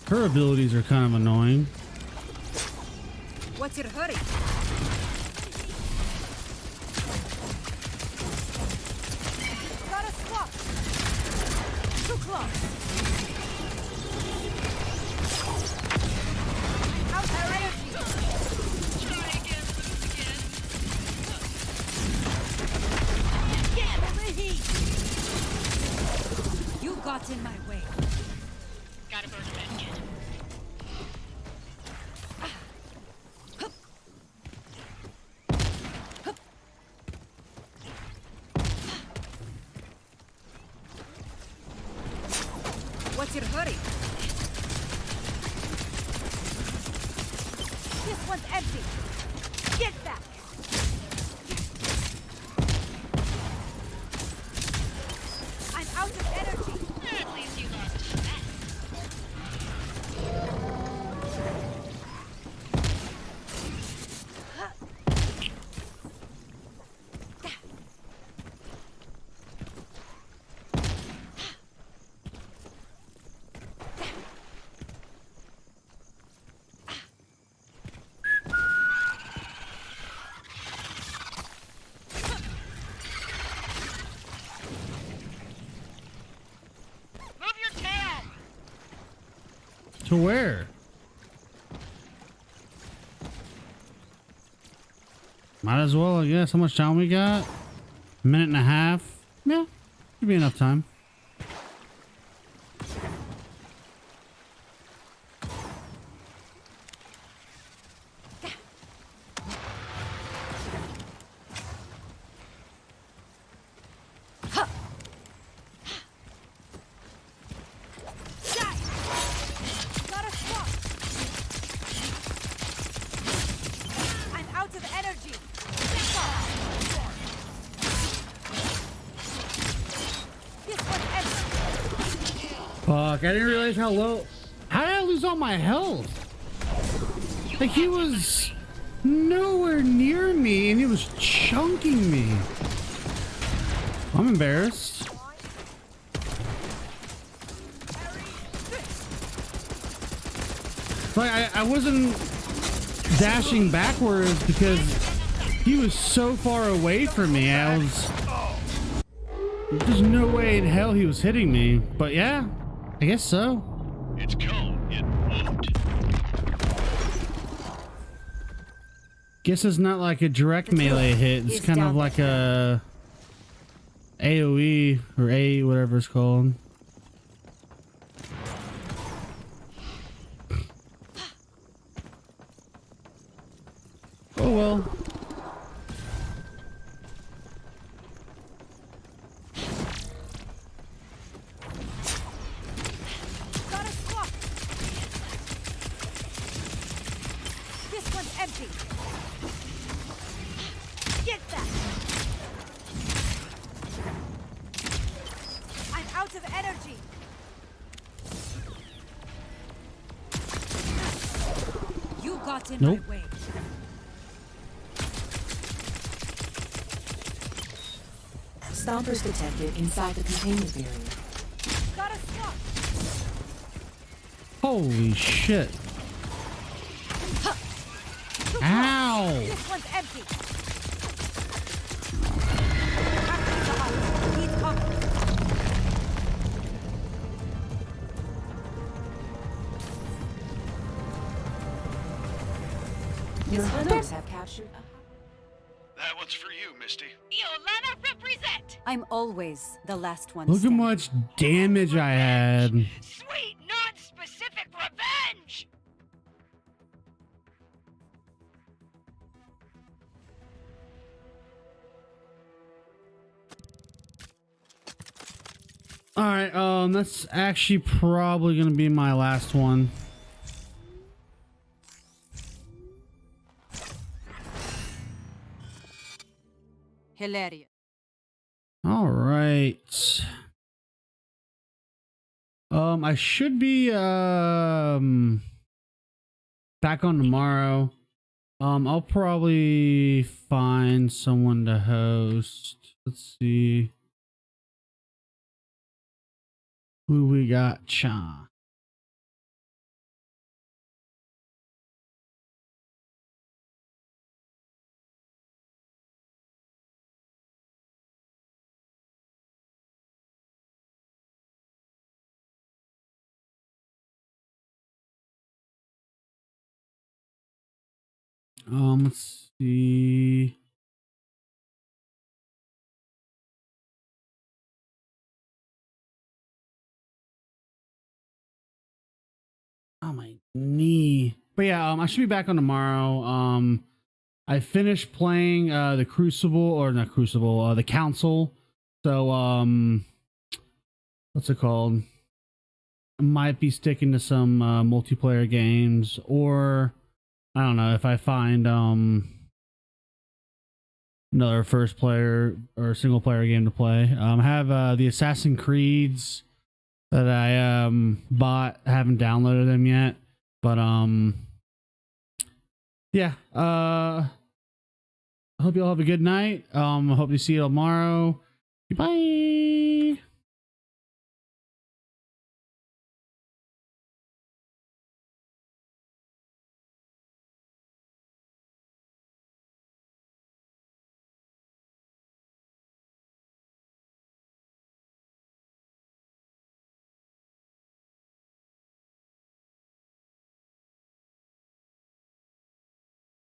Her abilities are kind of annoying. What's your hurry? Gotta swap. Too close. Out of energy. Try again, Get the heat. You got in my way. Gotta burn a medkit. What's your hurry? This one's empty. Get back. I'm out of energy. At least you lost a bet. Move your tail! To where? Might as well, I guess. How much time we got? A minute and a half. Yeah, should be enough time. Gotta swap. I'm out of energy. This one's empty. Fuck, I didn't realize how low. How did I lose all my health? Like, he was nowhere near me and he was chunking me. I'm embarrassed. Like, I wasn't dashing backwards because he was so far away from me. There's no way in hell he was hitting me. But yeah, I guess so. It's cold, it won't. Guess it's not like a direct melee hit. It's kind of like a AoE or A, whatever it's called. Oh well. Gotta swap. This one's empty. Get that. I'm out of energy. You got in Nope. my way. Stompers detected inside the containment barrier. Gotta swap. Holy shit. Ow. This one's empty. Need cover. Your hunters have captured a That one's for you, Misty. Yolanda represent! I'm always the last one. Look how much damage I had. Sweet, non-specific revenge! Alright, that's actually probably gonna be my last one. Hilarious. All right. I should be back on tomorrow. I'll probably find someone to host. Let's see who we got. Cha. Let's see. Oh, my knee. But yeah, I should be back on tomorrow. I finished playing the Crucible, or not Crucible, the Council. So what's it called? I might be sticking to some multiplayer games, or I don't know if I find another first player or single player game to play. I have the Assassin's Creeds that I bought. I haven't downloaded them yet, but yeah. I hope you all have a good night. I hope to see you tomorrow. Bye.